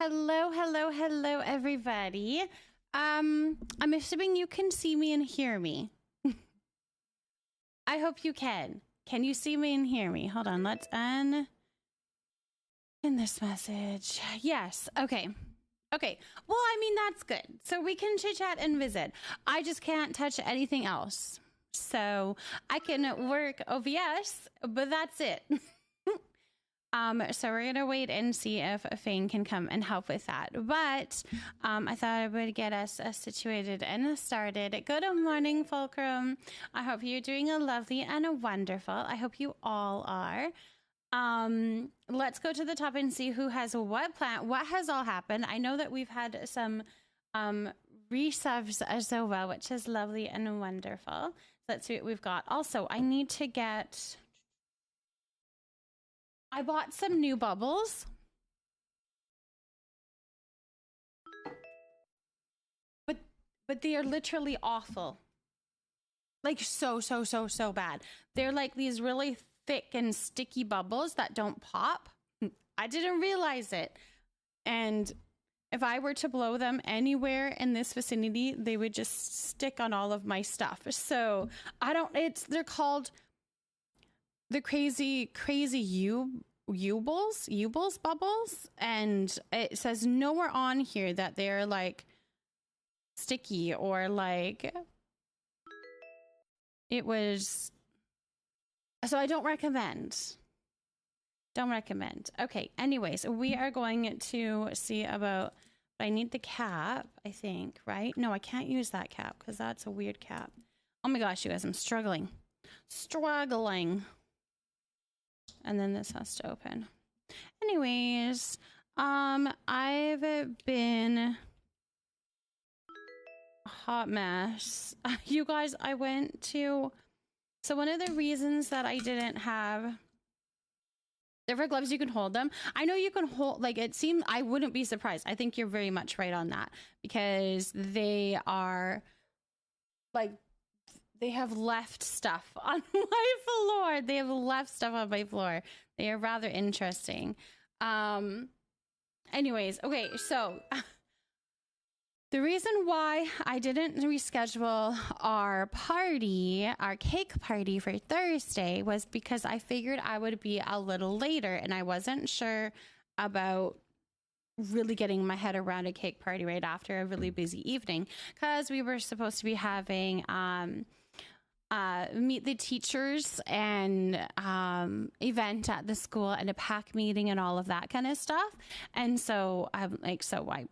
Hello, hello, hello, everybody. I'm assuming you can see me and hear me. I hope you can. Can you see me and hear me? Hold on, let's end in this message. Yes, okay. Okay, well, I mean, that's good. So we can chit chat and visit. I just can't touch anything else. So I can work OBS, but that's it. So we're going to wait and see if Fane can come and help with that. But I thought I would get us situated and started. Good morning, Fulcrum. I hope you're doing a lovely and a wonderful. I hope you all are. Let's go to the top and see who has what plan. What has all happened? I know that we've had some resubs as well, which is lovely and wonderful. So let's see what we've got. Also, I need to get... I bought some new bubbles. But they are literally awful. Like so bad. They're like these really thick and sticky bubbles that don't pop. I didn't realize it. And if I were to blow them anywhere in this vicinity, they would just stick on all of my stuff. So they're called the crazy Ubels bubbles, and it says nowhere on here that they're like sticky or like it was. So I don't recommend. Okay. Anyways, we are going to see about. I need the cap, I think, right? No, I can't use that cap because that's a weird cap. Oh my gosh, you guys, I'm struggling. And then this has to open. Anyways, I've been a hot mess. You guys, I went to... So one of the reasons that I didn't have... They're for gloves, you can hold them. I know you can hold... Like, it seemed... I wouldn't be surprised. I think you're very much right on that. Because they are... Like... They have left stuff on my floor. They are rather interesting. Anyways, okay, so the reason why I didn't reschedule our cake party for Thursday was because I figured I would be a little later and I wasn't sure about really getting my head around a cake party right after a really busy evening because we were supposed to be having meet the teachers and event at the school and a pack meeting and all of that kind of stuff. And so I'm like, so I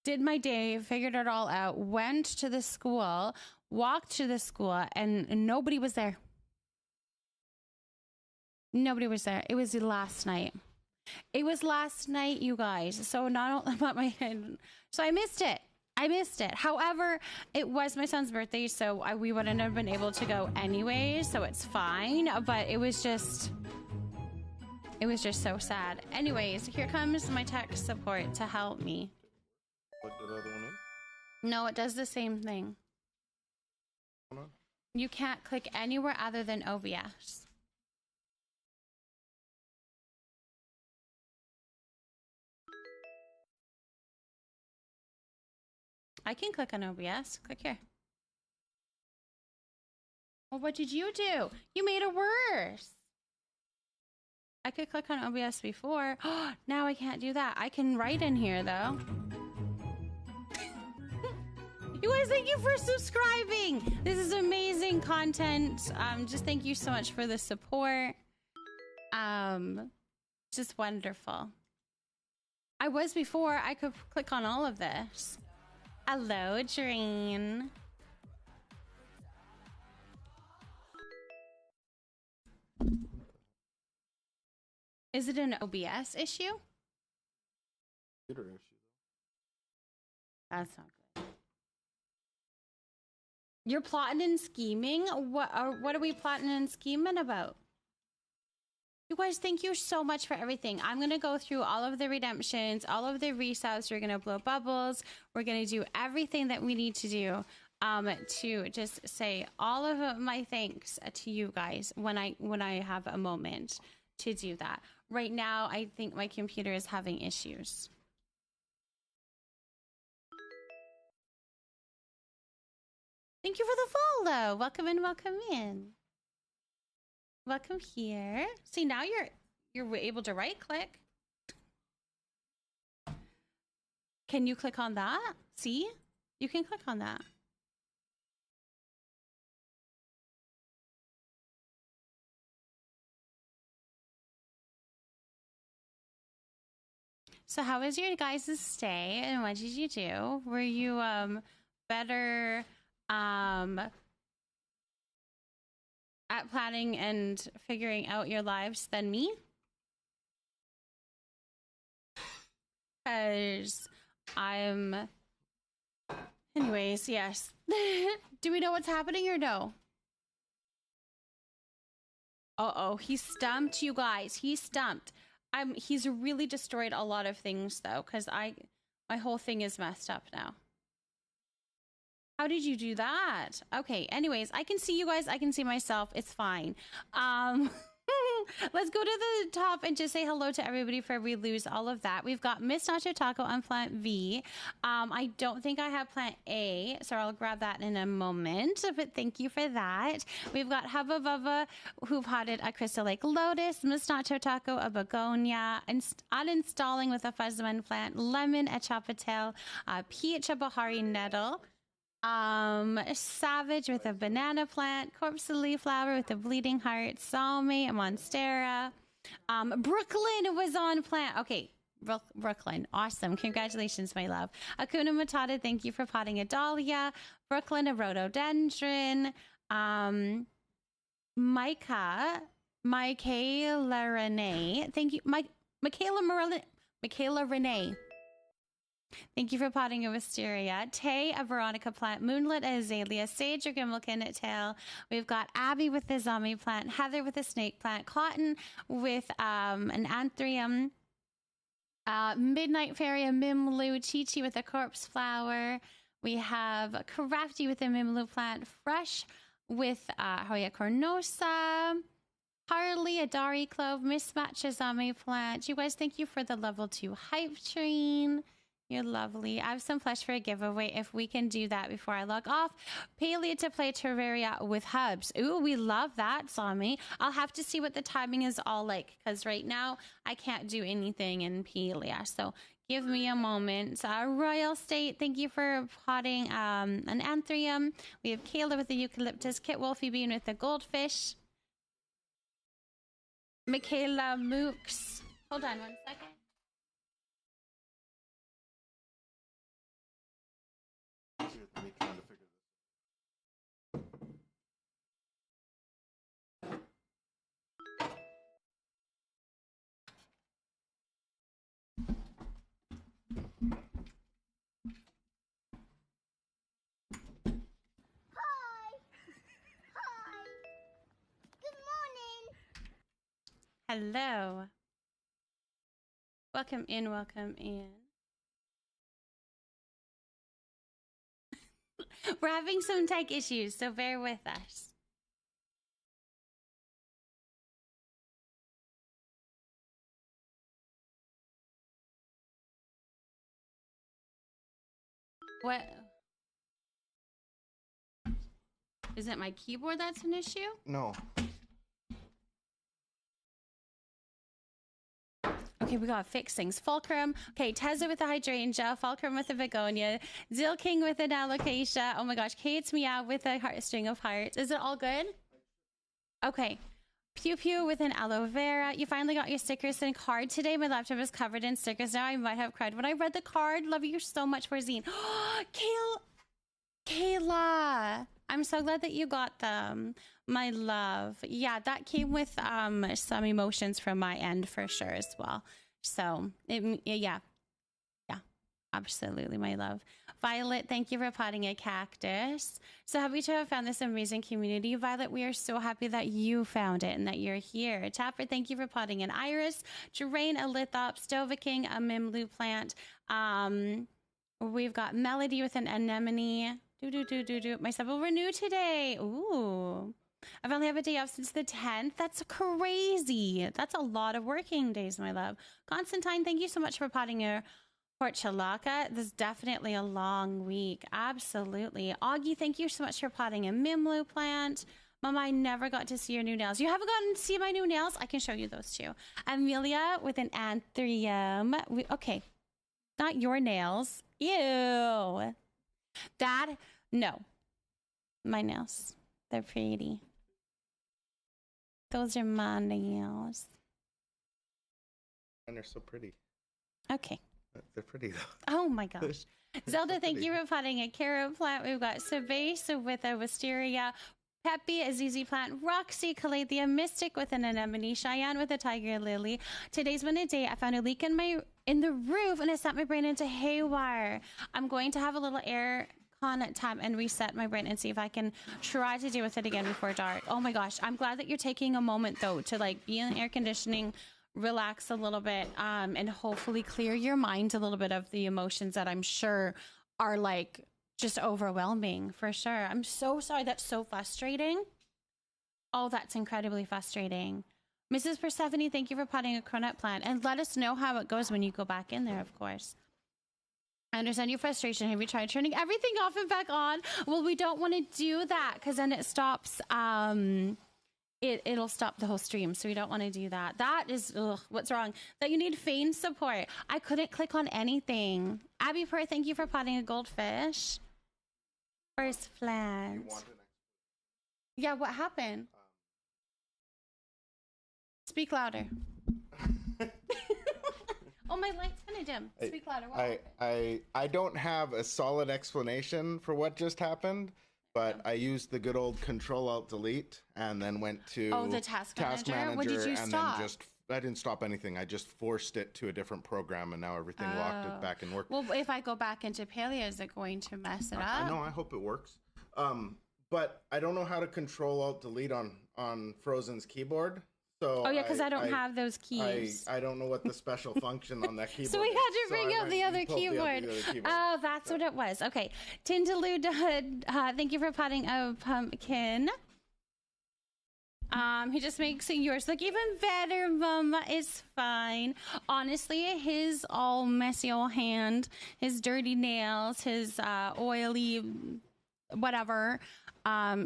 did my day, figured it all out, went to the school, walked to the school, and nobody was there. Nobody was there. It was last night. You guys. So not only about my head. So I missed it. However, it was my son's birthday, so we wouldn't have been able to go anyway, so it's fine. But it was just so sad. Anyways, here comes my tech support to help me. Put the other one in? No, it does the same thing. You can't click anywhere other than OBS. I can click on OBS. Click here. Well, what did you do? You made it worse. I could click on OBS before. Now I can't do that. I can write in here, though. You guys, thank you for subscribing. This is amazing content. Just thank you so much for the support. Just wonderful. I was before. I could click on all of this. Hello, Dream. Is it an OBS issue? Computer issue. That's not good. You're plotting and scheming? What are we plotting and scheming about? You guys, thank you so much for everything. I'm going to go through all of the redemptions, all of the resubs. We're going to blow bubbles. We're going to do everything that we need to do to just say all of my thanks to you guys when I have a moment to do that. Right now, I think my computer is having issues. Thank you for the follow. Welcome in, welcome in. Welcome here. See, now you're able to right click. Can you click on that? See? You can click on that. So how was your guys' stay and what did you do? Were you better at planning and figuring out your lives than me? Because anyways, yes. Do we know what's happening or no? Uh-oh, he stumped you guys. He stumped. He's really destroyed a lot of things though, because my whole thing is messed up now. How did you do that? Okay, anyways, I can see you guys. I can see myself. It's fine. Let's go to the top and just say hello to everybody before we lose all of that. We've got Miss Nacho Taco on plant V. I don't think I have plant A, so I'll grab that in a moment, but thank you for that. We've got Hubba Bubba, who potted a Crystal Lake Lotus, Miss Nacho Taco, a Begonia, uninstalling with a Fuzzman plant, Lemon, a Chapatel, Peach, a Bahari Nettle, Savage with a banana plant, Corpse Leaf Flower with a bleeding heart, Salmi, a Monstera, Brooklyn was on plant. Okay, Brooklyn, awesome. Congratulations, my love. Akuna Matata, thank you for potting a Dahlia. Brooklyn, a Rhododendron. Michaela Renee, thank you. Michaela Renee. Thank you for potting a wisteria. Tay, a Veronica plant. Moonlit, a azalea. Sage, a Gimmelkin tail. We've got Abby with the zombie plant. Heather with a snake plant. Cotton with an anthurium. Midnight Fairy, a Mimlu. Chi-Chi with a corpse flower. We have Crafty with a Mimlu plant. Fresh with Hoya cornosa. Harley, a Dari clove. Mismatch, a zombie plant. You guys, thank you for the level 2 hype train. You're lovely. I have some flesh for a giveaway if we can do that before I log off. Palea to play Terraria with hubs. Ooh, we love that, Sami. I'll have to see what the timing is all like, because right now I can't do anything in Palea. So give me a moment. Royal State, thank you for potting an anthurium. We have Kayla with the eucalyptus, Kit Wolfie Bean with the goldfish. Michaela Mooks. Hold on 1 second. Me trying to figure Hi. Good morning. Hello. Welcome in, welcome in. We're having some tech issues, so bear with us. What? Is it my keyboard that's an issue? No. Okay, we gotta fix things. Fulcrum. Okay, Tezza with the hydrangea. Fulcrum with the begonia. Zill King with an alocasia. Oh my gosh, Kate's meow with a string of hearts. Is it all good? Okay. Pew Pew with an aloe vera. You finally got your stickers and card today. My laptop is covered in stickers now. I might have cried when I read the card. Love you so much for Zine. Kayla. I'm so glad that you got them, my love. Yeah, that came with some emotions from my end for sure as well. So, yeah, absolutely, my love. Violet, thank you for potting a cactus. So happy to have found this amazing community. Violet, we are so happy that you found it and that you're here. Tapper, thank you for potting an iris. Terrain, a lithop. Stovaking, a mimlu plant. We've got Melody with an anemone. My sub will renew today. Ooh. I've only had a day off since the 10th. That's crazy. That's a lot of working days, my love. Constantine, thank you so much for potting your Portulaca, this is definitely a long week. Absolutely. Augie, thank you so much for potting a Mimlu plant. Mama, I never got to see your new nails. You haven't gotten to see my new nails? I can show you those too. Amelia with an anthurium. Okay, not your nails. Ew. That, no. My nails. They're pretty. Those are my nails. And they're so pretty. Okay. They're pretty though. Oh my gosh. Zelda, so thank pretty. you for potting a carrot plant. We've got Cerveza with a wisteria. Peppy, a ZZ plant, Roxy, Calathea, Mystic with an anemone, Cheyenne with a tiger lily. Today's been a day I found a leak in the roof and it sent my brain into haywire. I'm going to have a little air con time and reset my brain and see if I can try to deal with it again before dark. Oh my gosh, I'm glad that you're taking a moment though to like be in air conditioning, relax a little bit, and hopefully clear your mind a little bit of the emotions that I'm sure are like just overwhelming for sure. I'm so sorry. That's so frustrating. Oh, that's incredibly frustrating. Mrs. Persephone, thank you for potting a cronut plant and let us know how it goes when you go back in there, of course. I understand your frustration. Have you tried turning everything off and back on? Well, we don't want to do that because then it stops. It'll stop the whole stream. So we don't want to do that. That is, what's wrong? That you need Fane support. I couldn't click on anything. Abby Purr, thank you for potting a goldfish. First plant. Yeah, what happened? Speak louder. Oh, my light's kind of dim. Speak louder. I don't have a solid explanation for what just happened, but I used the good old Control-Alt-Delete and then went to the task manager. What did you and stop? then I didn't stop anything. I just forced it to a different program, and now everything locked it back and worked. Well, if I go back into Paleo, is it going to mess it up? No, I hope it works. But I don't know how to Control-Alt-Delete on Frozen's keyboard. So yeah, because I don't have those keys. I don't know what the special function on that keyboard So we had to is. bring up the other keyboard. Oh, that's what it was. Okay. Tindaloo, thank you for potting a pumpkin. He just makes yours look even better, Mama. It's fine. Honestly, his all messy old hand, his dirty nails, his oily whatever,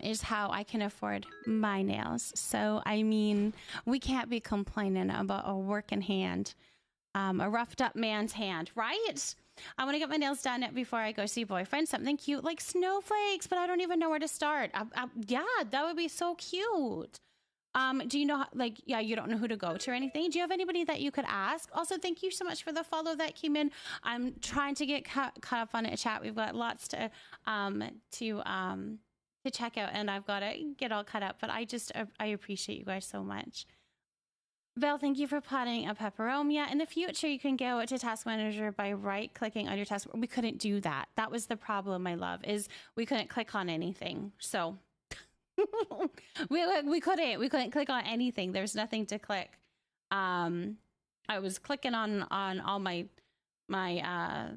is how I can afford my nails. So, I mean, we can't be complaining about a working hand, a roughed up man's hand, right? I want to get my nails done before I go see boyfriend. Something cute like snowflakes, but I don't even know where to start. Yeah, that would be so cute. Do you know, you don't know who to go to or anything? Do you have anybody that you could ask? Also, thank you so much for the follow that came in. I'm trying to get caught up on a chat. We've got lots to check out, and I've got to get all caught up. But I appreciate you guys so much. Val, thank you for potting a peperomia. In the future, you can go to Task Manager by right-clicking on your task. We couldn't do that. That was the problem, my love, is we couldn't click on anything. So we couldn't click on anything. There's nothing to click. I was clicking on all my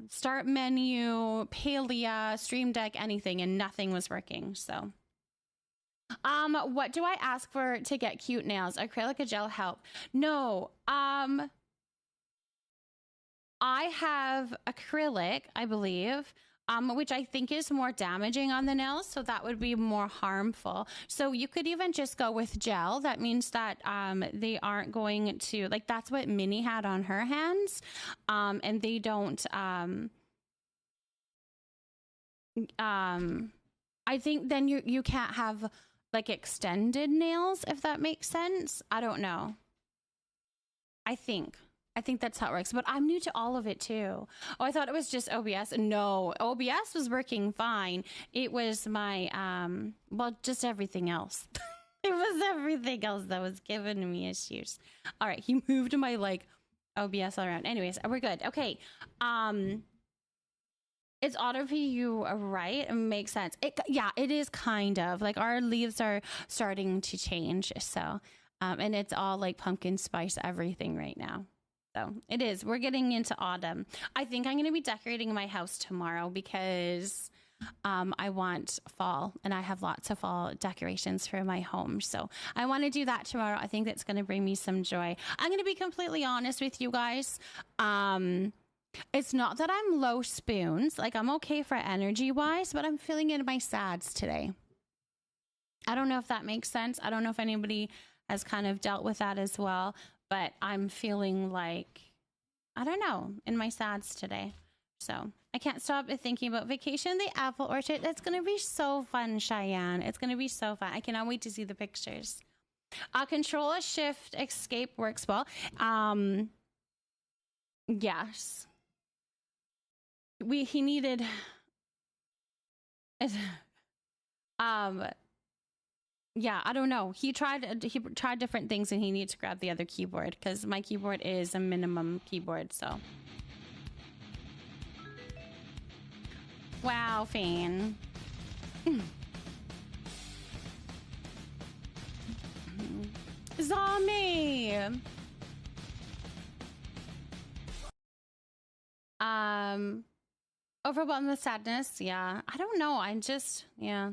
start menu, Palea, Stream Deck, anything, and nothing was working. So what do I ask for to get cute nails? Acrylic or gel help? No. I have acrylic, I believe, which I think is more damaging on the nails, so that would be more harmful. So you could even just go with gel. That means that they aren't going to, like, that's what Minnie had on her hands, and they don't. I think then you can't have like extended nails, if that makes sense. I don't know. I think that's how it works, but I'm new to all of it too. Oh, I thought it was just OBS. No, OBS was working fine. It was my, just everything else. It was everything else that was giving me issues. All right, he moved my OBS all around. Anyways, we're good. Okay. It's auto PU, right? It makes sense. It is kind of like our leaves are starting to change. So, and it's all like pumpkin spice everything right now. So it is. We're getting into autumn. I think I'm going to be decorating my house tomorrow because I want fall, and I have lots of fall decorations for my home. So I want to do that tomorrow. I think that's going to bring me some joy. I'm going to be completely honest with you guys. It's not that I'm low spoons. Like, I'm okay for energy wise, but I'm feeling in my sads today. I don't know if that makes sense. I don't know if anybody has kind of dealt with that as well, but I'm feeling like, I don't know, in my sads today. So I can't stop thinking about vacation in the apple orchard. That's going to be so fun, Cheyenne. It's going to be so fun. I cannot wait to see the pictures. Control a shift escape works well. Yes. He needed yeah, I don't know. He tried different things and he needs to grab the other keyboard because my keyboard is a minimum keyboard, so. Wow, Fane. Zombie. Overwhelmed with sadness. Yeah, I don't know. Yeah.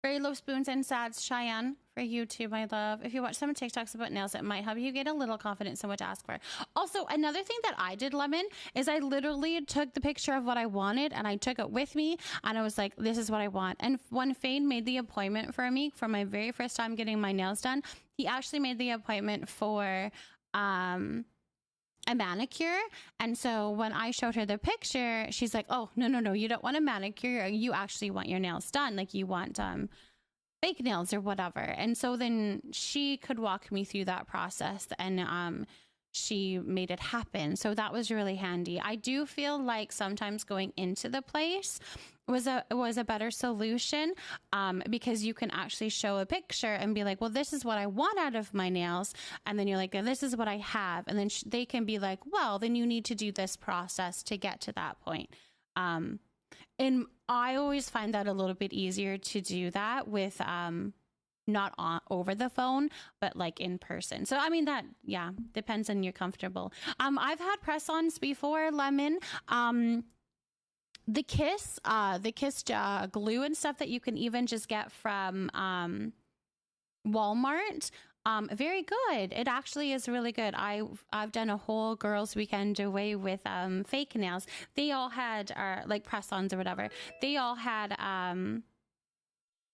Very low spoons and sads, Cheyenne, for you too, my love. If you watch some TikToks about nails, it might help you get a little confidence in what to ask for. Also, another thing that I did, Lemon, is I literally took the picture of what I wanted and I took it with me and I was like, this is what I want. And when Fane made the appointment for me for my very first time getting my nails done, he actually made the appointment for a manicure. And so when I showed her the picture, she's like, oh, no, you don't want a manicure. You actually want your nails done. Like you want fake nails or whatever. And so then she could walk me through that process and she made it happen. So that was really handy. I do feel like sometimes going into the place was a better solution because you can actually show a picture and be like, well, this is what I want out of my nails. And then you're like, this is what I have. And then they can be like, well, then you need to do this process to get to that point. And I always find that a little bit easier to do that with not over the phone, but like in person. So, I mean, that, yeah, depends on you're comfortable. I've had press-ons before, Lemon. The Kiss glue and stuff that you can even just get from Walmart. Very good. It actually is really good. I've done a whole girls' weekend away with fake nails. They all had like press-ons or whatever. They all had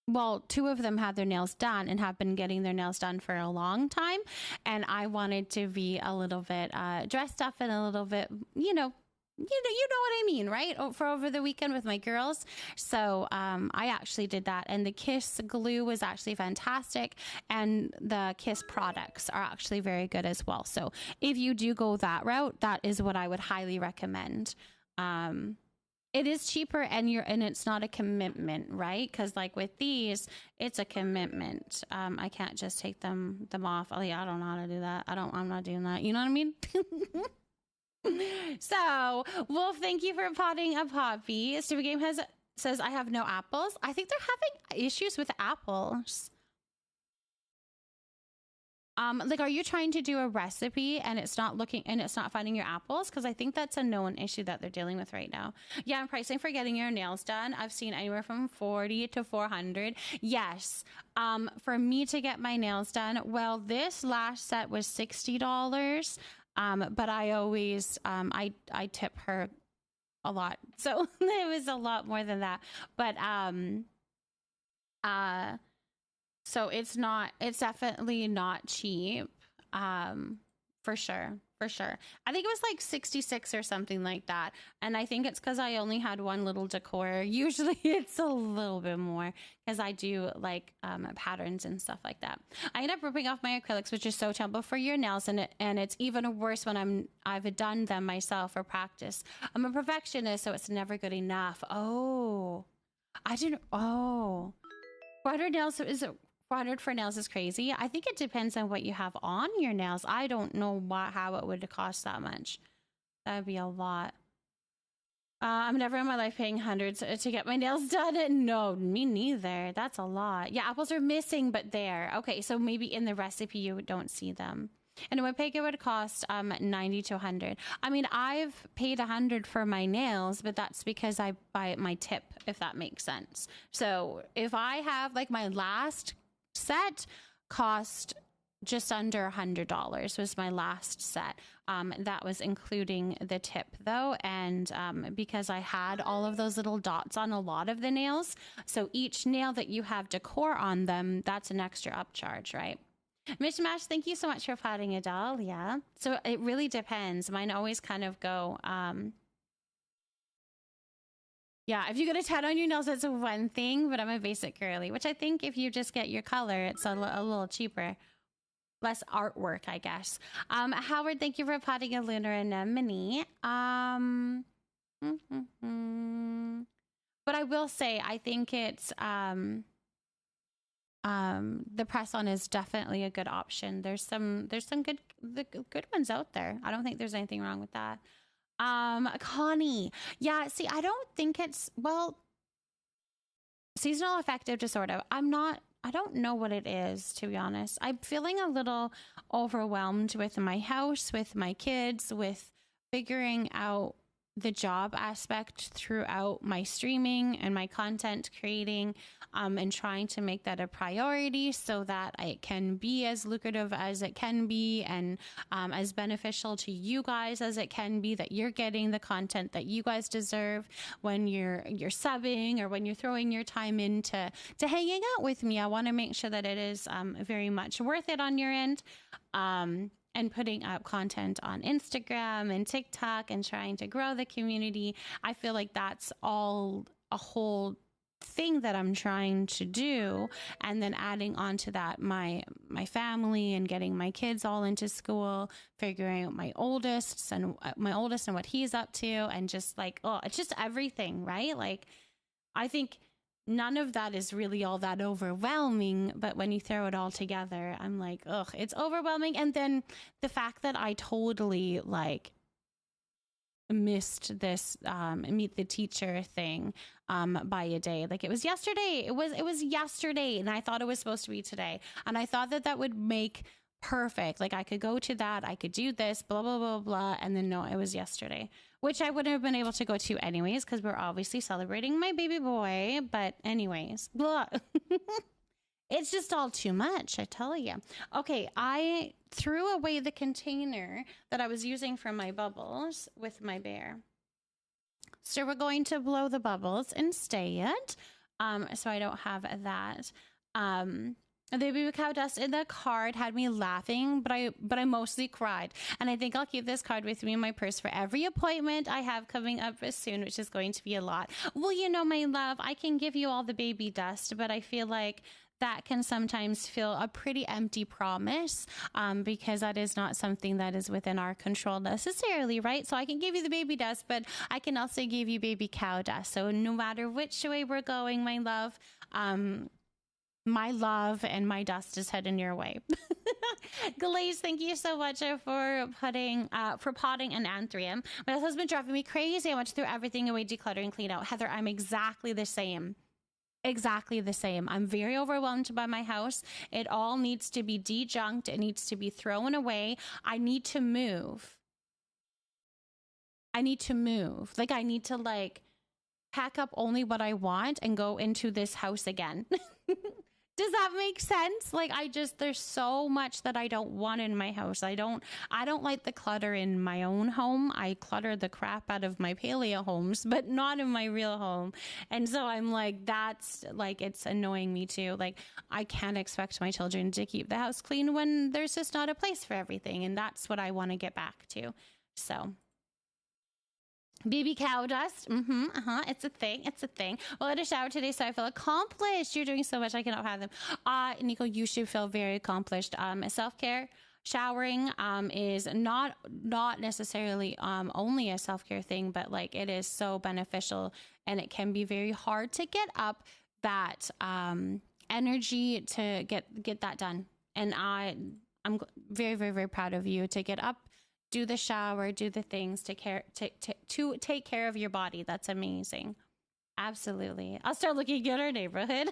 well, two of them had their nails done and have been getting their nails done for a long time. And I wanted to be a little bit dressed up and a little bit, you know what I mean, right? For over the weekend with my girls. So I actually did that. And the Kiss glue was actually fantastic. And the Kiss products are actually very good as well. So if you do go that route, that is what I would highly recommend. It is cheaper and it's not a commitment, right? Because like with these, it's a commitment. I can't just take them off. Oh yeah, I don't know how to do that. I'm not doing that. You know what I mean? So, Wolf, thank you for potting a poppy. Stupid Game says I have no apples. I think they're having issues with apples. Like, are you trying to do a recipe and it's not finding your apples? Because I think that's a known issue that they're dealing with right now. Yeah, I'm pricing for getting your nails done. I've seen anywhere from $40 to $400. Yes. For me to get my nails done, well, this last set was $60. But I always, I tip her a lot. So it was a lot more than that. But, so it's definitely not cheap. For sure. I think it was like 66 or something like that. And I think it's because I only had one little decor. Usually it's a little bit more because I do like patterns and stuff like that. I end up ripping off my acrylics, which is so terrible for your nails. And it's even worse when I've done them myself for practice. I'm a perfectionist, so it's never good enough. Oh, I didn't. Oh, 400 nails is it? 400 for nails is crazy. I think it depends on what you have on your nails. I don't know how it would cost that much. That would be a lot. I'm never in my life paying hundreds to get my nails done. No, me neither. That's a lot. Yeah, apples are missing, but there. Okay, so maybe in the recipe you don't see them. And in Winnipeg it would cost 90 to 100. I mean, I've paid 100 for my nails, but that's because I buy my tip, if that makes sense. So if I have like my last set cost just under $100 was my last set. That was including the tip though. And because I had all of those little dots on a lot of the nails, so each nail that you have decor on them, that's an extra upcharge, right? Mishmash, thank you so much for potting a doll. Yeah. So it really depends. Mine always kind of go, yeah, if you get a tat on your nails, it's one thing, but I'm a basic girly, which I think if you just get your color, it's a little cheaper. Less artwork, I guess. Howard, thank you for potting a lunar anemone. But I will say, I think it's the press-on is definitely a good option. There's some good ones out there. I don't think there's anything wrong with that. Connie, yeah. See, I don't think it's seasonal affective disorder. I don't know what it is, to be honest. I'm feeling a little overwhelmed with my house, with my kids, with figuring out the job aspect throughout my streaming and my content creating, and trying to make that a priority so that it can be as lucrative as it can be, and as beneficial to you guys as it can be, that you're getting the content that you guys deserve when you're subbing or when you're throwing your time into hanging out with me. I want to make sure that it is very much worth it on your end. And putting up content on Instagram and TikTok and trying to grow the community. I feel like that's all a whole thing that I'm trying to do. And then adding on to that, my family and getting my kids all into school, figuring out my oldest and what he's up to. And just like, it's just everything, right? Like, I think none of that is really all that overwhelming, but when you throw it all together, I'm like, it's overwhelming. And then the fact that I totally like missed this meet the teacher thing by a day. Like it was yesterday. It was yesterday, and I thought it was supposed to be today. And I thought that would make perfect. Like I could go to that, I could do this, blah, blah, blah, blah. And then no, it was yesterday, which I wouldn't have been able to go to anyways, because we're obviously celebrating my baby boy. But anyways, blah. It's just all too much, I tell you. Okay, I threw away the container that I was using for my bubbles with my bear. So we're going to blow the bubbles instead. So I don't have that. The baby cow dust in the card had me laughing, but I mostly cried. And I think I'll keep this card with me in my purse for every appointment I have coming up soon, which is going to be a lot. Well, my love, I can give you all the baby dust, but I feel like that can sometimes feel a pretty empty promise, because that is not something that is within our control necessarily, right? So I can give you the baby dust, but I can also give you baby cow dust. So no matter which way we're going, my love, my love and my dust is heading your way. Glaze, thank you so much for potting an anthurium. My husband driving me crazy. I want to throw everything away, declutter, and clean out. Heather, I'm exactly the same. Exactly the same. I'm very overwhelmed by my house. It all needs to be dejunked. It needs to be thrown away. I need to move. Like, I need to pack up only what I want and go into this house again. Does that make sense? Like, there's so much that I don't want in my house. I don't like the clutter in my own home. I clutter the crap out of my paleo homes, but not in my real home. And so I'm like, that's like, it's annoying me too. Like, I can't expect my children to keep the house clean when there's just not a place for everything. And that's what I want to get back to. So baby cow dust. It's a thing. Well, I had a shower today, so I feel accomplished. You're doing so much, I cannot fathom. Nico, you should feel very accomplished. Self-care, showering is not necessarily only a self-care thing, but like it is so beneficial, and it can be very hard to get up that energy to get that done. And I'm very, very, very proud of you to get up, do the shower, do the things to take care of your body. That's amazing. Absolutely. I'll start looking at our neighborhood,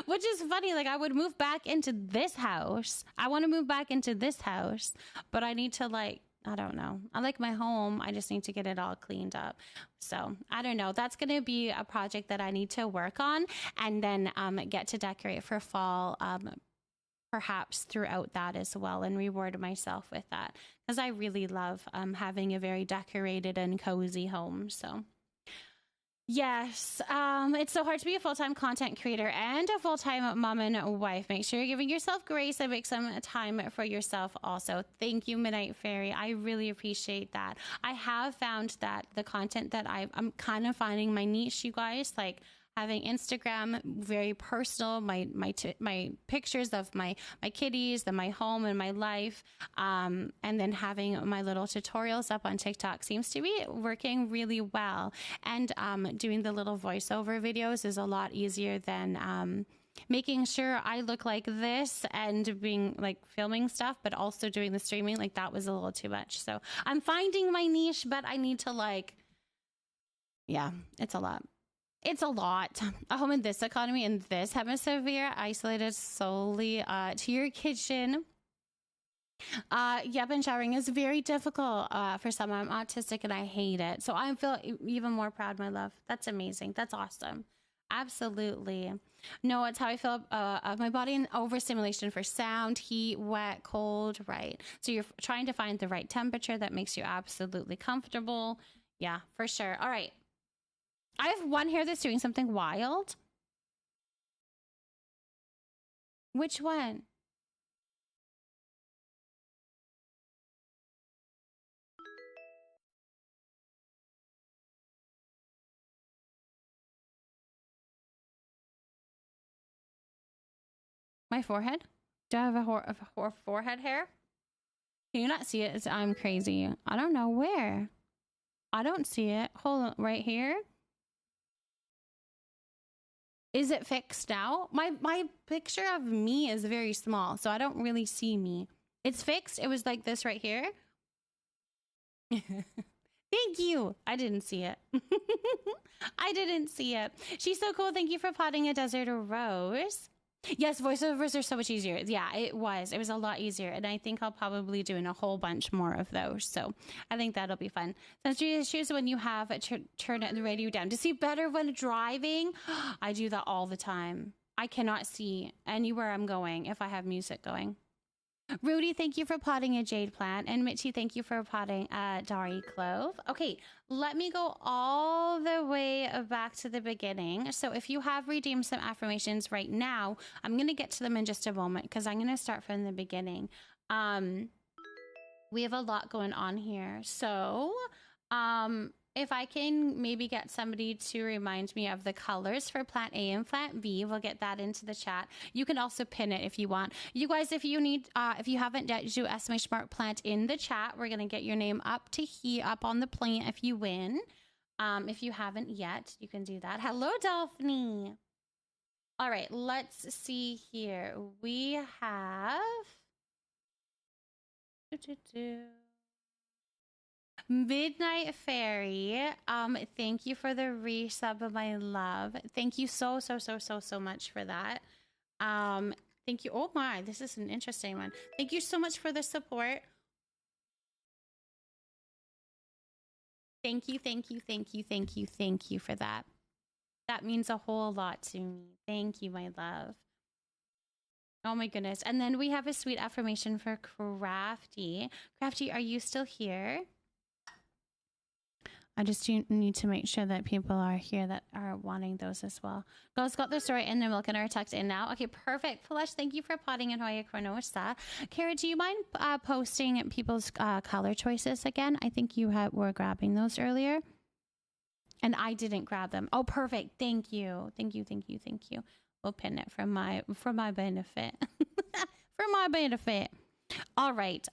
which is funny. Like, I would move back into this house. I want to move back into this house, but I need to I don't know. I like my home. I just need to get it all cleaned up. So I don't know. That's going to be a project that I need to work on, and then get to decorate for fall. perhaps throughout that as well and reward myself with that, because I really love having a very decorated and cozy home. So yes, it's so hard to be a full-time content creator and a full-time mom and wife. Make sure you're giving yourself grace and make some time for yourself also. Thank you, Midnight Fairy. I really appreciate that. I have found that the content that I'm kind of finding my niche, you guys, like having Instagram very personal, my pictures of my kitties, my home and my life, and then having my little tutorials up on TikTok seems to be working really well. And doing the little voiceover videos is a lot easier than making sure I look like this and being like filming stuff, but also doing the streaming. Like that was a little too much. So I'm finding my niche, but I need to it's a lot. It's a lot. A home in this economy, in this hemisphere, isolated solely to your kitchen. Yep, and showering is very difficult for some. I'm autistic and I hate it. So I feel even more proud, my love. That's amazing. That's awesome. Absolutely. No, it's how I feel of my body and overstimulation for sound, heat, wet, cold, right? So you're trying to find the right temperature that makes you absolutely comfortable. Yeah, for sure. All right. I have one hair that's doing something wild. Which one? My forehead? Do I have a forehead hair? Can you not see it? I'm crazy. I don't know where. I don't see it. Hold on, right here. Is it fixed now? My picture of me is very small, so I don't really see me. It's fixed. It was like this right here. Thank you. I didn't see it. I didn't see it. She's so cool. Thank you for potting a desert rose. Yes, voiceovers are so much easier. Yeah, it was. It was a lot easier. And I think I'll probably doing a whole bunch more of those. So I think that'll be fun. Sensory issues when you have turn the radio down to see better when driving. I do that all the time. I cannot see anywhere I'm going if I have music going. Rudy, thank you for potting a jade plant. And Mitchie, thank you for potting a Dari clove. Okay, let me go all the way back to the beginning. So if you have redeemed some affirmations right now, I'm going to get to them in just a moment because I'm going to start from the beginning. We have a lot going on here. So if I can maybe get somebody to remind me of the colors for plant A and plant B, we'll get that into the chat. You can also pin it if you want. You guys, if you need, if you haven't yet, do exclamation mark plant in the chat. We're going to get your name up to here, up on the plant if you win. If you haven't yet, you can do that. Hello, Daphne. All right, let's see here. We have... Midnight Fairy, thank you for the resub, my love. Thank you so much for that. Thank you. Oh my, this is an interesting one. Thank you so much for the support. Thank you for that. That means a whole lot to me. Thank you, my love. Oh my goodness. And then we have a sweet affirmation for Crafty. Crafty, are you still here? I just need to make sure that people are here that are wanting those as well. Girls got their story in their milk and are tucked in now. Okay, perfect. Flush, thank you for potting in Hoya Kronosa. Kara, do you mind posting people's color choices again? I think you were grabbing those earlier. And I didn't grab them. Oh, perfect. Thank you. We'll pin it for my benefit. For my benefit. All right.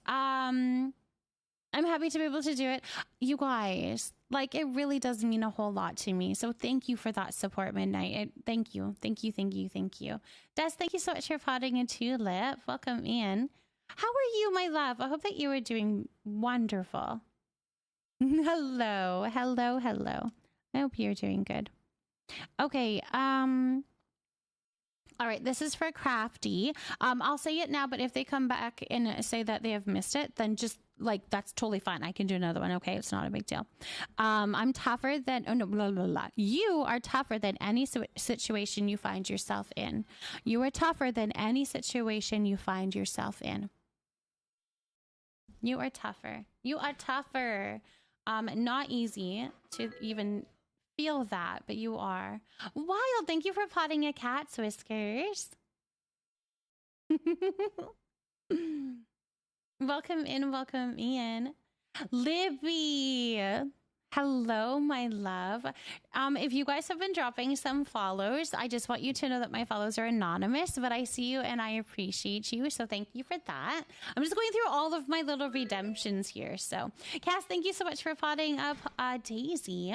I'm happy to be able to do it. You guys, like, it really does mean a whole lot to me. So thank you for that support, Midnight. Thank you. Des, thank you so much for potting a tulip. Welcome in. How are you, my love? I hope that you are doing wonderful. Hello. I hope you're doing good. Okay, all right, this is for Crafty. I'll say it now, but if they come back and say that they have missed it, then just like, that's totally fine. I can do another one. Okay. It's not a big deal. I'm tougher than, oh no, blah, blah, blah. You are tougher than any situation you find yourself in. You are tougher than any situation you find yourself in. You are tougher. You are tougher. Not easy to even feel that, but you are. Wild, thank you for potting a cat, Whiskers. Welcome in. Libby. Hello, my love. If you guys have been dropping some follows, I just want you to know that my follows are anonymous, but I see you and I appreciate you. So thank you for that. I'm just going through all of my little redemptions here. So Cass, thank you so much for potting up Daisy.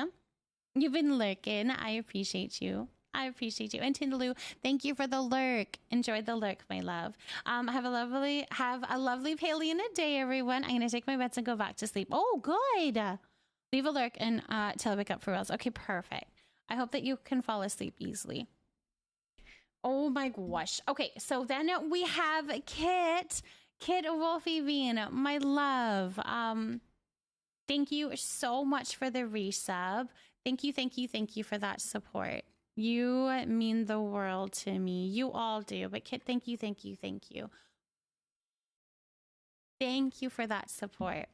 You've been lurking. I appreciate you. I appreciate you. And Tindaloo, thank you for the lurk. Enjoy the lurk, my love. Have a lovely Paleana day, everyone. I'm gonna take my meds and go back to sleep. Oh, good. Leave a lurk and till I wake up for reals. Okay, perfect. I hope that you can fall asleep easily. Oh my gosh. Okay, so then we have Kit Wolfie Bean, my love. Thank you so much for the resub. Thank you for that support. You mean the world to me. You all do. But Kit, thank you. Thank you for that support.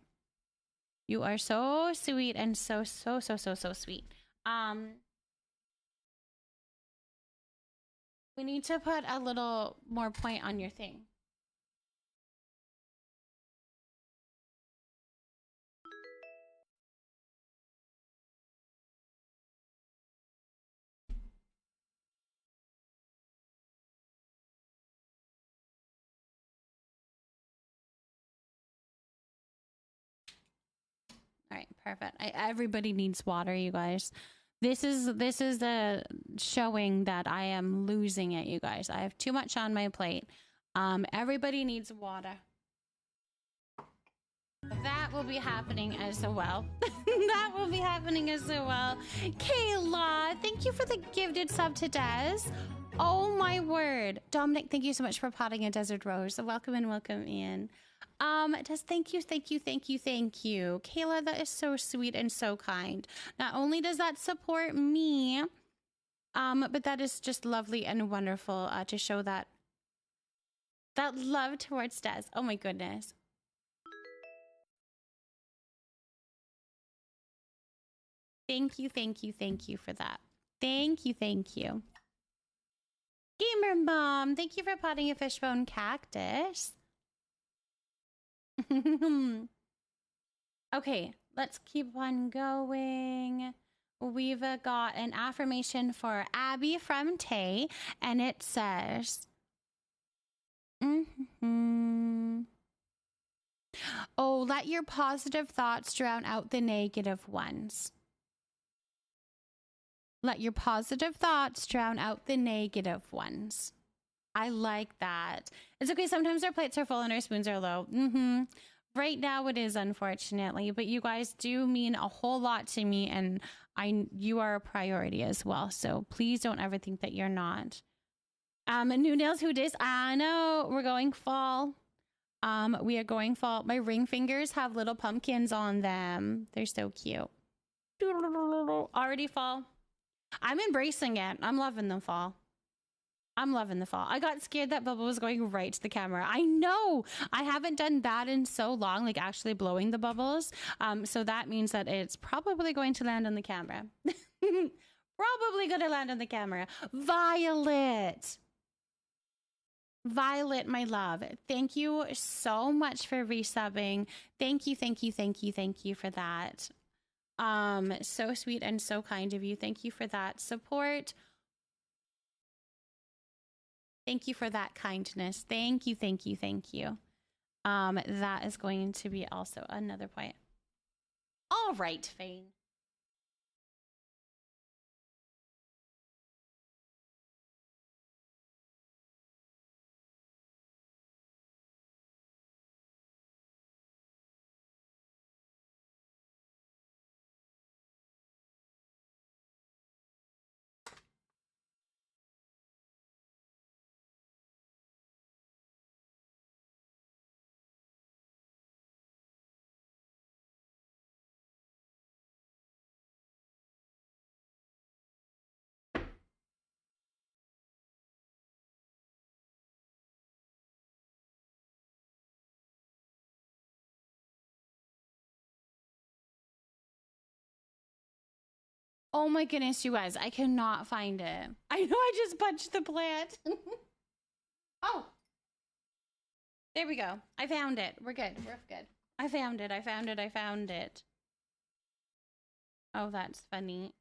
You are so sweet and so sweet. We need to put a little more point on your thing. All right, perfect. Everybody needs water, you guys. This is the showing that I am losing it, you guys. I have too much on my plate. Everybody needs water. That will be happening as well. That will be happening as well. Kayla, thank you for the gifted sub to Des. Oh my word. Dominic, thank you so much for potting a desert rose. Welcome in. Des, thank you. Kayla, that is so sweet and so kind. Not only does that support me, but that is just lovely and wonderful to show that love towards Des. Oh my goodness. Thank you for that. Thank you. Gamer Mom, thank you for potting a fishbone cactus. Okay, let's keep on going. We've got an affirmation for Abby from Tay, and it says, oh, let your positive thoughts drown out the negative ones. Let your positive thoughts drown out the negative ones. I like that. It's okay. Sometimes our plates are full and our spoons are low. Right now it is, unfortunately, but you guys do mean a whole lot to me, and you are a priority as well. So please don't ever think that you're not. New nails, who dis? I know we're going fall. We are going fall. My ring fingers have little pumpkins on them. They're so cute. Already fall. I'm embracing it. I'm loving the fall. I got scared that bubble was going right to the camera. I know. I haven't done that in so long, like actually blowing the bubbles. So that means that it's probably going to land on the camera. Probably going to land on the camera. Violet, my love. Thank you so much for resubbing. Thank you for that. So sweet and so kind of you. Thank you for that support. Thank you for that kindness. Thank you. That is going to be also another point. All right, Fane. Oh my goodness, you guys, I cannot find it. I know I just punched the plant. Oh, there we go. I found it. We're good. We're good. I found it. I found it. I found it. Oh, that's funny.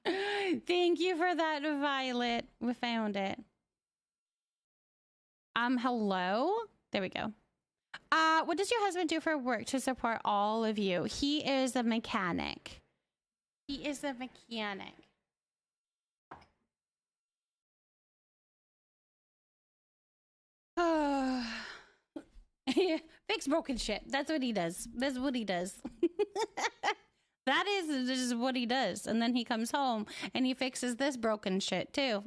Thank you for that, Violet. We found it. Hello? There we go. What does your husband do for work to support all of you? He is a mechanic. He is a mechanic. Fix broken shit. That's what he does. That's what he does. That is just what he does. And then he comes home and he fixes this broken shit too.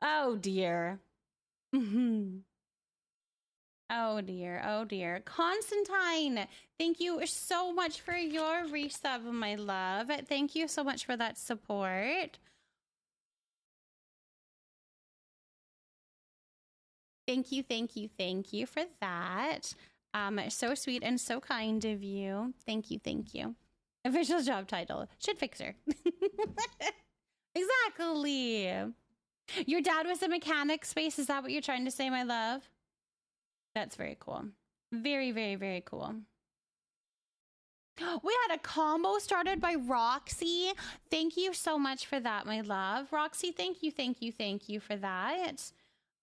Oh dear. Oh dear. Oh dear. Constantine, thank you so much for your resub, my love. Thank you so much for that support. Thank you, thank you, thank you for that. So sweet and so kind of you. Thank you, thank you. Official job title, shit fixer. Exactly. Your dad was a mechanic, Space. Is that what you're trying to say, my love? That's very cool. Very, very, very cool. We had a combo started by Roxy. Thank you so much for that, my love. Roxy, thank you, thank you, thank you for that.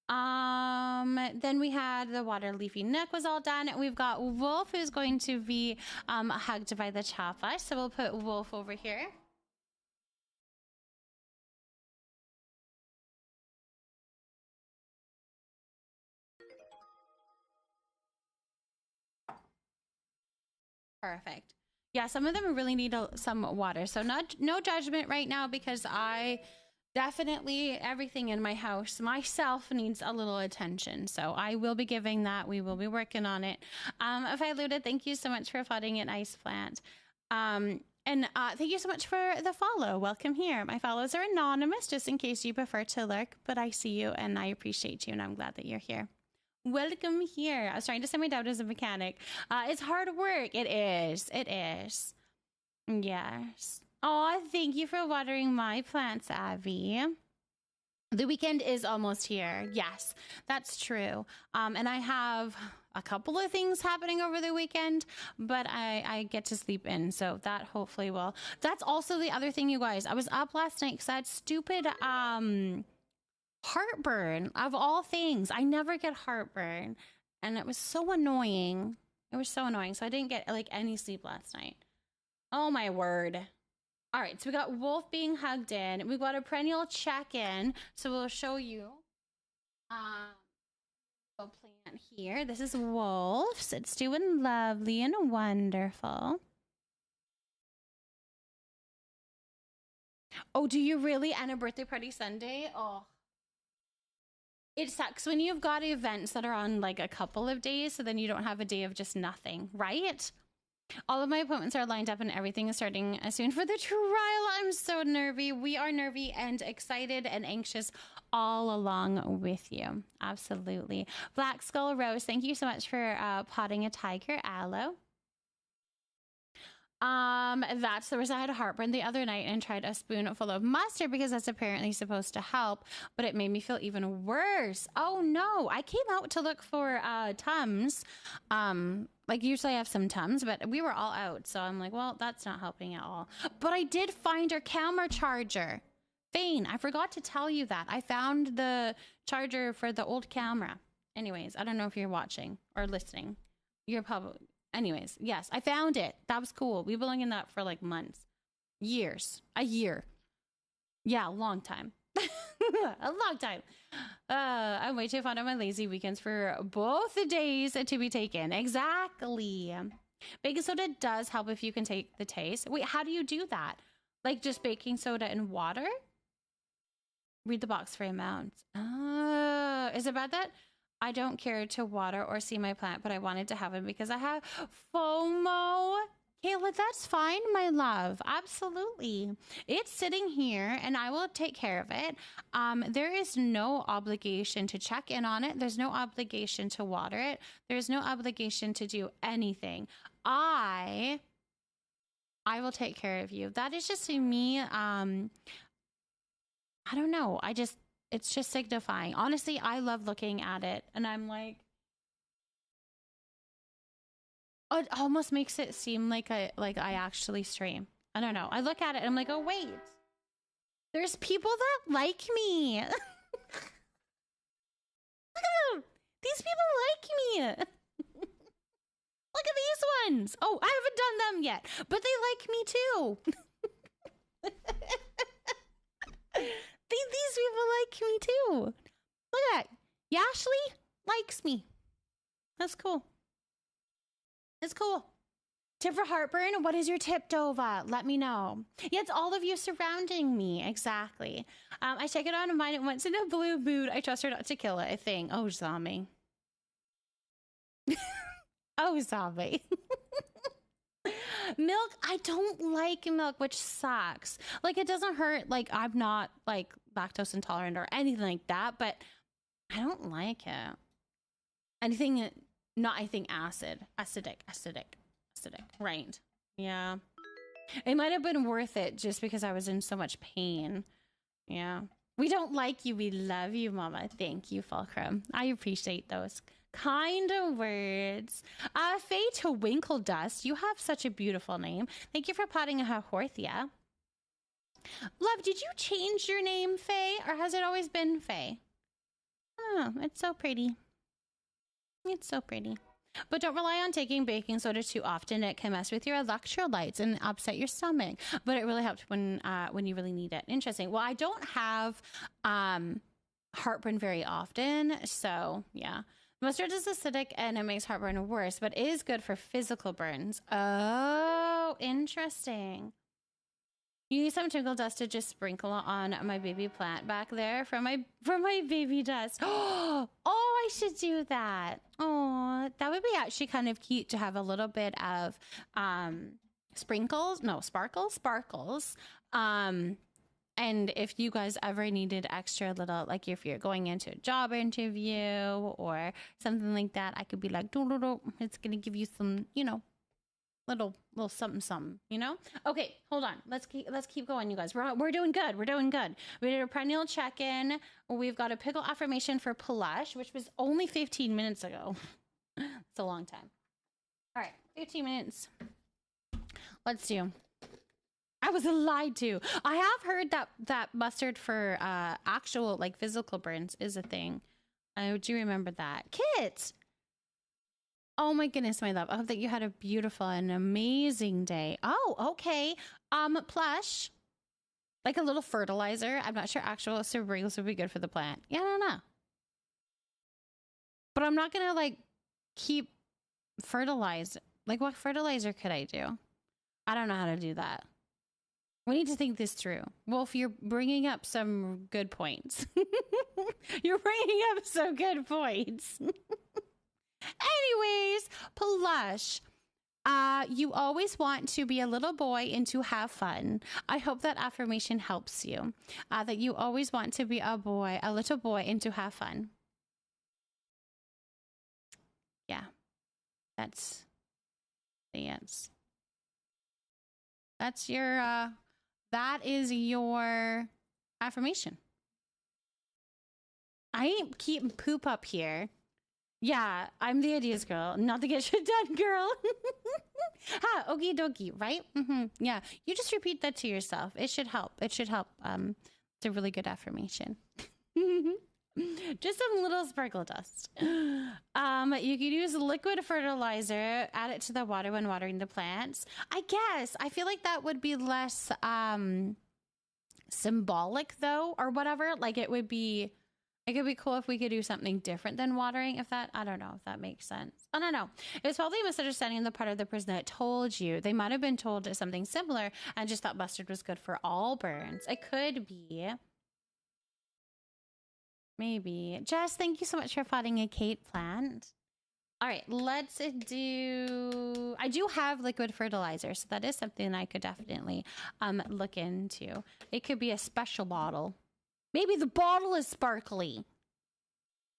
Then we had the water leafy nook was all done. We've got Wolf who's going to be hugged by the chapa. So we'll put Wolf over here. Perfect. Yeah, some of them really need some water. So no judgment right now, because I definitely, everything in my house, myself, needs a little attention. So I will be giving that. We will be working on it. If I looted, thank you so much for flooding an ice plant. And thank you so much for the follow. Welcome here. My follows are anonymous, just in case you prefer to lurk. But I see you and I appreciate you, and I'm glad that you're here. Welcome here. I was trying to say my dad is a mechanic. It's hard work. It is. It is. Yes. Oh, thank you for watering my plants, Abby. The weekend is almost here. Yes, that's true. And I have a couple of things happening over the weekend, but I get to sleep in. So that hopefully will. That's also the other thing, you guys. I was up last night because I had stupid heartburn, of all things. I never get heartburn, and it was so annoying. It was so annoying. So I didn't get like any sleep last night. Oh my word. All right, so we got Wolf being hugged in. We've got a perennial check-in. So we'll show you a plant here. This is Wolf's. It's doing lovely and wonderful. Oh, do you really? And a birthday party Sunday? Oh. It sucks when you've got events that are on like a couple of days, so then you don't have a day of just nothing, right? All of my appointments are lined up and everything is starting soon for the trial. I'm so nervy. We are nervy and excited and anxious all along with you. Absolutely. Black Skull Rose, thank you so much for potting a tiger aloe. That's the reason I had heartburn the other night and tried a spoonful of mustard because that's apparently supposed to help, but it made me feel even worse. Oh no, I came out to look for Tums. Like usually I have some Tums, but we were all out. So I'm like, well, that's not helping at all. But I did find our camera charger. Fane, I forgot to tell you that. I found the charger for the old camera. Anyways, I don't know if you're watching or listening. You're probably... Anyways, yes, I found it. That was cool. We've been looking at that for like months, years, a year. Yeah, a long time. A long time. I'm way too fond of my lazy weekends for both the days to be taken. Exactly. Baking soda does help if you can take the taste. Wait, how do you do that? Like just baking soda and water? Read the box for amounts. Is it bad that I don't care to water or see my plant, but I wanted to have it because I have FOMO? Kayla, that's fine, my love. Absolutely. It's sitting here and I will take care of it. There is no obligation to check in on it. There's no obligation to water it. There's no obligation to do anything. I I will take care of you. That is just me. I don't know. It's just signifying. Honestly, I love looking at it, and I'm like, it almost makes it seem like I actually stream. I don't know. I look at it and I'm like, oh wait, there's people that like me. Look at them. These people like me. Look at these ones. Oh, I haven't done them yet, but they like me too. These people like me too. Look at that. Yashley likes me. That's cool. It's cool. Tip for heartburn, what is your tip, Dova? Let me know. Yeah, it's all of you surrounding me. Exactly. I check it on mine once in a blue mood. I trust her not to kill it, I think. Oh, zombie. Oh, zombie. Milk, I don't like milk, which sucks. Like, it doesn't hurt. Like, I'm not, like, lactose intolerant or anything like that, but I don't like it. Anything, not anything acidic. Right. Yeah. It might have been worth it just because I was in so much pain. Yeah. We don't like you. We love you, Mama. Thank you, Fulcrum. I appreciate those kind of words. Faye Twinkle Dust, you have such a beautiful name. Thank you for potting a Horthia. Love, did you change your name, Faye, or has it always been Faye? Oh, it's so pretty. It's so pretty. But don't rely on taking baking soda too often. It can mess with your electrolytes and upset your stomach. But it really helps when you really need it. Interesting. Well, I don't have heartburn very often. So, yeah. Mustard is acidic and it makes heartburn worse, but is good for physical burns. Oh, interesting. You need some twinkle dust to just sprinkle on my baby plant back there for my baby dust. Oh, I should do that. Oh, that would be actually kind of cute to have a little bit of sparkles. And if you guys ever needed extra little, like if you're going into a job interview or something like that, I could be like, it's gonna give you some, little something, Okay, hold on. Let's keep going, you guys. We're doing good. We did a perennial check-in. We've got a pickle affirmation for Plush, which was only 15 minutes ago. It's a long time. All right, 15 minutes. Let's do. I was lied to. I have heard that mustard for actual like physical burns is a thing. I do remember that. Kit. Oh my goodness, my love. I hope that you had a beautiful and amazing day. Oh, okay. Plush. Like a little fertilizer. I'm not sure actual cereals would be good for the plant. Yeah, I don't know. But I'm not gonna like keep fertilize. Like what fertilizer could I do? I don't know how to do that. We need to think this through. Wolf, you're bringing up some good points. You're bringing up some good points. Anyways, Plush, you always want to be a little boy and to have fun. I hope that affirmation helps you. That you always want to be a little boy, and to have fun. Yeah, that's the answer. That's your, that is your affirmation. I ain't keeping poop up here. Yeah, I'm the ideas girl, not the get shit done girl. Ha, okie dokie, right? Yeah, you just repeat that to yourself. It should help. It's a really good affirmation. Just some little sparkle dust. You could use liquid fertilizer, add it to the water when watering the plants. I guess. I feel like that would be less symbolic though, or whatever. Like it could be cool if we could do something different than watering. I don't know if that makes sense. I don't know. It was probably a misunderstanding on the part of the person that told you. They might have been told something similar and just thought mustard was good for all burns. It could be. Maybe. Jess, thank you so much for potting a Kate plant. All right, let's do... I do have liquid fertilizer, so that is something I could definitely look into. It could be a special bottle. Maybe the bottle is sparkly.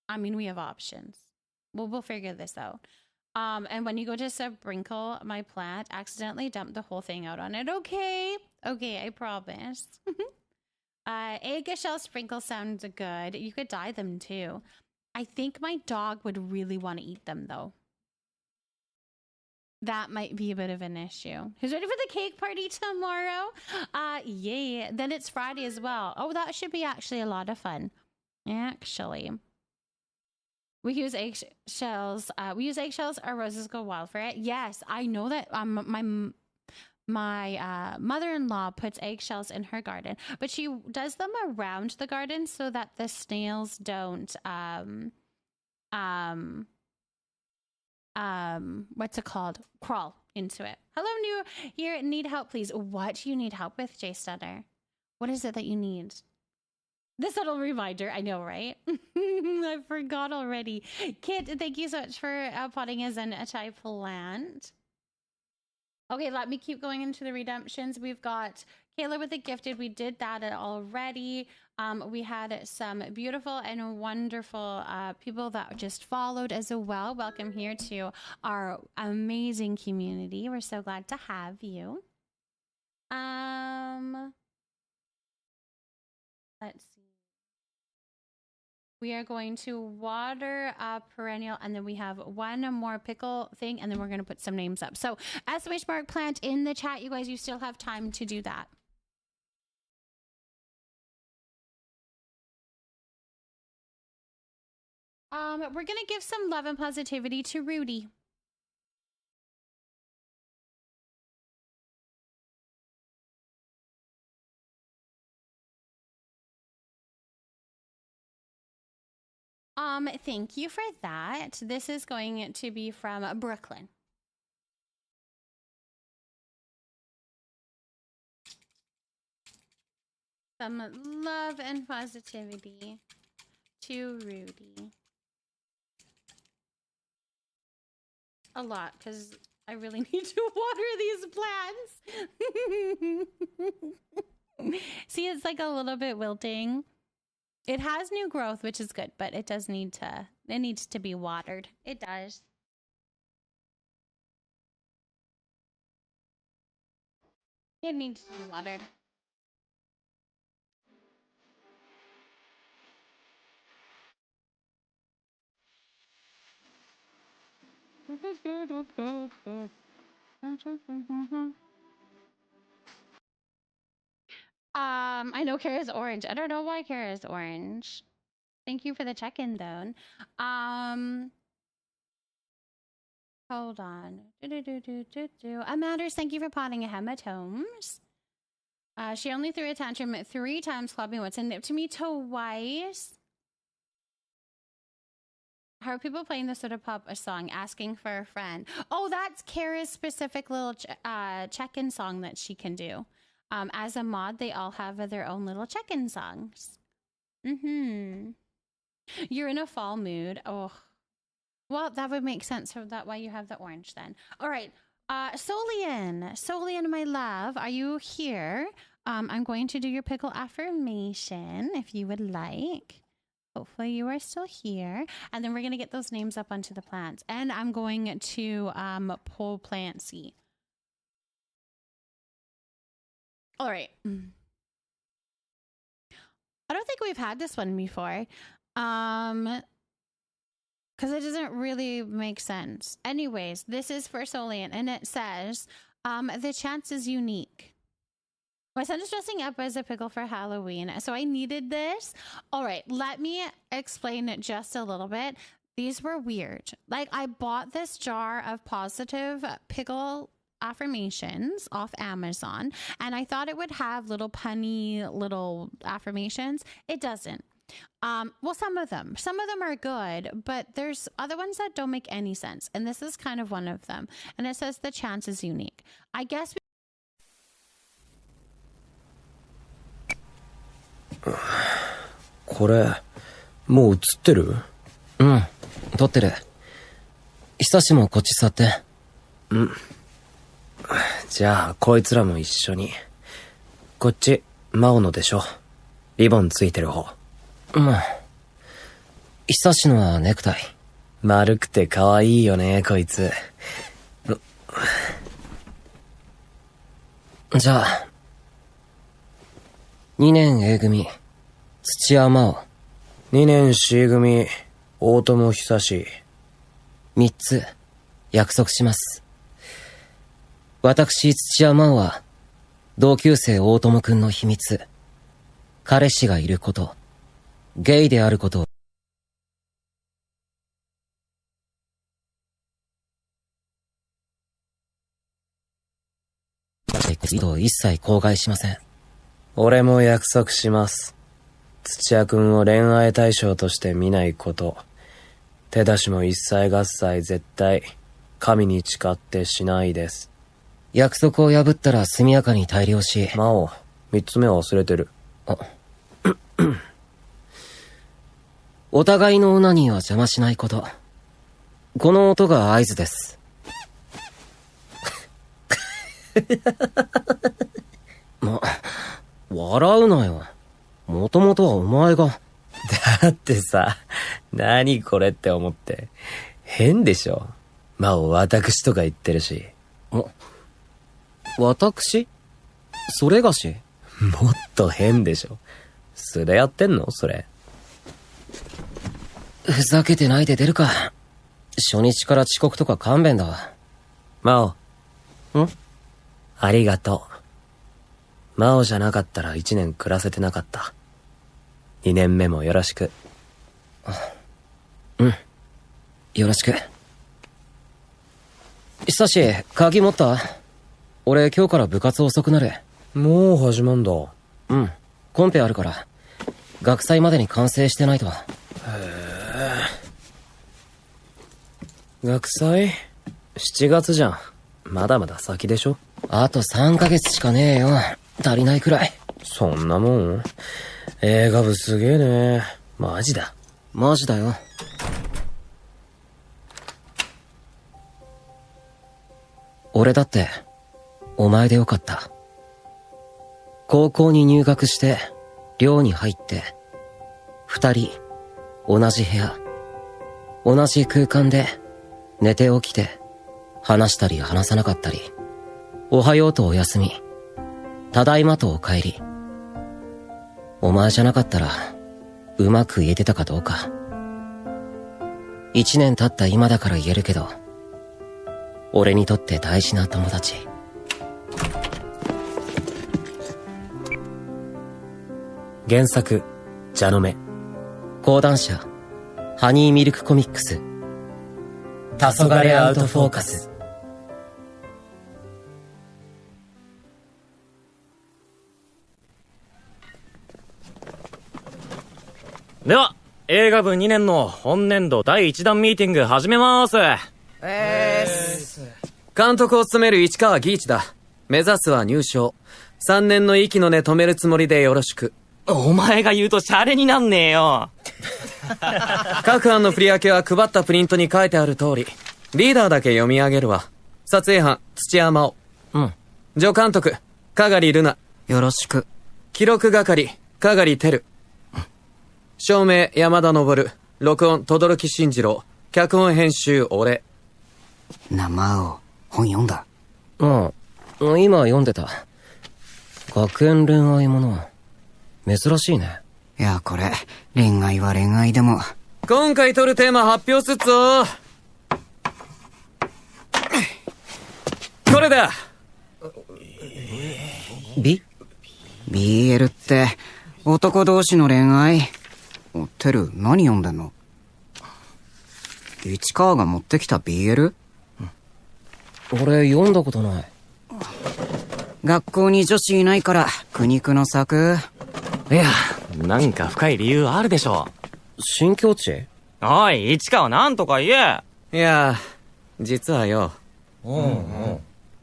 I mean, we have options. We'll figure this out. And when you go to sprinkle my plant, accidentally dump the whole thing out on it. Okay. Okay, I promise. Eggshell sprinkles sounds good. You could dye them too. I think my dog would really want to eat them though. That might be a bit of an issue. Who's ready for the cake party tomorrow? Yeah. Then it's Friday as well. Oh, that should be actually a lot of fun. Actually. We use eggshells. We use eggshells. Our roses go wild for it. Yes, I know that. My mother-in-law puts eggshells in her garden, but she does them around the garden so that the snails don't what's it called? Crawl into it. Hello, new here. Need help, please. What do you need help with, Jay Stunner? What is it that you need? This little reminder, I know, right? I forgot already. Kit, thank you so much for potting as an chai plant. Okay, let me keep going into the redemptions. We've got Kayla with the gifted. We did that already. We had some beautiful and wonderful people that just followed as well. Welcome here to our amazing community. We're so glad to have you. Let's see. We are going to water perennial, and then we have one more pickle thing, and then we're going to put some names up. So, SMH Mark Plant in the chat, you guys, you still have time to do that. We're going to give some love and positivity to Rudy. Thank you for that. This is going to be from Brooklyn. Some love and positivity to Rudy. A lot, because I really need to water these plants. See, it's like a little bit wilting. It has new growth, which is good, but it does need to, it needs to be watered. It does. It needs to be watered. I know Kara's orange. I don't know why Kara's orange. Thank you for the check-in, though. Hold on. Matters, thank you for potting a hematomes. She only threw a tantrum 3 times, clubbing once and nipped me twice. How are people playing the Soda Pop a song, asking for a friend? Oh, that's Kara's specific little check-in song that she can do. As a mod, they all have their own little check-in songs. You're in a fall mood. Oh, well, that would make sense. So that's why you have the orange then. All right. Solian, my love, are you here? I'm going to do your pickle affirmation if you would like. Hopefully you are still here. And then we're going to get those names up onto the plants. And I'm going to pull plant seed. All right. I don't think we've had this one before. Because it doesn't really make sense. Anyways, this is for Solian, and it says, the chance is unique. My son is dressing up as a pickle for Halloween, so I needed this. All right, let me explain it just a little bit. These were weird. Like, I bought this jar of positive pickle affirmations off Amazon, and I thought it would have little punny little affirmations. It doesn't. Well, some of them are good, but there's other ones that don't make any sense. And this is kind of one of them. And it says the chance is unique. I guess. これ、もう映ってる？うん、撮ってる。久しもこっち座って。うん。じゃあ、こいつらも一緒に。こっち、マオのでしょ。リボンついてる方。うん。久しのはネクタイ。丸くて可愛いよね、こいつ。じゃあ、2年 A 組、土屋真央。2年 C 組、大友久志。3つ、約束します。私、土屋真央は、同級生大友くんの秘密、彼氏がいること、ゲイであることを、一切口外しません。俺も約束します。土屋くんを恋愛対象として見ないこと。手出しも一切合切絶対、神に誓ってしないです。約束を破ったら速やかに大量し。真央、3つ目は忘れてる。お互いのオナニーは邪魔しないこと。この音が合図です。笑うなよ。もともとはお前が。だってさ、何これって思って。変でしょ。真央、私とか言ってるし。私？それがし？もっと変でしょ。素でやってんのそれ。ふざけてないで出るか。初日から遅刻とか勘弁だわ。真央。ありがとう。真央じゃなかったら1年暮らせてなかった。2年目もよろしく。うん。よろしく。久し、鍵持った？俺今日から部活遅くなる。もう始まんだ。うん。コンペあるから。学祭までに完成してないと。へえ。学祭？ 7 月じゃん。まだまだ先でしょ？あと3ヶ月しかねえよ。足りないくらい。そんなもん？映画部すげえね。マジだ。マジだよ。俺だって、お前でよかった。高校に入学して、寮に入って、2人、同じ部屋、同じ空間で、寝て起きて、話したり話さなかったり、おはようとおやすみ、ただいまとお帰り。お前じゃなかったら、うまく言えてたかどうか。1年経った今だから言えるけど、俺にとって大事な友達。原作、𝔹𝕃ℂ。講談社、ハニーミルクコミックス。黄昏アウトフォーカス。では、映画部2年の本年度第1弾ミーティング始めます。監督を務める市川義一だ。目指すは入賞。3年の息の根止めるつもりでよろしく。お前が言うとシャレになんねえよ。各案の振り分けは配ったプリントに書いてある通り。リーダーだけ読み上げるわ。撮影班、土屋真央。うん。助監督、香刈ルナ。よろしく。記録係、香刈照。照明、山田昇。録音、轟慎次郎。脚本編集、俺。生を本読んだ？今読んでた。学園恋愛もの。珍しいね。いや、これ、恋愛は恋愛でも。今回撮るテーマ発表すっぞ。これだ。BL って、男同士の恋愛。テル、何読んでんの？市川が持ってきた BL？俺読んだことない。学校に女子いないから苦肉の策。いや、なんか深い理由あるでしょ。新境地？おい、市川なんとか言え。いや、実はよ。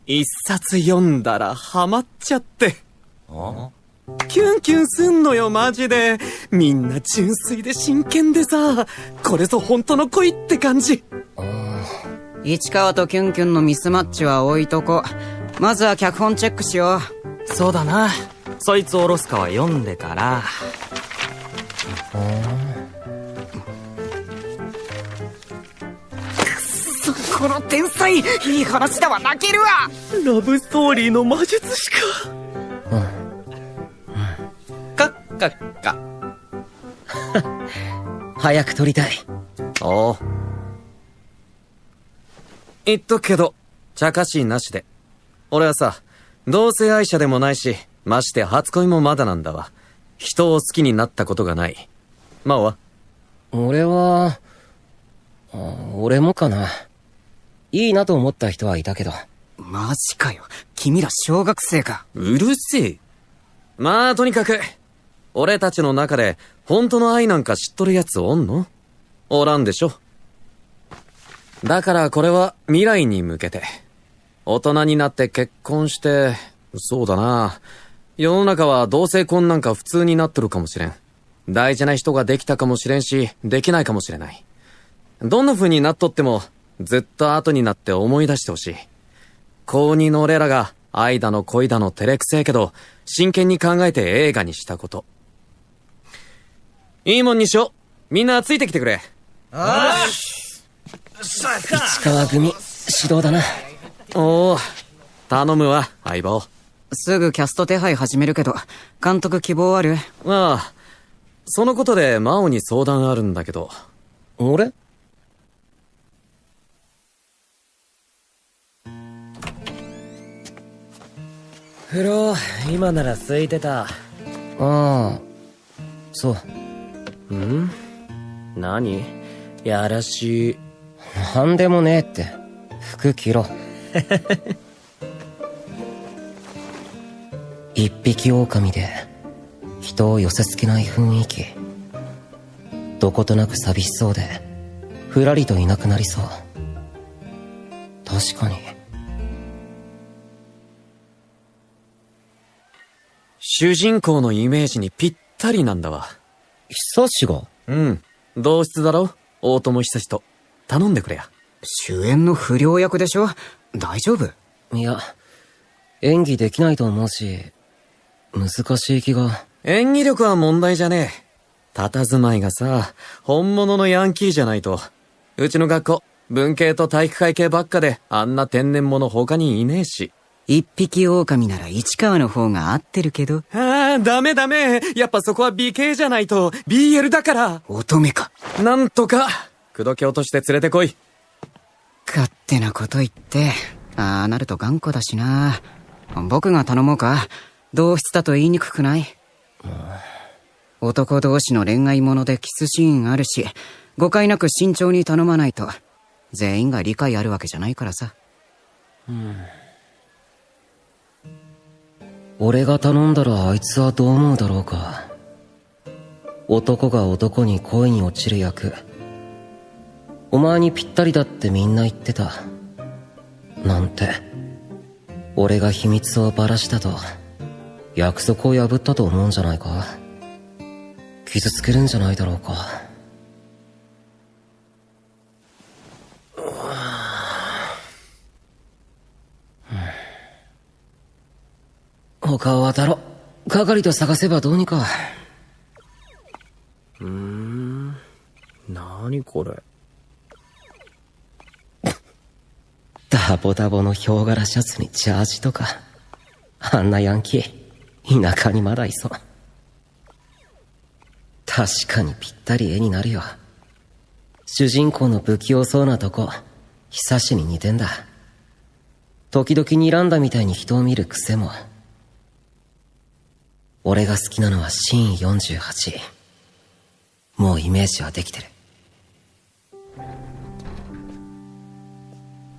一冊読んだらハマっちゃって。キュンキュンすんのよマジで。みんな純粋で真剣でさ、これぞ本当の恋って感じ。市川とキュンキュンのミスマッチは置いとこ。まずは脚本チェックしよう。そうだな。そいつおろすかは読んでから。この天才、いい話だわ、泣けるわ。ラブストーリーの魔術師か。カッカッカ。早く撮りたい。おう。言っとくけど、茶化しなしで。俺はさ、同性愛者でもないし、まして初恋もまだなんだわ。人を好きになったことがない。真央は？俺もかな。いいなと思った人はいたけど。マジかよ。君ら小学生か。うるせえ。まあ、とにかく、俺たちの中で、本当の愛なんか知っとるやつおんの？おらんでしょ。だからこれは未来に向けて。大人になって結婚して、そうだな。世の中は同性婚なんか普通になっとるかもしれん。大事な人ができたかもしれんし、できないかもしれない。どんな風になっとっても、ずっと後になって思い出してほしい。高2の俺らが、愛だの恋だの照れくせえけど、真剣に考えて映画にしたこと。いいもんにしよう。みんなついてきてくれ。市川組、指導だな。おお、頼むわ、相棒。すぐキャスト手配始めるけど、監督希望ある？ああ、そのことで真央に相談あるんだけど。俺？風呂、今なら空いてた。ああ、そう。ん？何？やらしい。なんでもねえって。服着ろ。一匹狼で人を寄せ付けない雰囲気。どことなく寂しそうでふらりといなくなりそう。確かに。主人公のイメージにぴったりなんだわ。久しが？うん。同室だろ？大友久志と。頼んでくれや。主演の不良役でしょ？大丈夫？いや、演技できないと思うし、難しい気が。演技力は問題じゃねえ。佇まいがさ、本物のヤンキーじゃないと。うちの学校、文系と体育会系ばっかで、あんな天然物他にいねえし。一匹狼なら市川の方が合ってるけど。ああ、ダメダメ。やっぱそこは美形じゃないと、BL だから。乙女か。なんとか、口説き落として連れてこい。勝手なこと言って。ああなると頑固だしな。僕が頼もうか。同室だと言いにくくない？男同士の恋愛ものでキスシーンあるし、誤解なく慎重に頼まないと全員が理解あるわけじゃないからさ。俺が頼んだらあいつはどう思うだろうか。男が男に恋に落ちる役、お前にぴったりだってみんな言ってたなんて。俺が秘密をばらしたと約束を破ったと思うんじゃないか。傷つけるんじゃないだろうか。他を渡ろう。係と探せばどうにか。何これ。ダボダボのヒョウ柄シャツにジャージとか。あんなヤンキー田舎にまだいそう。確かにぴったり絵になるよ。主人公の不器用そうなとこ久しに似てんだ。時々睨んだみたいに人を見る癖も。俺が好きなのはシーン48。もうイメージはできてる。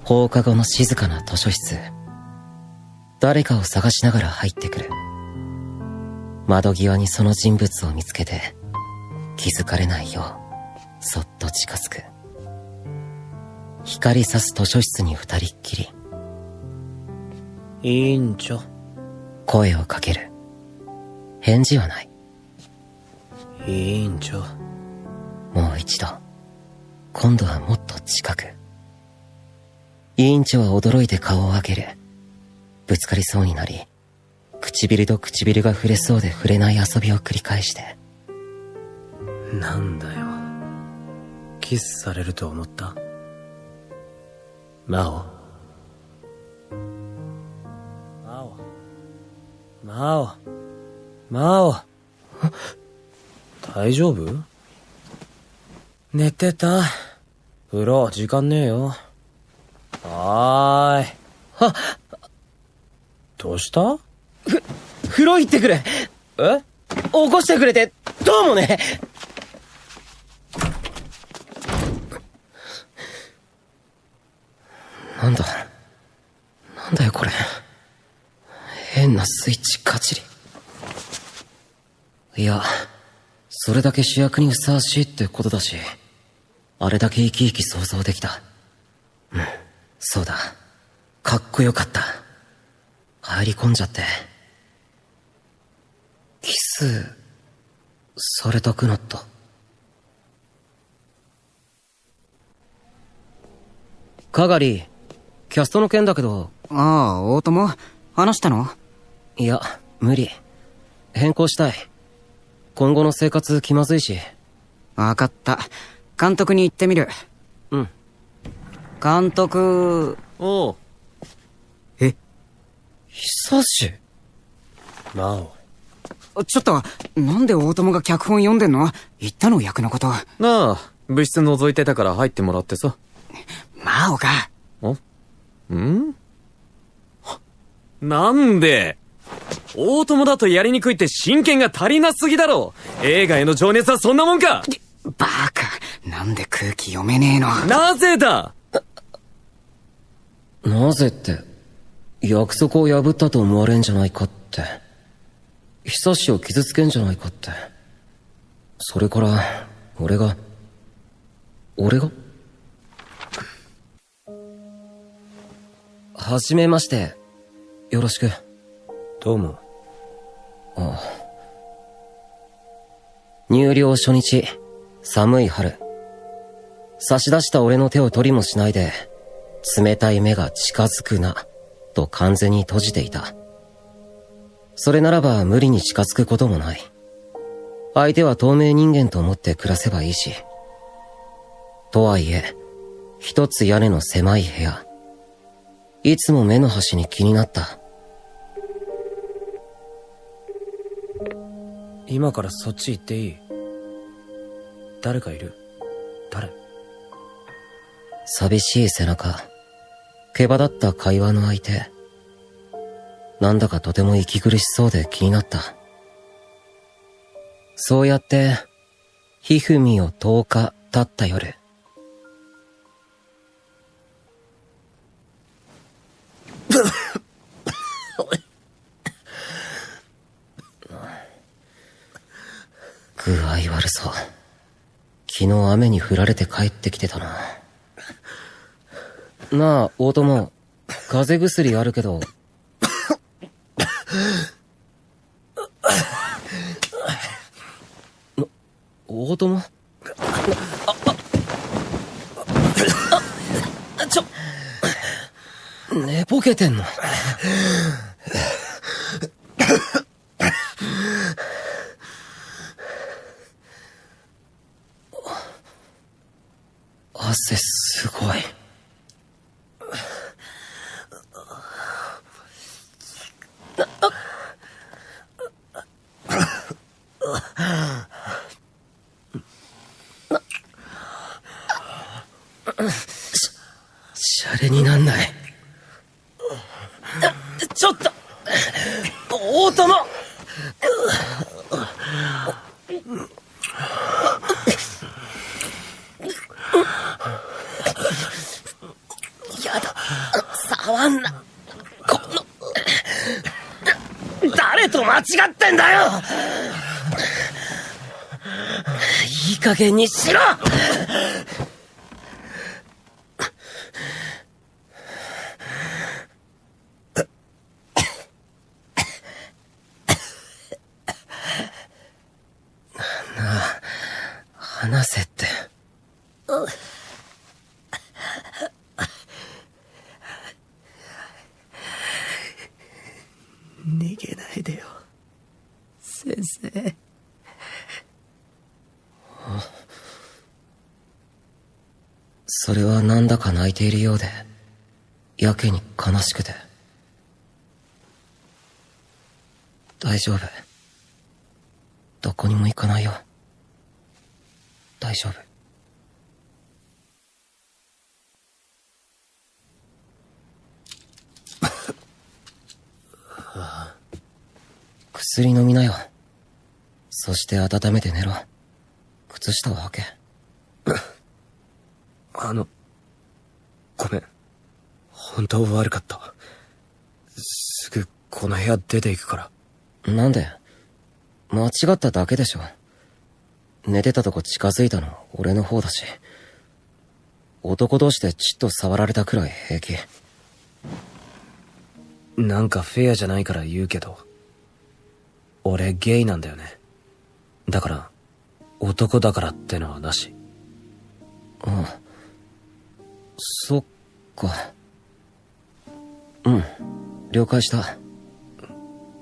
放課後の静かな図書室。誰かを探しながら入ってくる。窓際にその人物を見つけて気づかれないようそっと近づく。光さす図書室に二人っきり。委員長。声をかける。返事はない。委員長。もう一度。今度はもっと近く。委員長は驚いて顔を上げる。ぶつかりそうになり、唇と唇が触れそうで触れない遊びを繰り返して。なんだよ。キスされると思った？マオ。マオ。大丈夫？寝てた。風呂、時間ねえよ。はーい。どうした？風呂行ってくれ。起こしてくれて、どうもね。なんだよこれ。変なスイッチかじり。いや、それだけ主役にふさわしいってことだし、あれだけ生き生き想像できた。そうだ。かっこよかった。入り込んじゃって。キス、されたくなった。かがり、キャストの件だけど。ああ、大友話したの？いや、無理。変更したい。今後の生活気まずいし。わかった。監督に言ってみる。うん。監督。おう。久し。マオ。ちょっと、なんで大友が脚本読んでんの？言ったの役のこと。なあ、部室覗いてたから入ってもらってさ。マオが。なんで？大友だとやりにくいって真剣が足りなすぎだろ。映画への情熱はそんなもんか。バカ。なんで空気読めねえの？なぜだ？なぜって、約束を破ったと思われんじゃないかって。久しを傷つけんじゃないかって。それから、俺がはじめまして。よろしく。どうも。ああ。入寮初日、寒い春。差し出した俺の手を取りもしないで、冷たい目が近づくな、と完全に閉じていた。それならば無理に近づくこともない。相手は透明人間と思って暮らせばいいし。とはいえ、一つ屋根の狭い部屋。いつも目の端に気になった。今からそっち行っていい？誰かいる？誰？寂しい背中。毛羽立った会話の相手。なんだかとても息苦しそうで気になった。そうやって、ひふみを10日経った夜。具合悪そう。昨日雨に降られて帰ってきてたな。なあ、大友。風邪薬あるけど。大友？寝ぼけてんの？汗すごい。シャレになんない。ちょっと大友。やだ、触んな。この誰と間違ってんだよ。いい加減にしろ。話せって。逃げないでよ、先生。それはなんだか泣いているようで。やけに悲しくて。大丈夫。どこにも行かないよ。大丈夫。薬飲みなよ。そして温めて寝ろ。靴下を履け。ごめん。本当悪かった。すぐこの部屋出て行くから。なんで？間違っただけでしょ。寝てたとこ近づいたの俺の方だし。男同士でちっと触られたくらい平気。なんかフェアじゃないから言うけど、俺ゲイなんだよね。だから男だからってのはなし。ああ、そっか。うん、了解した。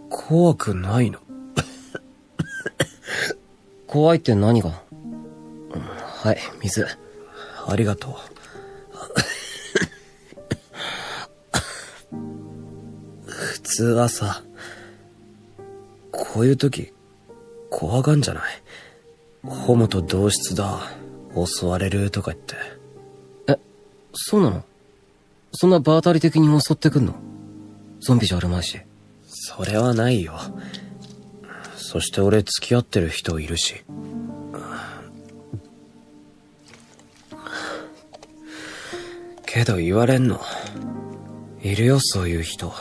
怖くないの？怖いって何が？はい、水。ありがとう。普通はさ、こういう時怖がんじゃない？ホモと同室だ、襲われるとか言って。え、そうなの？そんな場当たり的に襲ってくんの？ゾンビじゃあるまいし。それはないよ。そして俺付き合ってる人いるし。けど言われんの。いるよ、そういう人。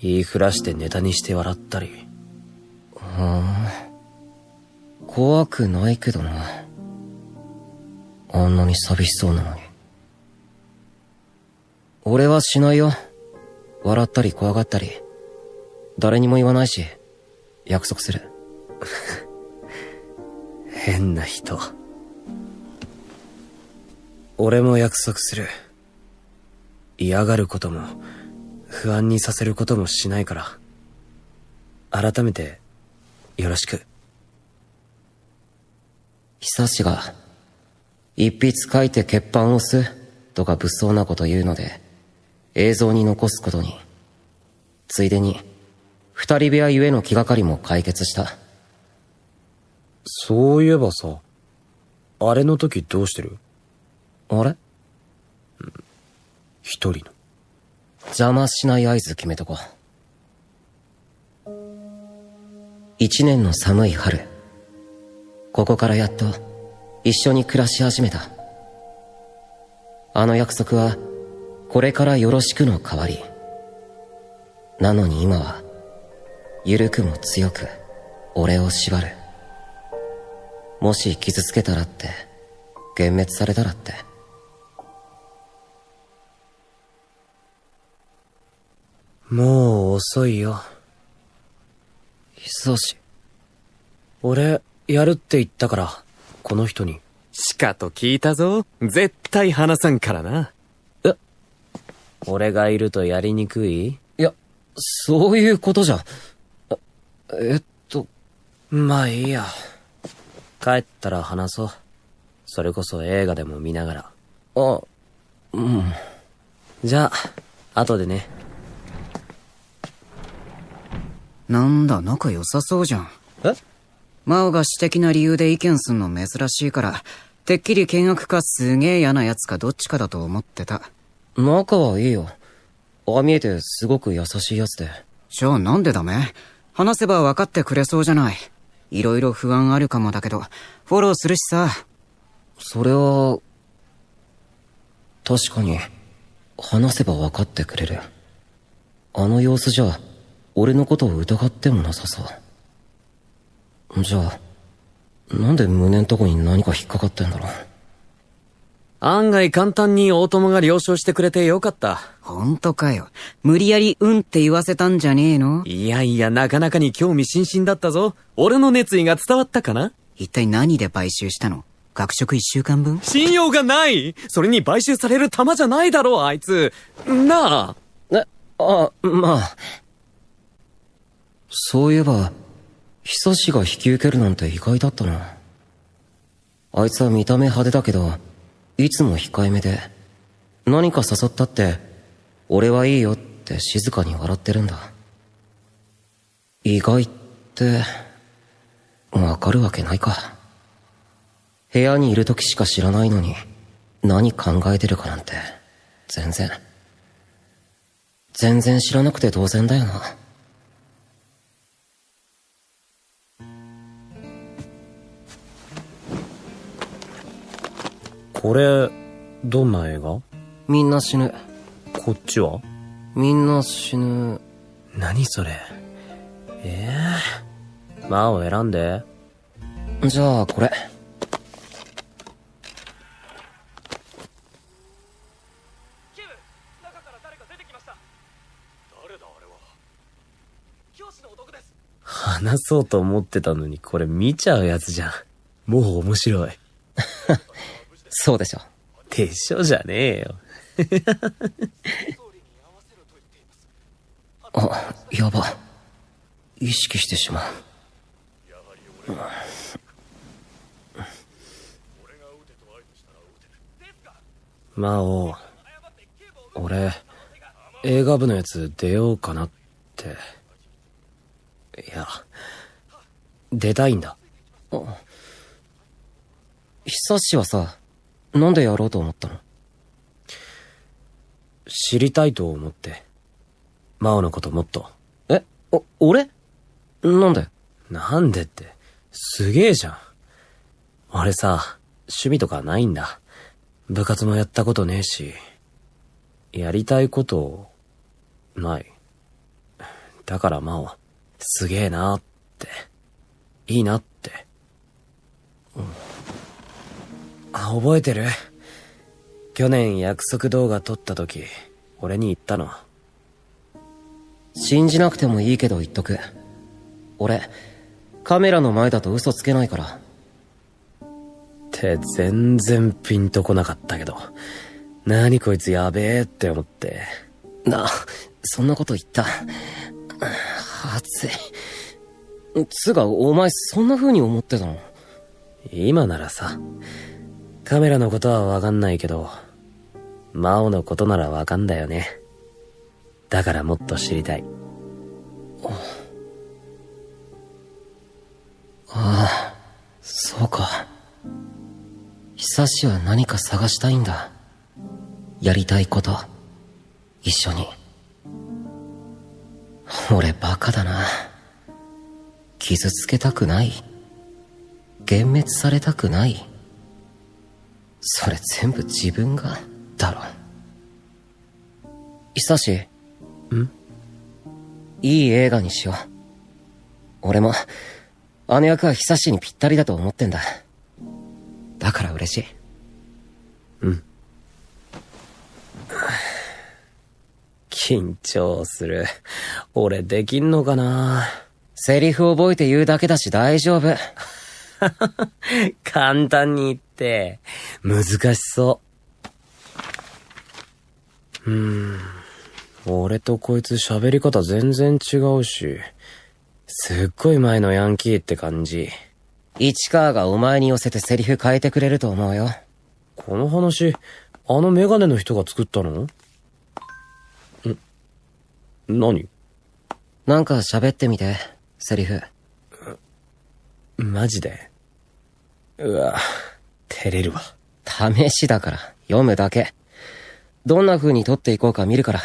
言いふらしてネタにして笑ったり。怖くないけどな。あんなに寂しそうなのに。俺はしないよ。笑ったり怖がったり。誰にも言わないし、約束する。変な人。俺も約束する。嫌がることも不安にさせることもしないから、改めてよろしく。久しが一筆書いて欠板を押すとか物騒なこと言うので映像に残すことに、ついでに二人部屋ゆえの気がかりも解決した。そういえばさ、あれの時どうしてる？あれ？一人の。邪魔しない合図決めとこう。一年の寒い春、ここからやっと一緒に暮らし始めた。あの約束はこれからよろしくの代わり。なのに今は緩くも強く俺を縛る。もし傷つけたらって、幻滅されたらって。もう遅いよ。久し。俺やるって言ったから、この人に。しかと聞いたぞ。絶対話さんからな。え？俺がいるとやりにくい？いや、そういうことじゃ。まあいいや。帰ったら話そう。それこそ映画でも見ながら。あ、うん。じゃあ、後でね。なんだ、仲良さそうじゃん。え？マオが私的な理由で意見すんの珍しいから、てっきり見学かすげえ嫌な奴かどっちかだと思ってた。仲はいいよ。ああ見えてすごく優しいやつで。じゃあなんでダメ？話せば分かってくれそうじゃない。いろいろ不安あるかもだけど、フォローするしさ。それは、確かに、話せば分かってくれる。あの様子じゃ、俺のことを疑ってもなさそう。じゃあ、なんで胸んとこに何か引っかかってんだろう。案外簡単に大友が了承してくれてよかった。ほんとかよ。無理やりうんって言わせたんじゃねえの？いやいや、なかなかに興味津々だったぞ。俺の熱意が伝わったかな？一体何で買収したの？学食1週間分？信用がない。それに買収される玉じゃないだろう、あいつ。なあ。まあ。そういえば、久しが引き受けるなんて意外だったな。あいつは見た目派手だけど、いつも控えめで、何か誘ったって、俺はいいよって静かに笑ってるんだ。意外ってわかるわけないか。部屋にいる時しか知らないのに何考えてるかなんて全然知らなくて当然だよな。これどんな映画？みんな死ぬ。こっちは？みんな死ぬ。何それ？マを選んで。じゃあこれ。話そうと思ってたのにこれ見ちゃうやつじゃん。もう面白い。そうでしょ。でしょじゃねえよ。あ、やば。意識してしまう。魔王、俺、映画部のやつ出ようかなって。いや、出たいんだ。久しはさ、なんでやろうと思ったの？知りたいと思って。魔王のこともっと。俺？なんで？なんでって、すげえじゃん。俺さ、趣味とかないんだ。部活もやったことねえし、やりたいことない。だから魔王、すげえなーって、いいなって。覚えてる？去年約束動画撮った時、俺に言ったの。信じなくてもいいけど言っとく。俺、カメラの前だと嘘つけないから。って全然ピンとこなかったけど、何こいつやべえって思って。そんなこと言った。熱い。つが、お前そんな風に思ってたの？今ならさ、カメラのことはわかんないけど、魔王のことならわかんだよね。だからもっと知りたい。ああ、そうか。久しは何か探したいんだ。やりたいこと、一緒に。俺バカだな。傷つけたくない。幻滅されたくない。それ全部自分が、だろ。久し。いい映画にしよう。俺も、あの役は久しにぴったりだと思ってんだ。だから嬉しい。緊張する。俺できんのかな？セリフ覚えて言うだけだし大丈夫。簡単に言って、難しそう。俺とこいつ喋り方全然違うし、すっごい前のヤンキーって感じ。市川がお前に寄せてセリフ変えてくれると思うよ。この話、あのメガネの人が作ったの？何？なんか喋ってみて、セリフ。マジで？うわ、照れるわ。試しだから、読むだけ。どんな風に撮っていこうか見るから。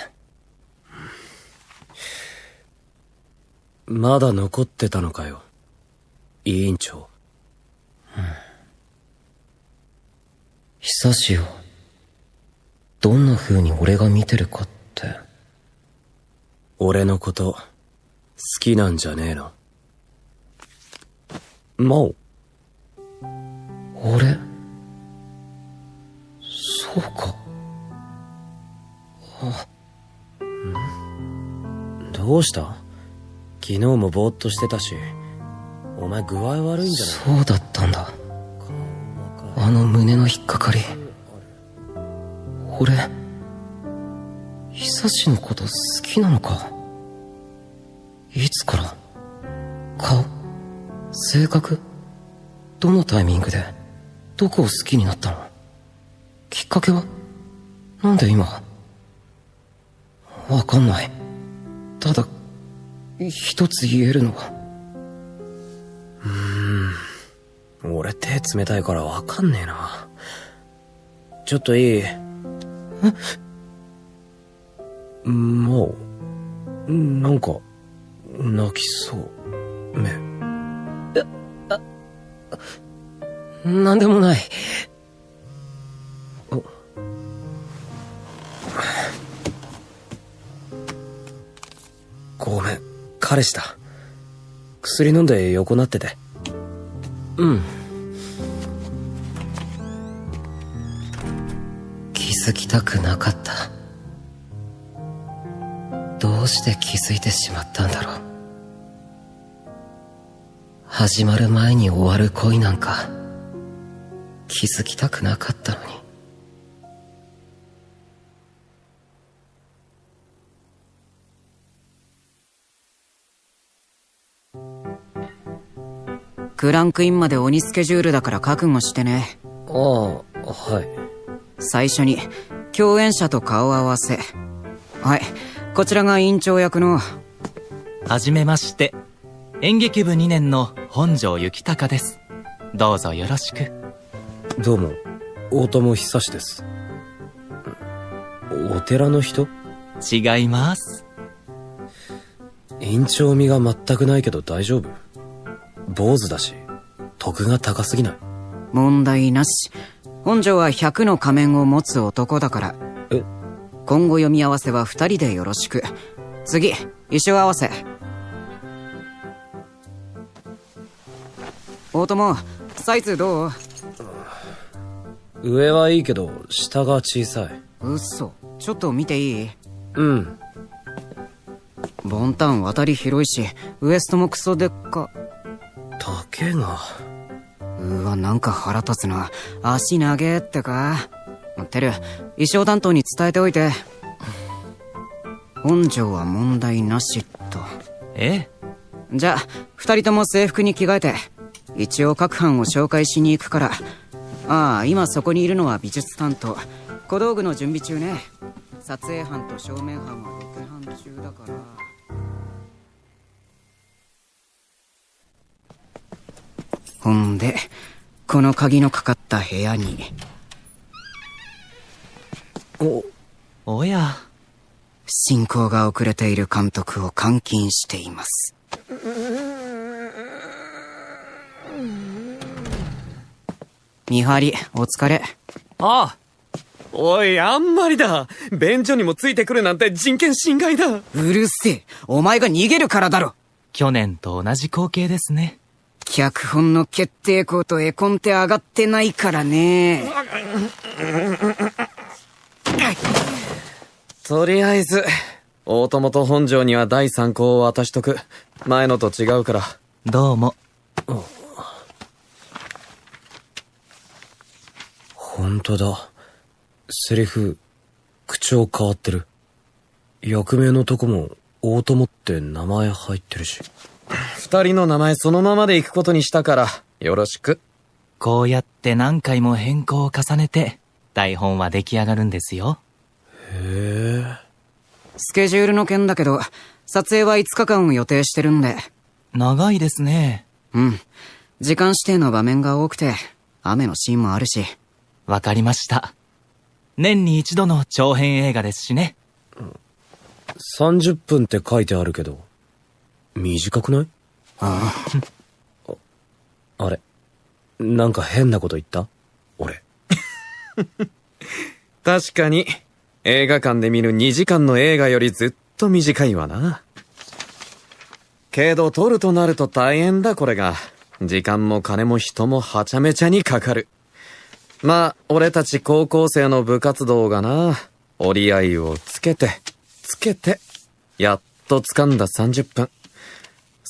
まだ残ってたのかよ、委員長。久しよ。どんな風に俺が見てるかって。俺のこと好きなんじゃねえの？魔王？俺？そうか。どうした？昨日もぼーっとしてたし、お前具合悪いんじゃない？そうだったんだ。あの胸の引っかかり。俺、久しのこと好きなのか？いつから？顔？性格？どのタイミングでどこを好きになったの？きっかけは？なんで今？わかんない。ただ、一つ言えるのは。俺手冷たいからわかんねえな。ちょっといい？もう、なんか、泣きそう。なんでもない。ごめん、彼氏だ。薬飲んで横なってて。気づきたくなかった。どうして気づいてしまったんだろう。始まる前に終わる恋なんか気づきたくなかったのに。クランクインまで鬼スケジュールだから覚悟してね。ああ、はい。最初に共演者と顔合わせ。はい、こちらが委員長役の。はじめまして、演劇部2年の本庄行孝です。どうぞよろしく。どうも、大友久志です。お寺の人？違います。院長味が全くないけど大丈夫？坊主だし、徳が高すぎない？問題なし。本庄は100の仮面を持つ男だから。今後読み合わせは2人でよろしく。次、衣装合わせ。大友、サイズどう？上はいいけど下が小さい。嘘。ちょっと見ていい？ボンタン渡り広いし、ウエストもクソでっか。丈が。うわ、なんか腹立つな。足長えってか。てる、衣装担当に伝えておいて。本庄は問題なしと。じゃあ2人とも制服に着替えて。一応各班を紹介しに行くから。ああ、今そこにいるのは美術担当。小道具の準備中ね。撮影班と正面班はロケ班中だから。ほんでこの鍵のかかった部屋に。おや。進行が遅れている監督を監禁しています。見張り、お疲れ。ああ。おい、あんまりだ。便所にもついてくるなんて人権侵害だ。うるせえ。お前が逃げるからだろ。去年と同じ光景ですね。脚本の決定校と絵コンテ上がってないからね。とりあえず、大友と本庄には第3項を渡しとく。前のと違うから。どうも。本当だ。セリフ、口調変わってる。役名のとこも大友って名前入ってるし。2人の名前そのままで行くことにしたからよろしく。こうやって何回も変更を重ねて台本は出来上がるんですよ。へえ。スケジュールの件だけど撮影は5日間を予定してるんで。長いですね。時間指定の場面が多くて雨のシーンもあるし。わかりました。年に一度の長編映画ですしね。30分って書いてあるけど短くない？あれ、なんか変なこと言った？俺。確かに映画館で見る2時間の映画よりずっと短いわな。けど撮るとなると大変だ。これが時間も金も人もはちゃめちゃにかかる。まあ俺たち高校生の部活動がな、折り合いをつけてやっと掴んだ30分。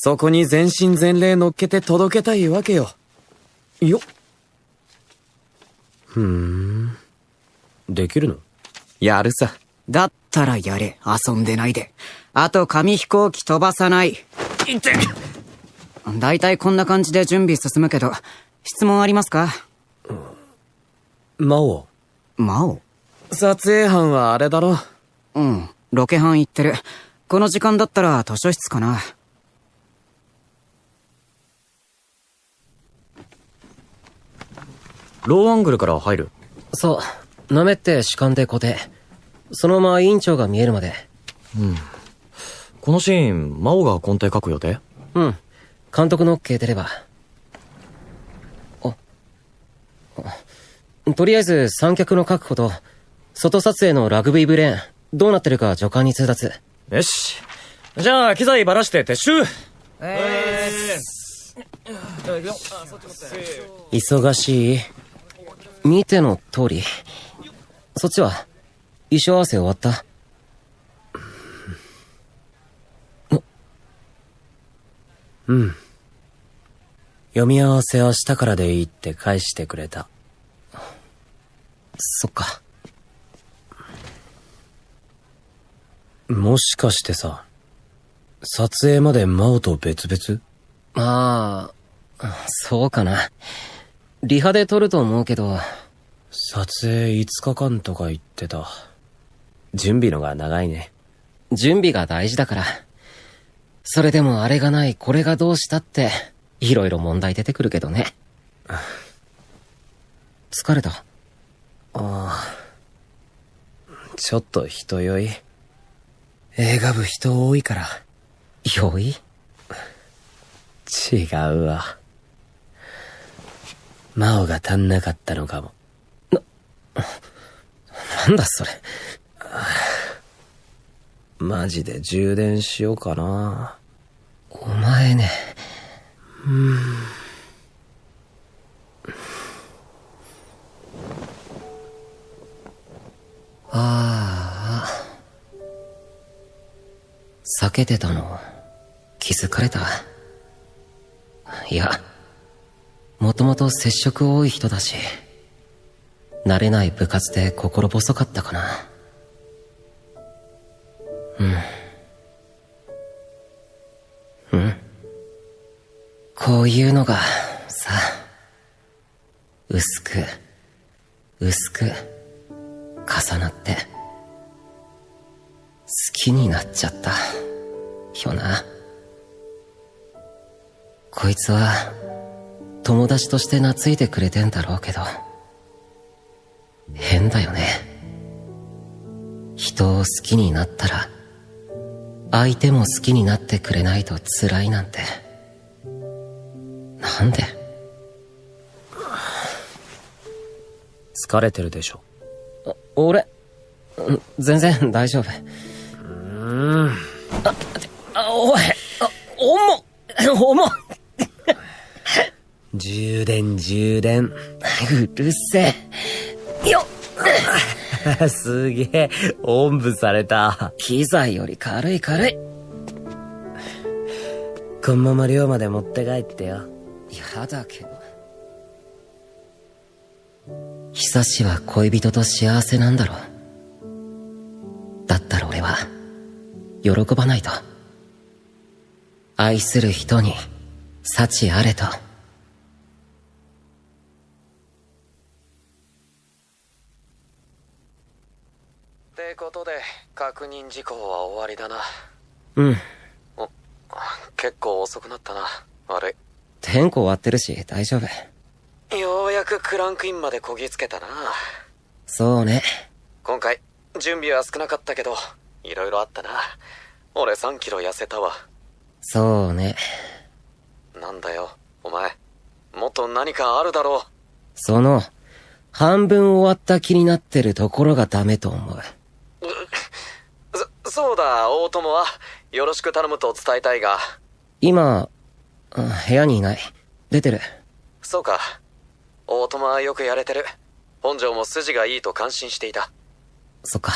そこに全身全霊乗っけて届けたいわけよ。できるの？やるさ。だったらやれ。遊んでないで。あと紙飛行機飛ばさない。だいたいこんな感じで準備進むけど、質問ありますか？魔王。魔王？撮影班はあれだろ。ロケハン行ってる。この時間だったら図書室かな。ローアングルから入る。そう。舐めって主観で固定。そのまま委員長が見えるまで。うん。このシーン、魔王が根底書く予定？うん。監督の OK 出れば。とりあえず三脚の確保と、外撮影のラグビーブレーン、どうなってるか助監に通達。よし。じゃあ、機材ばらして撤収。忙しい？見ての通り。そっちは衣装合わせ終わった？うん。読み合わせは明日からでいいって返してくれた。そっか。もしかしてさ、撮影まで真央と別々？ああ、そうかな。リハで撮ると思うけど、撮影5日間とか言ってた。準備のが長いね。準備が大事だから。それでもあれがないこれがどうしたって、いろいろ問題出てくるけどね。疲れた？ああ。ちょっと人酔い。映画部人多いから。酔い？違うわ。魔王が足んなかったのかも。なんだそれ。マジで充電しようかな。お前ね。ああ。避けてたの気づかれた？いや、もともと接触多い人だし、慣れない部活で心細かったかな。こういうのがさ、薄く薄く重なって好きになっちゃったよな。こいつは友達として懐いてくれてんだろうけど、変だよね。人を好きになったら相手も好きになってくれないと辛いなんて。なんで？疲れてるでしょ。俺、全然大丈夫。おい、重っ充電。うるせえ。よっすげえ、おんぶされた。機材より軽い。このまま寮まで持って帰ってよ。やだけど。久しは恋人と幸せなんだろう。だったら俺は喜ばないと。愛する人に幸あれと。ってことで確認事項は終わりだな。結構遅くなったな。悪い。点呼終わってるし大丈夫。ようやくクランクインまでこぎつけたな。そうね。今回準備は少なかったけどいろいろあったな。俺3キロ痩せたわ。そうね。なんだよお前、もっと何かあるだろう。その半分終わった気になってるところがダメと思う。そうだ、大友はよろしく頼むと伝えたいが。今部屋にいない。出てる。そうか。大友はよくやれてる。本庄も筋がいいと感心していた。そっか。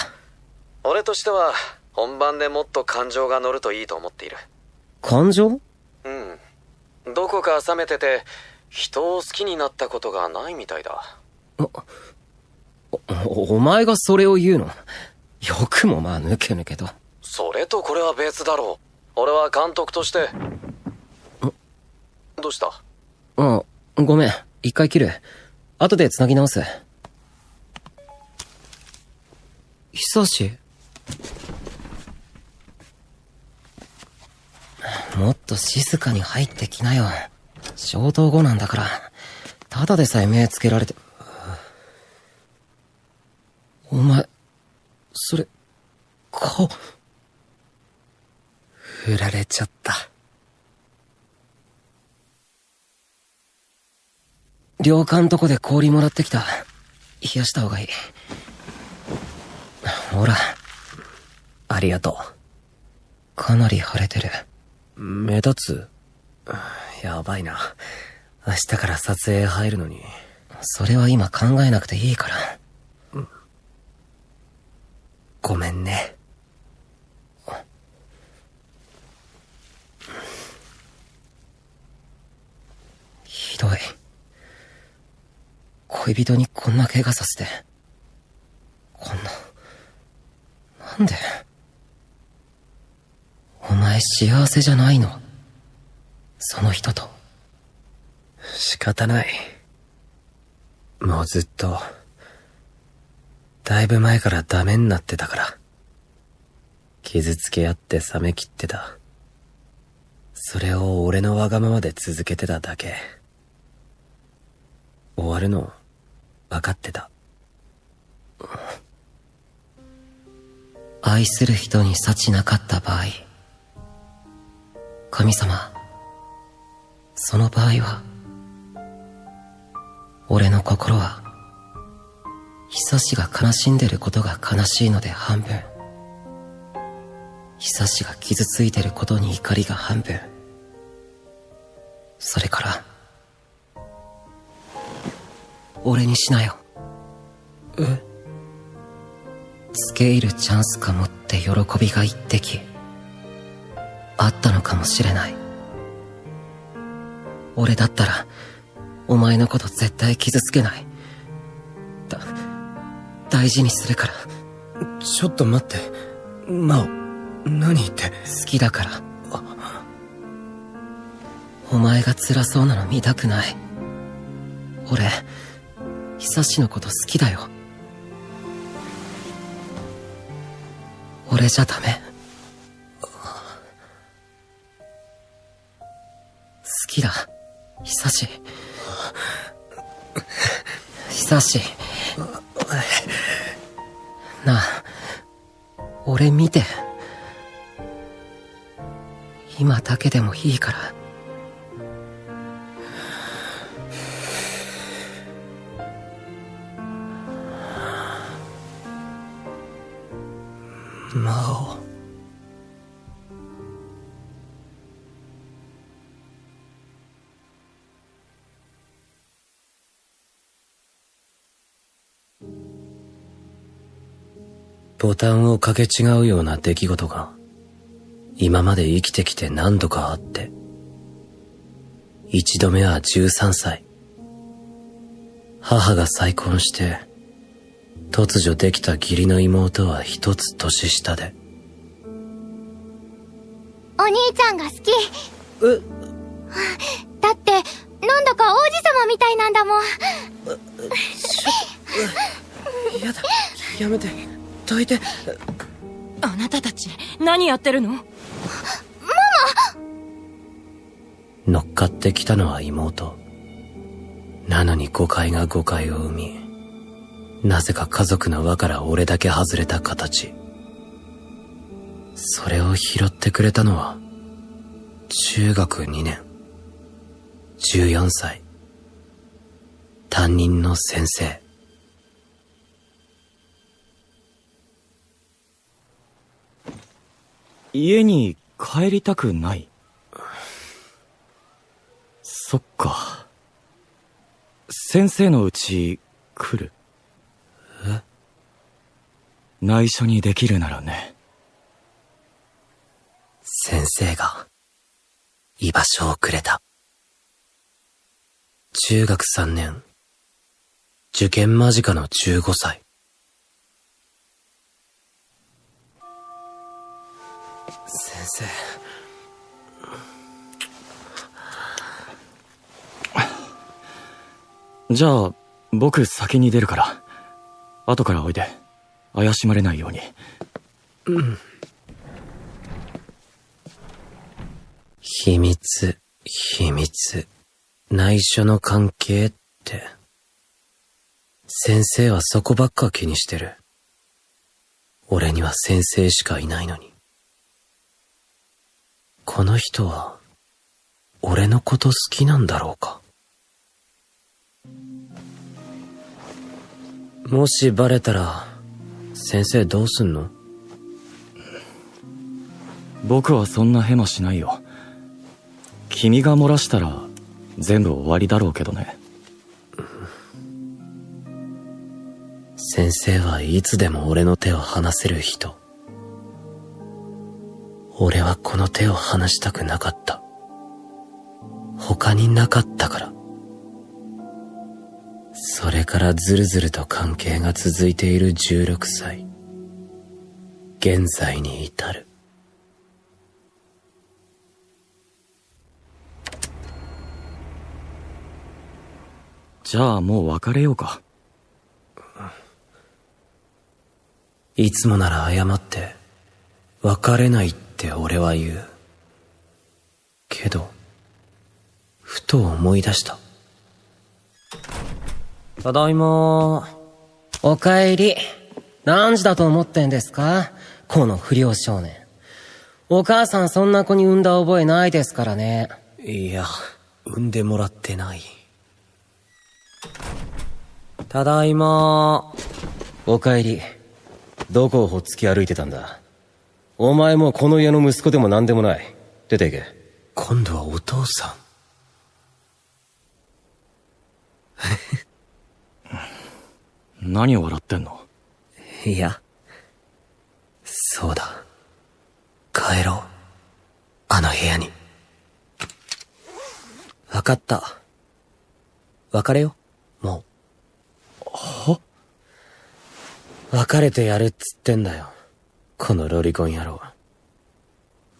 俺としては本番でもっと感情が乗るといいと思っている。感情？どこか冷めてて人を好きになったことがないみたいだ。お前がそれを言うの？よくもまあ抜けと。それとこれは別だろう。俺は監督として。どうした？ごめん、一回切る。後で繋ぎ直す。久し。もっと静かに入ってきなよ。消灯後なんだから。ただでさえ目つけられて。お前、それ、顔。振られちゃった。旅館とこで氷もらってきた。冷やした方がいい。ほら。ありがとう。かなり腫れてる。目立つ？やばいな。明日から撮影入るのに。それは今考えなくていいから。ごめんね。ひどい。恋人にこんな怪我させて。こんな。なんで？お前幸せじゃないの？その人と。仕方ない。もうずっと、だいぶ前からダメになってたから。傷つけ合って冷めきってた。それを俺のわがままで続けてただけ。終わるの、分かってた。愛する人に幸なかった場合、神様、その場合は、俺の心は、久志が悲しんでることが悲しいので半分、久志が傷ついてることに怒りが半分、それから、俺にしなよ。付け入るチャンスかもって喜びが一滴あったのかもしれない。俺だったらお前のこと絶対傷つけない。大事にするから。ちょっと待って、真央、何言って。好きだから。お前が辛そうなの見たくない。俺久志のこと好きだよ。俺じゃダメ。好きだ、久志。久志。なあ、俺見て。今だけでもいいから。真央。ボタンをかけ違うような出来事が今まで生きてきて何度かあって、一度目は13歳。母が再婚して突如できた義理の妹は一つ年下で。お兄ちゃんが好き。だってなんだか王子様みたいなんだもん。やだ、やめて、どいて。あなたたち何やってるの？ママ！乗っかってきたのは妹。なのに誤解が誤解を生み、なぜか家族の輪から俺だけ外れた形。それを拾ってくれたのは中学2年、14歳、担任の先生。家に帰りたくない。そっか。先生のうち来る？内緒にできるならね。先生が居場所をくれた。中学3年、受験間近の15歳。先生。じゃあ僕先に出るから後からおいで。怪しまれないように。秘密、秘密、内緒の関係って。先生はそこばっか気にしてる。俺には先生しかいないのに。この人は、俺のこと好きなんだろうか。もしバレたら、先生どうすんの？僕はそんなヘマしないよ。君が漏らしたら、全部終わりだろうけどね。先生はいつでも俺の手を離せる人。俺はこの手を離したくなかった。他になかったから。それからずるずると関係が続いている16歳。現在に至る。じゃあもう別れようか。いつもなら謝って、別れないって俺は言う。けど、ふと思い出した。ただいま。おかえり。何時だと思ってんですか？この不良少年。お母さんそんな子に産んだ覚えないですからね。いや、産んでもらってない。ただいま。おかえり。どこをほっつき歩いてたんだ？お前もこの家の息子でも何でもない。出て行け。今度はお父さん。何を笑ってんの？いや、そうだ。帰ろう。あの部屋に。わかった。別れよ。もう。は？別れてやるっつってんだよ。このロリコン野郎。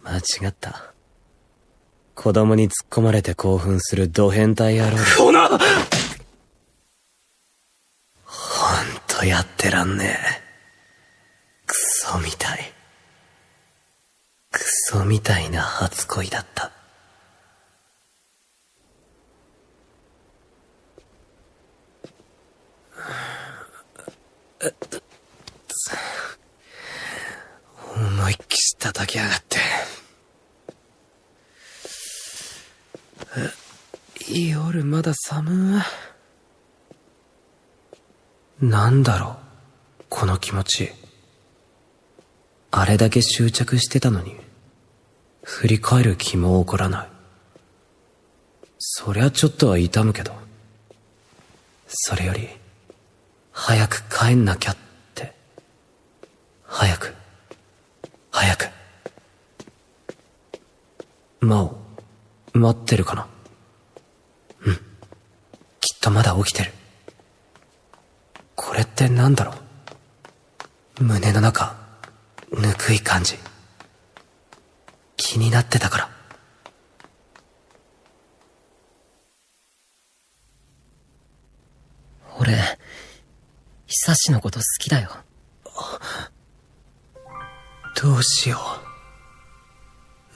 間違った。子供に突っ込まれて興奮するド変態野郎だ。こな！ほんとやってらんねえ。クソみたい。クソみたいな初恋だった。思いっきし叩きやがって。夜まだ寒い。なんだろう、この気持ち。あれだけ執着してたのに、振り返る気も起こらない。そりゃちょっとは痛むけど、それより、早く帰んなきゃって。早く。早く。真央、待ってるかな？うん。きっとまだ起きてる。これってなんだろう？胸の中、ぬくい感じ。気になってたから。俺、久しのこと好きだよ。どうしよ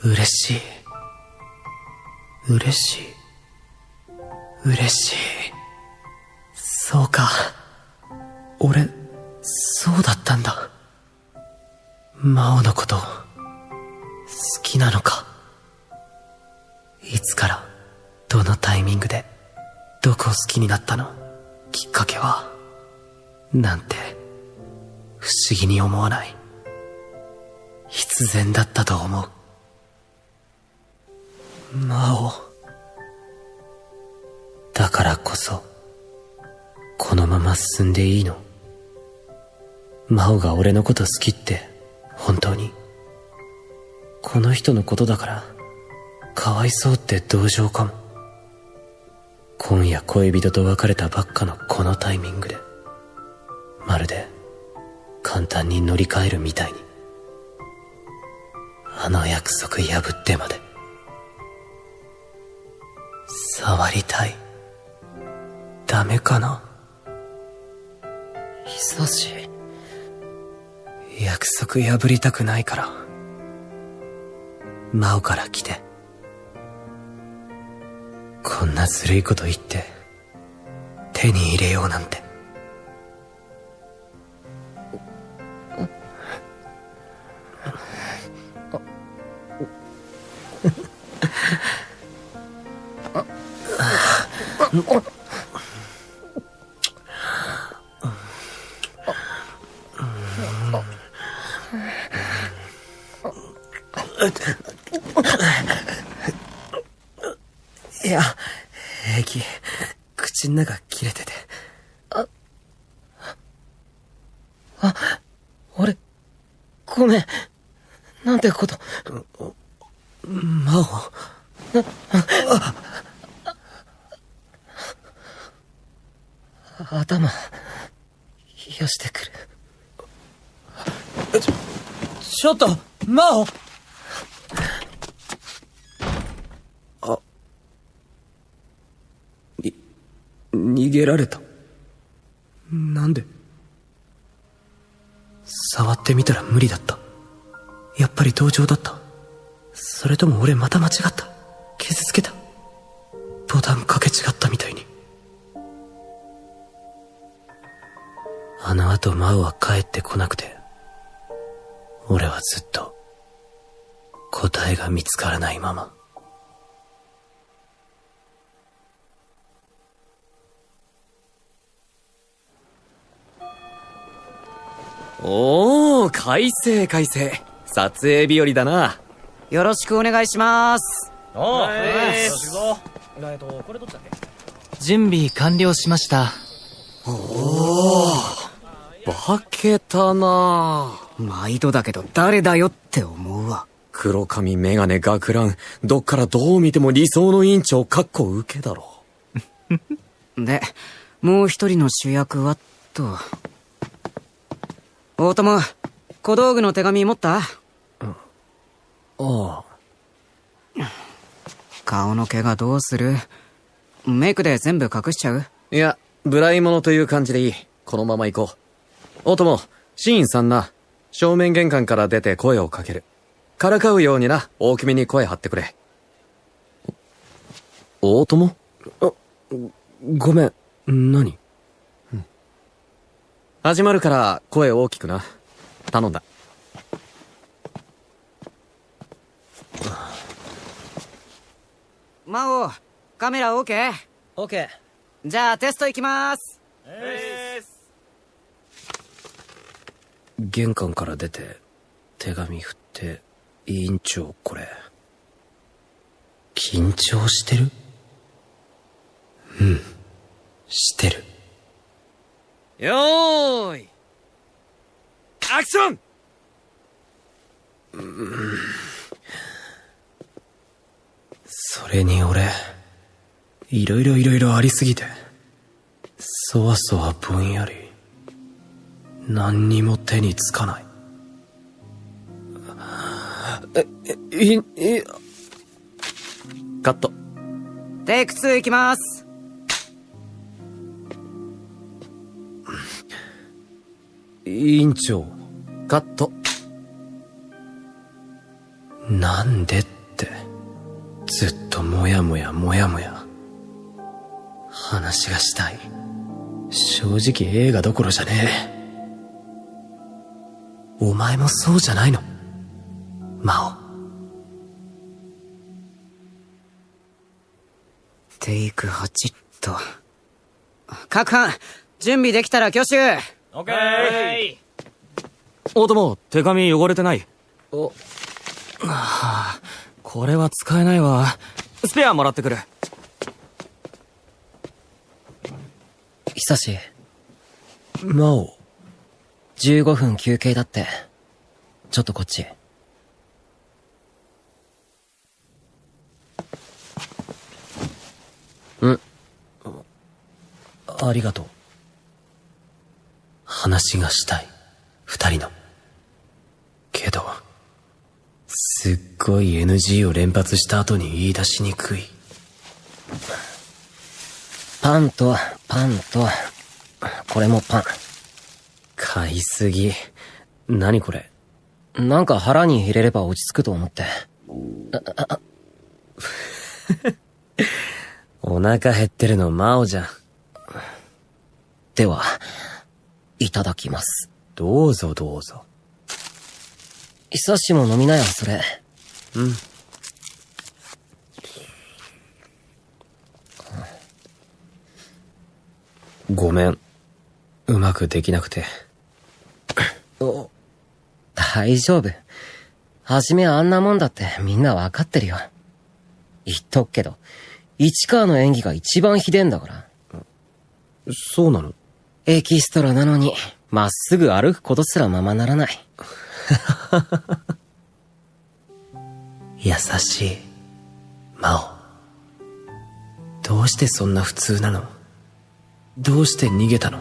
う。嬉しい。嬉しい。嬉しい。そうか。俺、そうだったんだ。真央のこと、好きなのか。いつから、どのタイミングで、どこを好きになったの？きっかけは、なんて、不思議に思わない。必然だったと思う。真央。だからこそ、このまま進んでいいの？真央が俺のこと好きって、本当に？この人のことだから、かわいそうって同情かも。今夜恋人と別れたばっかのこのタイミングで、まるで、簡単に乗り換えるみたいに。あの約束破ってまで。触りたい。ダメかな？久し。約束破りたくないから。真央から来て。こんなずるいこと言って、手に入れようなんて。いや、平気。口の中切れてて。俺、ごめん。なんてこと。魔王。頭、冷やしてくる。ちょっと、魔王。逃げられた。なんで？触ってみたら無理だった。やっぱり同情だった。それとも俺また間違った。傷つけた。ボタンかけ違ったみたいに。あの後マウは帰ってこなくて、俺はずっと答えが見つからないまま。おー、快晴快晴。撮影日和だな。よろしくお願いします。おう、これどっちだっけ？準備完了しました。おー、化けたな。毎度だけど誰だよって思うわ。黒髪メガネ学ラン、どっからどう見ても理想の委員長かっこ受けだろ。で、もう一人の主役はと。大友、小道具の手紙持った？ああ。顔の毛がどうする？メイクで全部隠しちゃう？いや、無頼者という感じでいい。このまま行こう。大友、シーンさんな。正面玄関から出て声をかける。からかうようにな、大きめに声張ってくれ。大友？ごめん、何？始まるから声大きくな。頼んだ。魔王、カメラ OK？ OK。じゃあテスト行きまーす。玄関から出て手紙振って委員長これ緊張してる？うん、してる。よーいアクション。それに俺いろいろありすぎてそわそわぼんやり何にも手につかない。カット。テイク2行きまーす。委員長。カット。なんでってずっともやもや話がしたい。正直映画どころじゃねえ。お前もそうじゃないの？魔王。テイク8と。各班、準備できたら挙手。オッケー。大友、手紙汚れてない？お、これは使えないわ。スペアもらってくる。久し。魔王。15分休憩だって。ちょっとこっち。ありがとう。話がしたい。二人の。けど、すっごい NG を連発した後に言い出しにくい。パンと、これもパン。買いすぎ。何これ。なんか腹に入れれば落ち着くと思って。お腹減ってるの真央じゃん。では、いただきます。どうぞどうぞ。久しも飲みなよ、それ。うん。ごめん。うまくできなくて。お、大丈夫。はじめあんなもんだってみんなわかってるよ。言っとくけど、市川の演技が一番ひでえんだから。そうなの？エキストラなのに、まっすぐ歩くことすらままならない。優しい。真央。どうしてそんな普通なの？どうして逃げたの？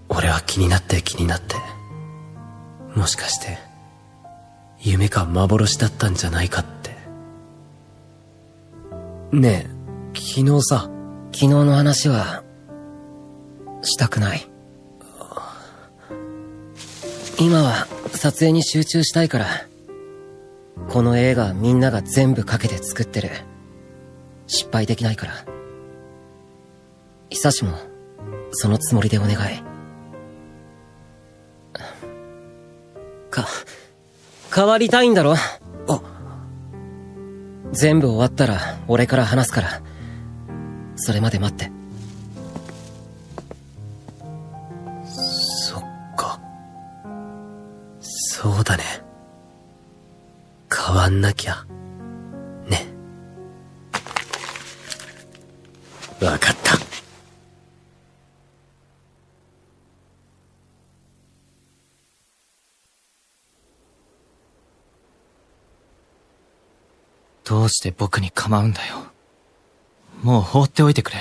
俺は気になって気になって。もしかして、夢か幻だったんじゃないかって。ねえ、昨日さ。昨日の話は、したくない。今は撮影に集中したいから。この映画みんなが全部かけて作ってる。失敗できないから。久しも、そのつもりでお願い。変わりたいんだろ？全部終わったら俺から話すから。それまで待って。そっか。そうだね。変わんなきゃ。ね。わかった。どうして僕に構うんだよ。もう放っておいてくれ。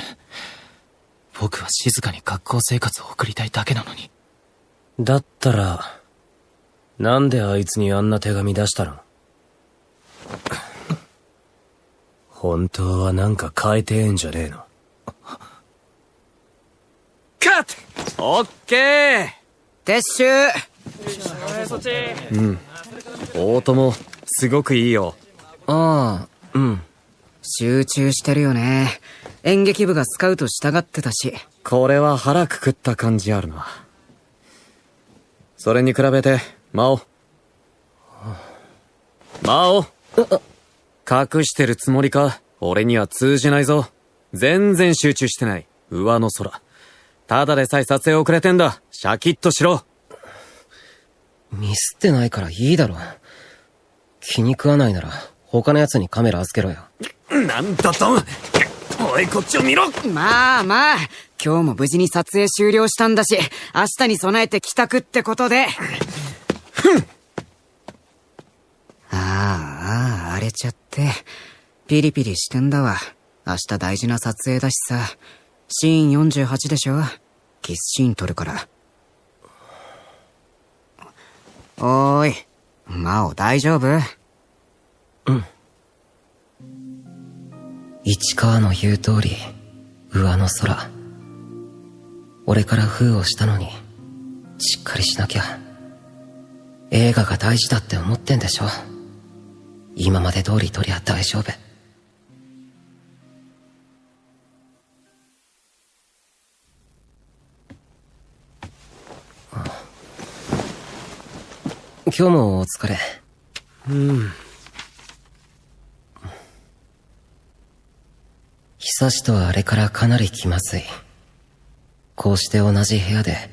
僕は静かに学校生活を送りたいだけなのに。だったら、なんであいつにあんな手紙出したの？本当はなんか変えてえんじゃねえの？カット！オッケー！撤収！うん。大友、すごくいいよ。ああ、うん。集中してるよね。演劇部がスカウトしたがってたし。これは腹くくった感じあるな。それに比べて、真央。隠してるつもりか？俺には通じないぞ。全然集中してない。上の空。ただでさえ撮影遅れてんだ。シャキッとしろ。ミスってないからいいだろ。気に食わないなら、他の奴にカメラ預けろよ。なんだと？おい、こっちを見ろ！まあ、今日も無事に撮影終了したんだし、明日に備えて帰宅ってことで。荒れちゃって。ピリピリしてんだわ。明日大事な撮影だしさ。シーン48でしょ？キスシーン撮るから。おーい、真央大丈夫？うん。市川の言う通り、上の空。俺から封をしたのに、しっかりしなきゃ。映画が大事だって思ってんでしょ。今まで通り撮りゃ大丈夫。今日もお疲れ。うん。久しとはあれからかなり気まずい。こうして同じ部屋で、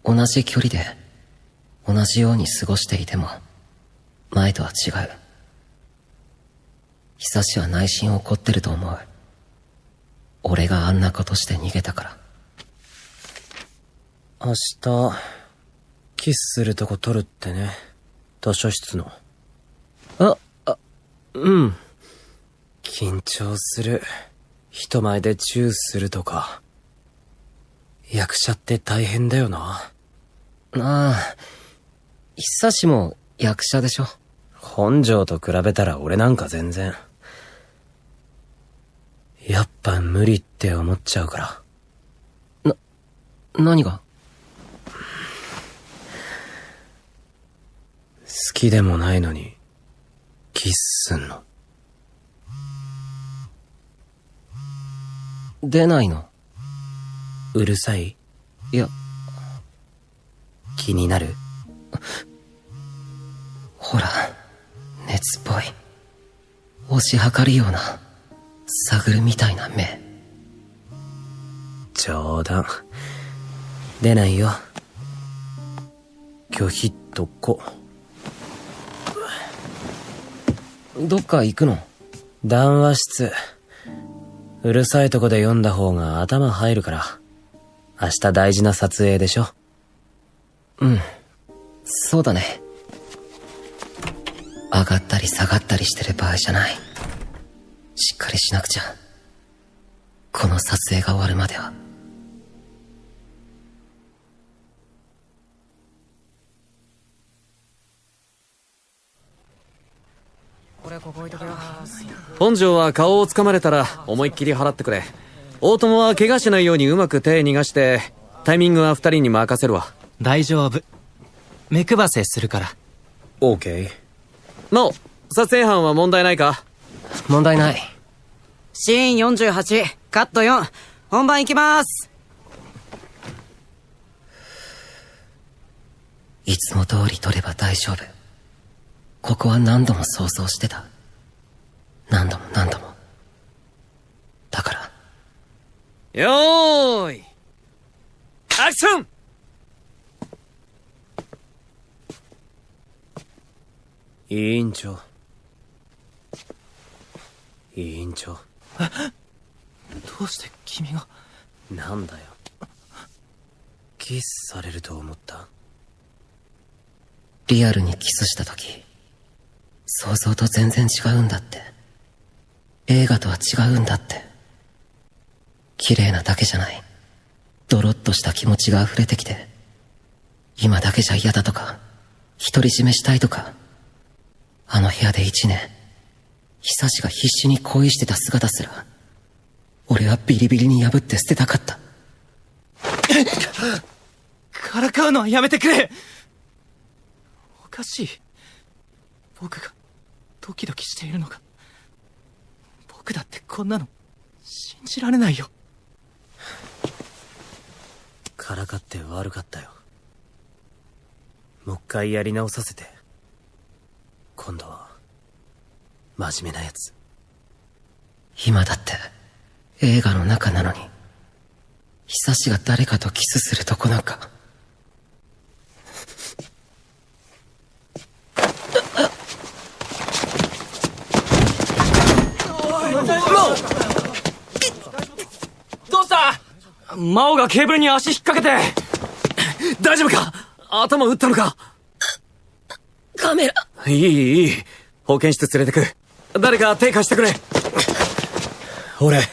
同じ距離で、同じように過ごしていても、前とは違う。久しは内心怒ってると思う。俺があんなことして逃げたから。明日、キスするとこ撮るってね。図書室の。うん。緊張する。人前でチューするとか。役者って大変だよな。ああ、久しも役者でしょ。本庄と比べたら俺なんか全然。やっぱ無理って思っちゃうから。何が？好きでもないのに、キスすんの。出ないの？うるさい？いや、気になる？ほら、熱っぽい。推し量るような、探るみたいな目。冗談。出ないよ。拒否っとこ。どっか行くの？談話室。うるさいとこで読んだ方が頭入るから。明日大事な撮影でしょ？うん。そうだね。上がったり下がったりしてる場合じゃない。しっかりしなくちゃ。この撮影が終わるまでは。本庄は顔をつかまれたら思いっきり払ってくれ。大友は怪我しないようにうまく手逃がして、タイミングは二人に任せるわ。大丈夫。目配せするから。オーケー。なお、撮影班は問題ないか？問題ない。シーン48、カット4、本番行きます。いつも通り撮れば大丈夫。ここは何度も想像してた。何度も何度も。だから。よーい。アクション！委員長。委員長。どうして君が。なんだよ。キスされると思った？リアルにキスした時、想像と全然違うんだって。映画とは違うんだって。綺麗なだけじゃない。ドロッとした気持ちが溢れてきて、今だけじゃ嫌だとか、独り占めしたいとか、あの部屋で1年、久志が必死に恋してた姿すら、俺はビリビリに破って捨てたかった。からかうのはやめてくれ。おかしい。僕がドキドキしているのか。僕だってこんなの信じられないよ。からかって悪かったよ。もう一回やり直させて。今度は真面目なやつ。今だって映画の中なのに、久志が誰かとキスするとこなんか。どうした？真央がケーブルに足引っ掛けて。大丈夫か？頭打ったのか？カメラ。いい。保健室連れてく。誰か手貸してくれ。俺、連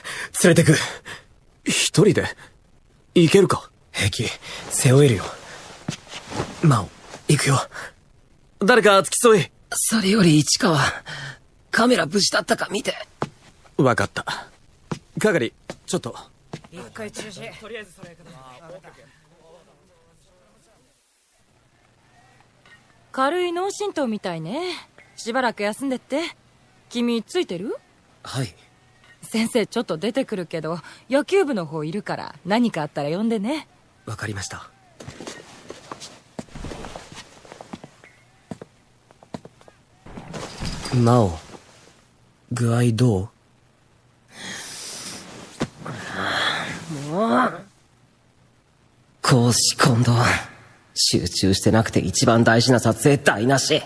れてく。一人で行けるか？平気、背負えるよ。真央、行くよ。誰か付き添い。それより市川、カメラ無事だったか見て。わかった。係、ちょっと。一回中止。とりあえずそれから。軽い脳震盪みたいね。しばらく休んでって。君ついてる？はい。先生ちょっと出てくるけど、野球部の方いるから何かあったら呼んでね。わかりました。真央、具合どう？もう。公私混同。集中してなくて一番大事な撮影台無し。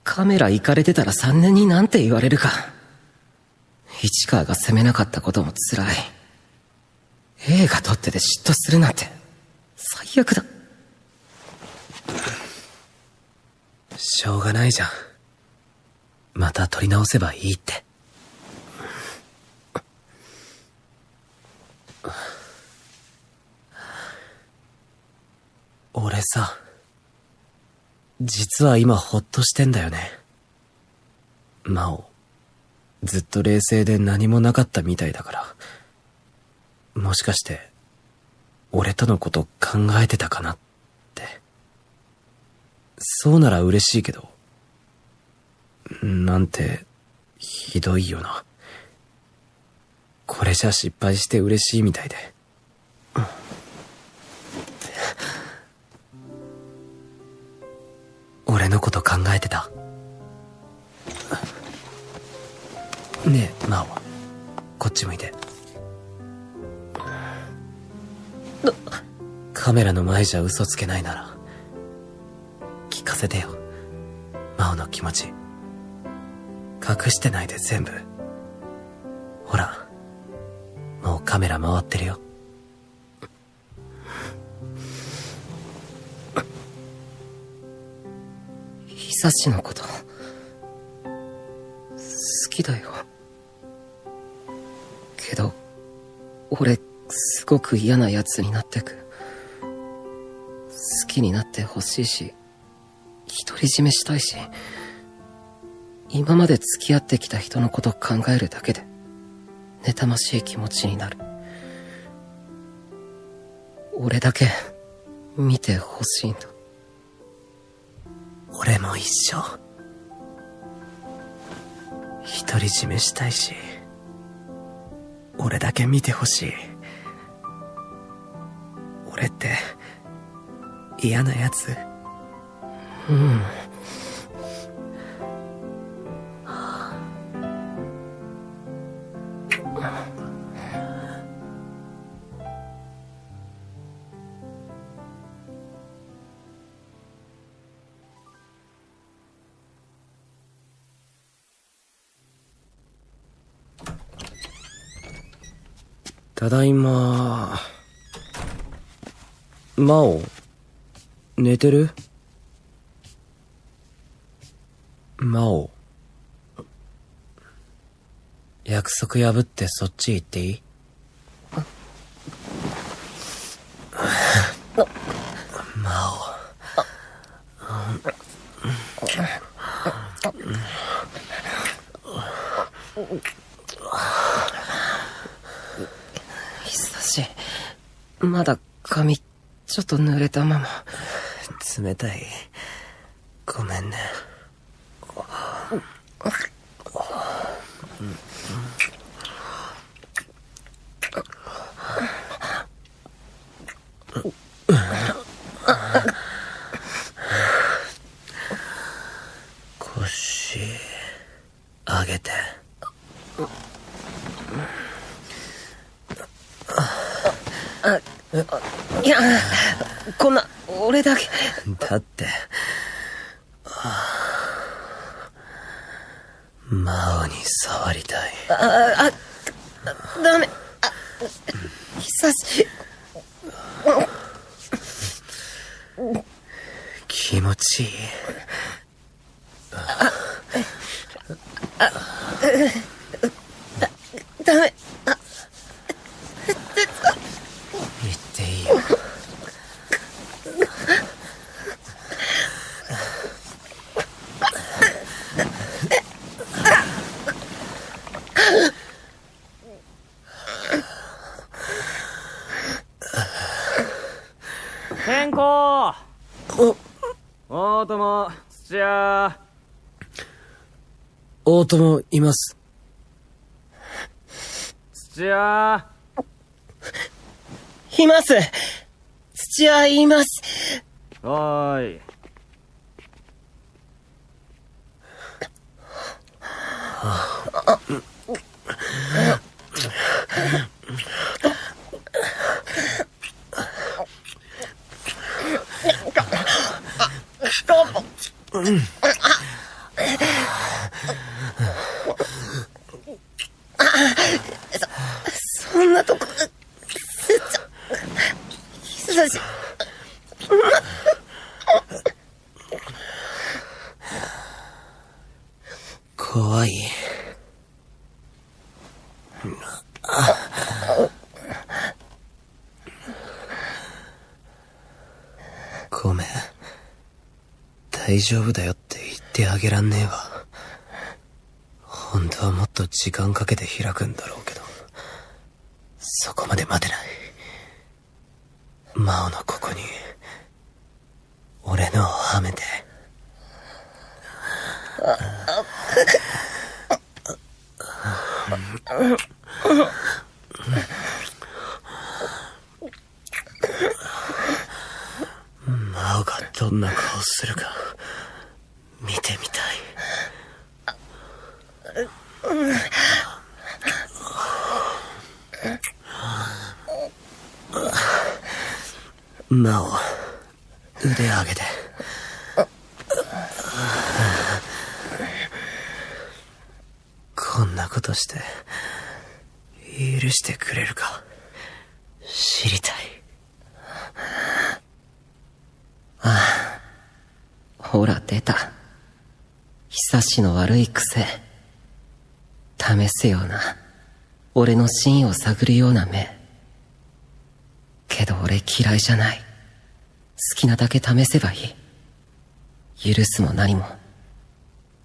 カメラ行かれてたら3年になんて言われるか。市川が責めなかったことも辛い。映画撮ってて嫉妬するなんて最悪だ。しょうがないじゃん。また撮り直せばいいって。俺さ、実は今ホッとしてんだよね。真央、ずっと冷静で何もなかったみたいだから、もしかして俺とのこと考えてたかなって。そうなら嬉しいけど、なんてひどいよな。ここれじゃ失敗して嬉しいみたいで。俺のこと考えてた。ねえ、マオ。こっち向いて。カメラの前じゃ嘘つけないなら、聞かせてよ。マオの気持ち。隠してないで全部。ほら、もうカメラ回ってるよ。久しのこと、好きだよ。けど、俺、すごく嫌な奴になってく。好きになってほしいし、独り占めしたいし、今まで付き合ってきた人のこと考えるだけで、妬ましい気持ちになる。俺だけ、見てほしいんだ。俺も一緒。独り占めしたいし、俺だけ見てほしい。俺って嫌なやつ？うん。ただいま。マオ、寝てる？マオ。約束破ってそっち行っていい？マオ。久し、まだ髪ちょっと濡れたまま。冷たい。ごめんね。腰上げて。いや、こんな、俺だけ。だって、マオに触りたい。ダメ。久し。気持ちいい。ダメ。言っていいよ。健康。大友、土屋。大友います。土屋。います。土屋います。おーい。そんなとこ、久し。怖い。ごめん。大丈夫だよって言ってあげらんねえわ。本当はもっと時間かけて開くんだろうけど、そこまで待てない。マオのここに俺のをはめて。マオがどんな顔するか見てみたい。マオ、腕上げて。こんなことして許してくれるか知りたい。ああ、ほら出た。久しの悪い癖。試すような、俺の真意を探るような目。けど俺嫌いじゃない。好きなだけ試せばいい。許すも何も、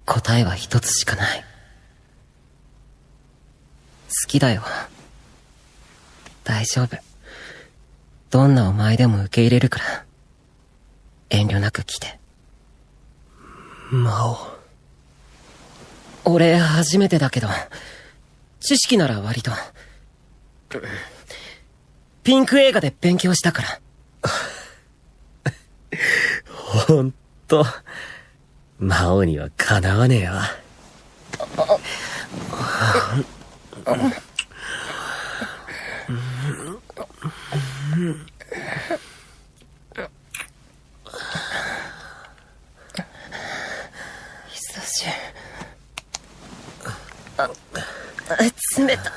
答えは一つしかない。好きだよ。大丈夫。どんなお前でも受け入れるから。遠慮なく来て。マオ。俺初めてだけど、知識なら割と。ピンク映画で勉強したから。ほんと、魔王にはかなわねえわ。久し冷た。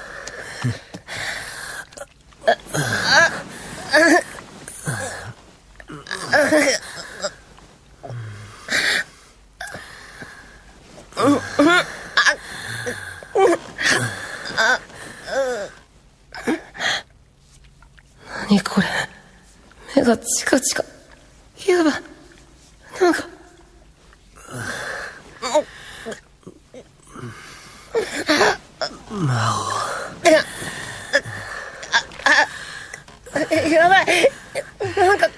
何これ、目がチカチカ。やば、なんか魔王。やばい、なんか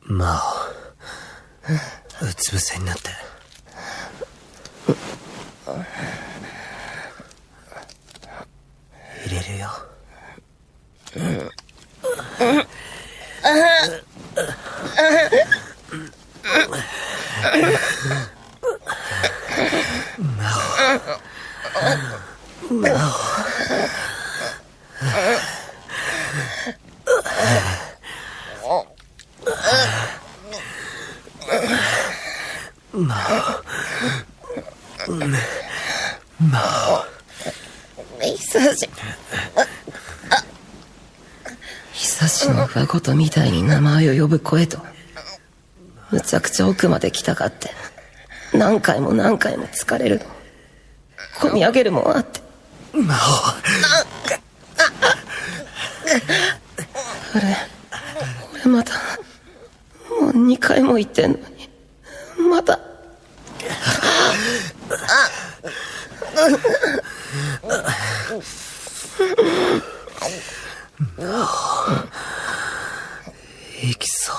魔王、うつ伏せになって。入れるよ。久しの上言みたいに名前を呼ぶ声と、むちゃくちゃ奥まで来たかって、何回も何回も疲れるの。込み上げるもんあって。魔俺また、もう2回も言ってんのに、また。行きそう。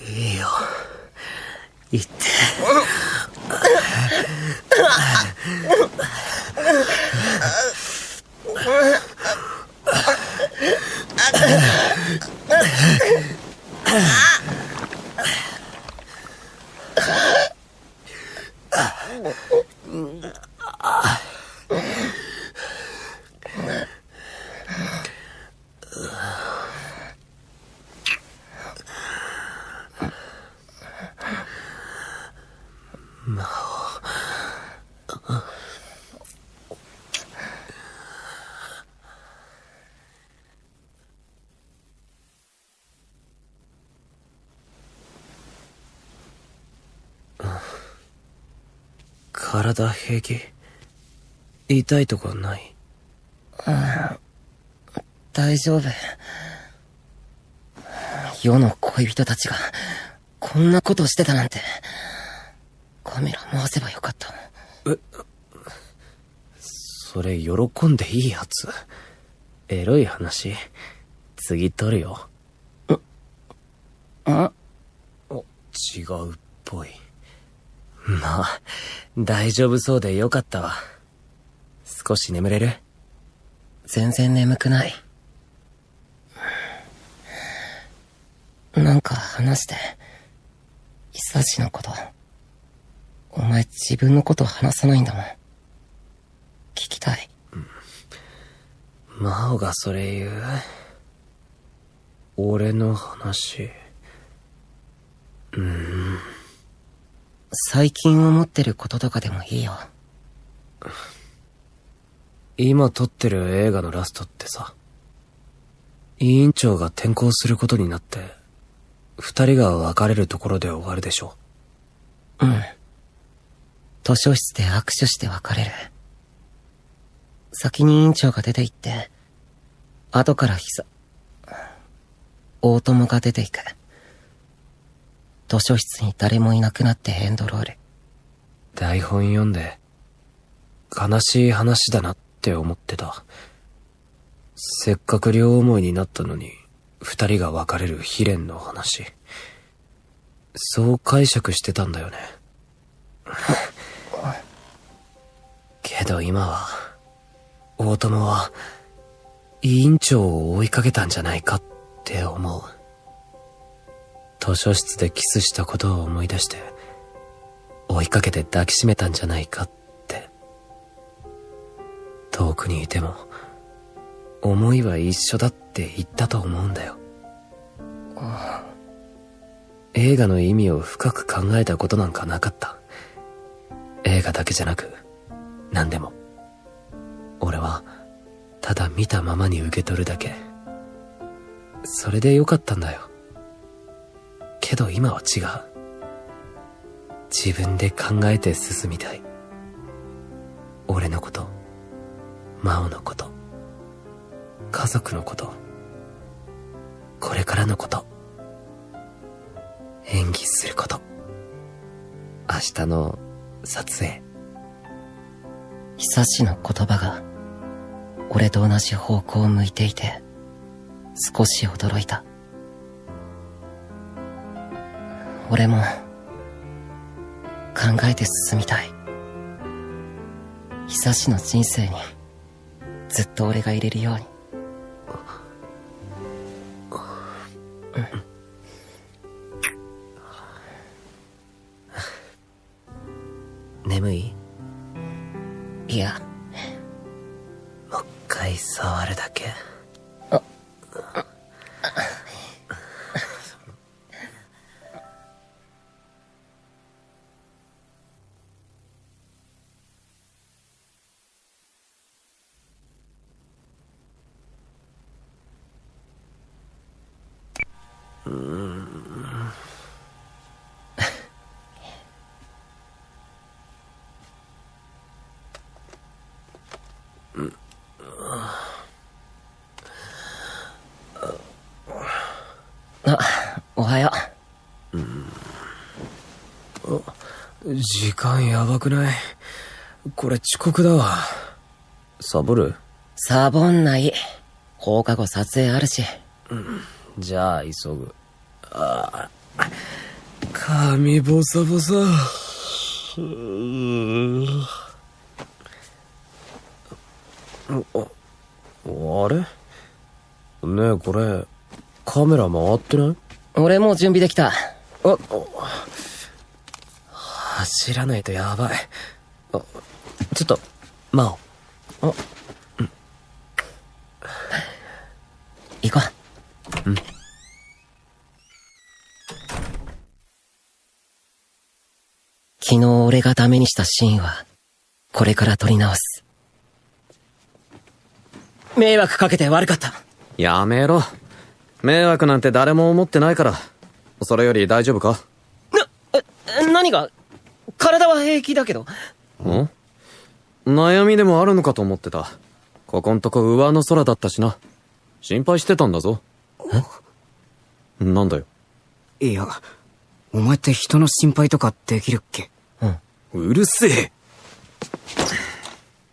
いいよ。行って。体平気？痛いとこない？大大丈夫。世の恋人たちが、こんなことしてたなんて。カメラ回せばよかった。それ喜んでいいやつ。エロい話。次撮るよ。違うっぽい。まあ、大丈夫そうでよかったわ。少し眠れる？全然眠くない。なんか話して。久志のこと。お前自分のこと話さないんだもん。聞きたい。真央がそれ言う？俺の話。最近思ってることとかでもいいよ。今撮ってる映画のラストってさ、委員長が転校することになって、二人が別れるところで終わるでしょ。うん。図書室で握手して別れる。先に委員長が出て行って、後から大友が出て行く。図書室に誰もいなくなってエンドロール。台本読んで、悲しい話だなって思ってた。せっかく両思いになったのに、二人が別れる悲恋の話。そう解釈してたんだよね。けど今は、大友は、委員長を追いかけたんじゃないかって思う。図書室でキスしたことを思い出して、追いかけて抱きしめたんじゃないかって。遠くにいても、思いは一緒だって言ったと思うんだよ。映画の意味を深く考えたことなんかなかった。映画だけじゃなく、何でも。俺は、ただ見たままに受け取るだけ。それでよかったんだよ。けど今は違う。自分で考えて進みたい。俺のこと、真央のこと、家族のこと、これからのこと、演技すること、明日の撮影。久志の言葉が俺と同じ方向を向いていて少し驚いた。俺も考えて進みたい。久志の人生にずっと俺がいれるように。眠い？いや、もう一回触るだけ。おはよう。時間やばくない？これ遅刻だわ。サボる？サボんない。放課後撮影あるし。じゃあ急ぐ。髪ボサボサ。あれ？ねえ、これカメラ回ってない？俺もう準備できた。走らないとやばい。ちょっと真央。行こう。昨日俺がダメにしたシーンはこれから撮り直す。迷惑かけて悪かった。やめろ。迷惑なんて誰も思ってないから。それより大丈夫か？何が？体は平気だけど。悩みでもあるのかと思ってた。ここんとこ上の空だったしな。心配してたんだぞ。なんだよ。いや、お前って人の心配とかできるっけ？うるせえ。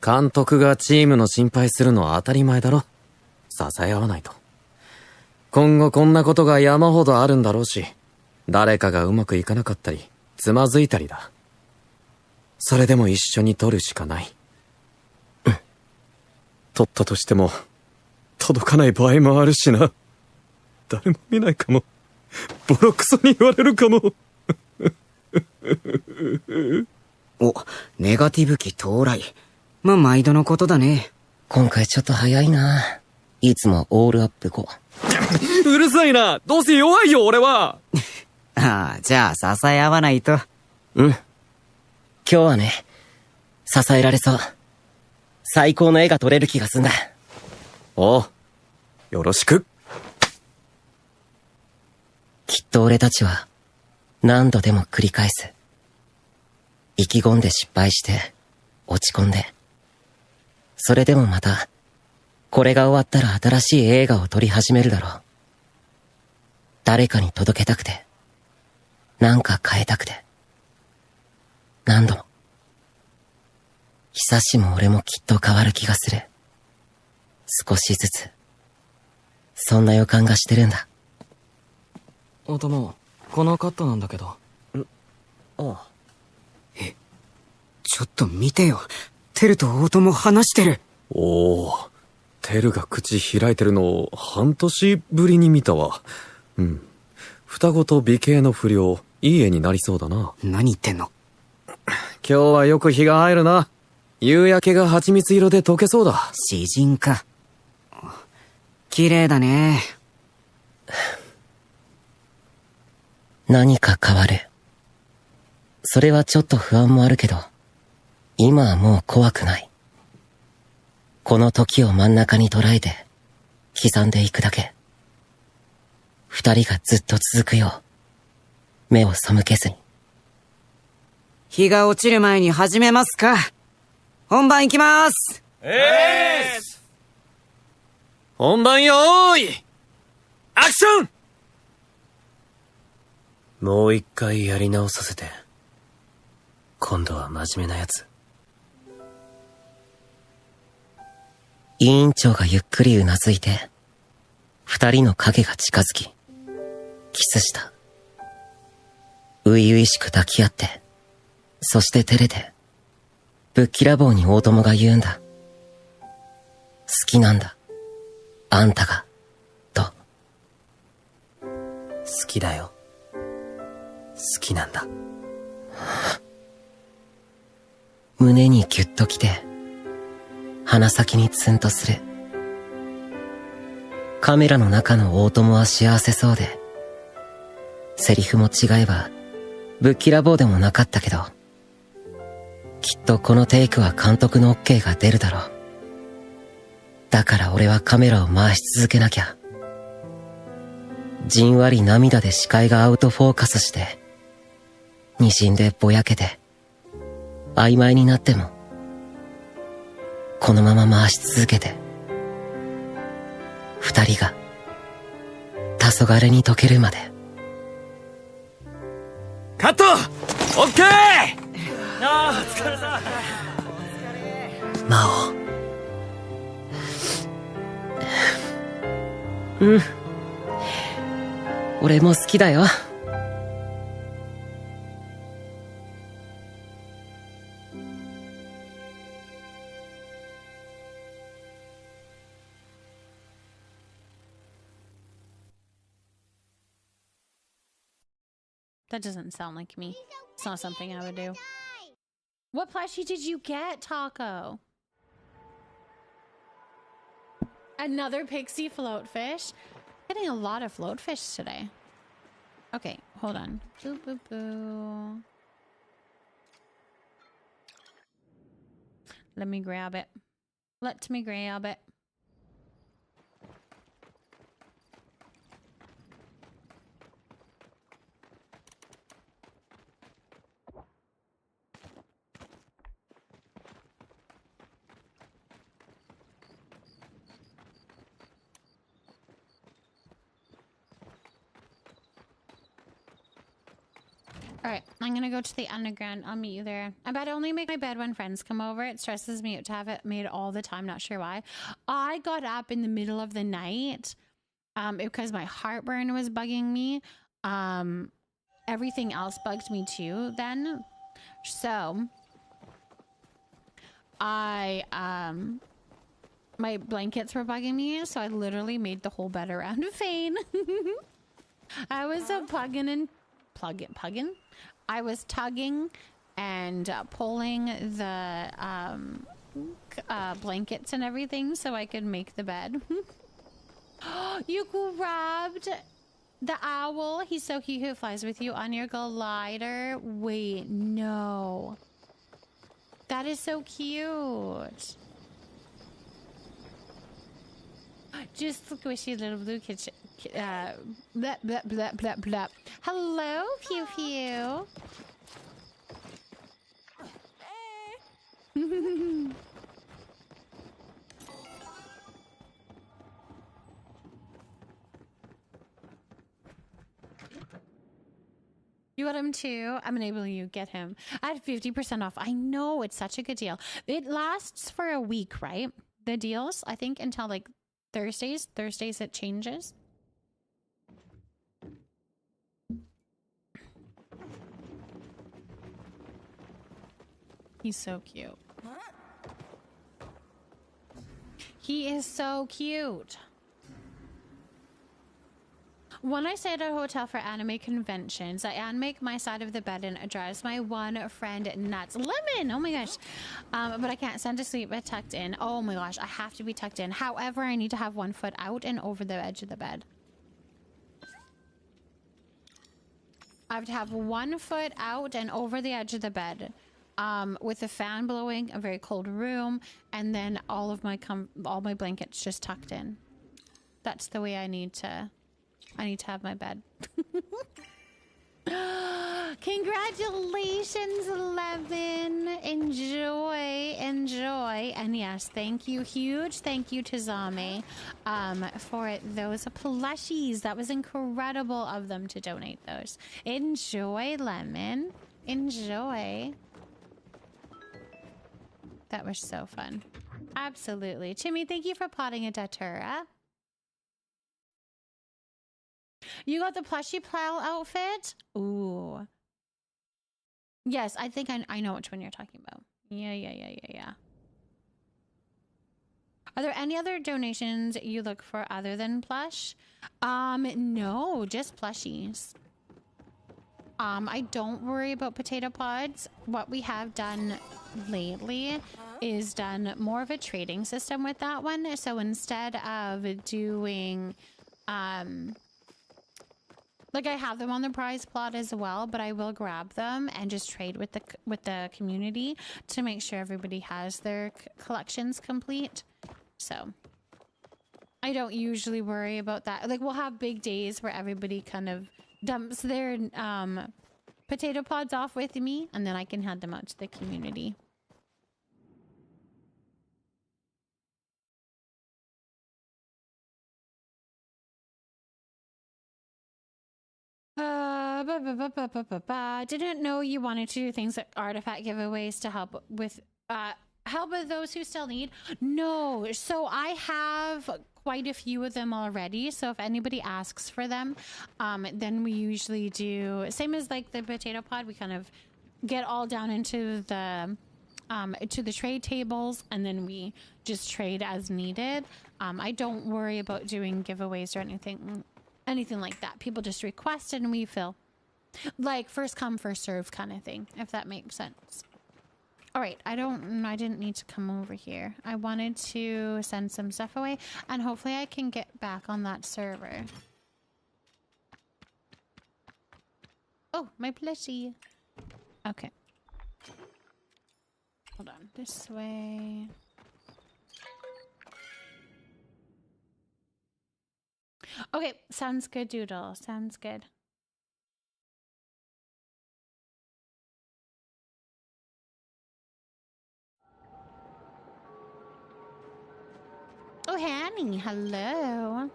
監督がチームの心配するのは当たり前だろ。支え合わないと。今後こんなことが山ほどあるんだろうし、誰かがうまくいかなかったり、つまずいたりだ。それでも一緒に取るしかない。取ったとしても、届かない場合もあるしな。誰も見ないかも。ボロクソに言われるかも。お、ネガティブ期到来。まあ、毎度のことだね。今回ちょっと早いな。いつもオールアップ後。うるさいな。どうせ弱いよ、俺は。ああ、じゃあ支え合わないと。今日はね、支えられそう。最高の絵が撮れる気がすんだ。おう。よろしく。きっと俺たちは、何度でも繰り返す。意気込んで失敗して、落ち込んで。それでもまた、これが終わったら新しい映画を撮り始めるだろう。誰かに届けたくて、なんか変えたくて。何度も。久しも俺もきっと変わる気がする。少しずつ。そんな予感がしてるんだ。お供、このカットなんだけど。ああ。ちょっと見てよ。テルと大友話してる。おお。テルが口開いてるのを半年ぶりに見たわ。双子と美形の不良、いい絵になりそうだな。何言ってんの？今日はよく日が入るな。夕焼けが蜂蜜色で溶けそうだ。詩人か。綺麗だね。何か変わる。それはちょっと不安もあるけど、今はもう怖くない。この時を真ん中に捉えて、刻んでいくだけ。二人がずっと続くよう、目を背けずに。日が落ちる前に始めますか。本番行きます。本番よーいアクション。もう一回やり直させて。今度は真面目なやつ。委員長がゆっくりうなずいて、二人の影が近づき、キスした。初々しく抱き合って、そして照れて、ぶっきらぼうに大友が言うんだ。好きなんだ。あんたが、と。好きだよ。好きなんだ。胸にギュッときて、鼻先にツンとする。カメラの中の大友は幸せそうで、セリフも違えば、ぶっきらぼうでもなかったけど、きっとこのテイクは監督の OK が出るだろう。だから俺はカメラを回し続けなきゃ。じんわり涙で視界がアウトフォーカスして、滲んでぼやけて、曖昧になっても、このまま回し続けて、二人が、黄昏に溶けるまで。カット。オッケー。ああ、お疲れさ。魔王。俺も好きだよ。That doesn't sound like me. It's not something I would do. What plushie did you get, Taco? Another pixie floatfish? Getting a lot of floatfish today. Okay, hold on. Boo, boo, boo. Let me grab it. Let me grab it. All right, I'm gonna go to the underground. I'll meet you there. I bet I only make my bed when friends come over. It stresses me out to have it made all the time. Not sure why. I got up in the middle of the night because my heartburn was bugging me. Everything else bugged me too then. So my blankets were bugging me, so I literally made the whole bed around a fan. I was plugging. I was tugging and pulling the blankets and everything so I could make the bed. You grabbed the owl. He's so cute. Who flies with you on your glider? Wait, no. That is so cute. Just squishy little blue kitchen. Blah, blah, blah, blah, blah. Hello, Pew Pew. You got him too? I'm enabling you. Get him. I had 50% off. I know, it's such a good deal. It lasts for a week, right? The deals, I think, until like Thursdays. Thursdays it changes. He's so cute. He is so cute. When I stay at a hotel for anime conventions, I unmake my side of the bed and it drives my one friend nuts. Lemon! Oh my gosh. But I can't stand to sleep tucked in. Oh my gosh, I have to be tucked in. However, I need to have one foot out and over the edge of the bed. I have to have one foot out and over the edge of the bed. With the fan blowing, a very cold room, and then all my blankets just tucked in. That's the way I need to have my bed. Congratulations, Levin. Enjoy. And yes, thank you. Huge thank you to Zame for those plushies. That was incredible of them to donate those. Enjoy, Lemon. Enjoy. That was so fun. Absolutely. Timmy, thank you for potting a datura. You got the plushie plow outfit? Ooh. Yes, I think I know which one you're talking about. Yeah. Are there any other donations you look for other than plush? No, just plushies. I don't worry about potato pods. What we have done lately is done more of a trading system with that one. So instead of doing, like I have them on the prize plot as well, but I will grab them and just trade with the community to make sure everybody has their collections complete. So I don't usually worry about that. Like we'll have big days where everybody kind of dumps their potato pods off with me, and then I can hand them out to the community. Didn't know you wanted to do things like artifact giveaways to help with those who still need. No, so I have quite a few of them already. So if anybody asks for them, then we usually do same as like the potato pod. We kind of get all down into the to the trade tables, and then we just trade as needed. I don't worry about doing giveaways or anything like that. People just request and we fill. Like first come, first serve kind of thing, if that makes sense. All right, I didn't need to come over here. I wanted to send some stuff away, and hopefully I can get back on that server. Oh, my plushie. Okay. Hold on, this way. Okay, sounds good, Doodle. Sounds good. Oh, Hanny, hello.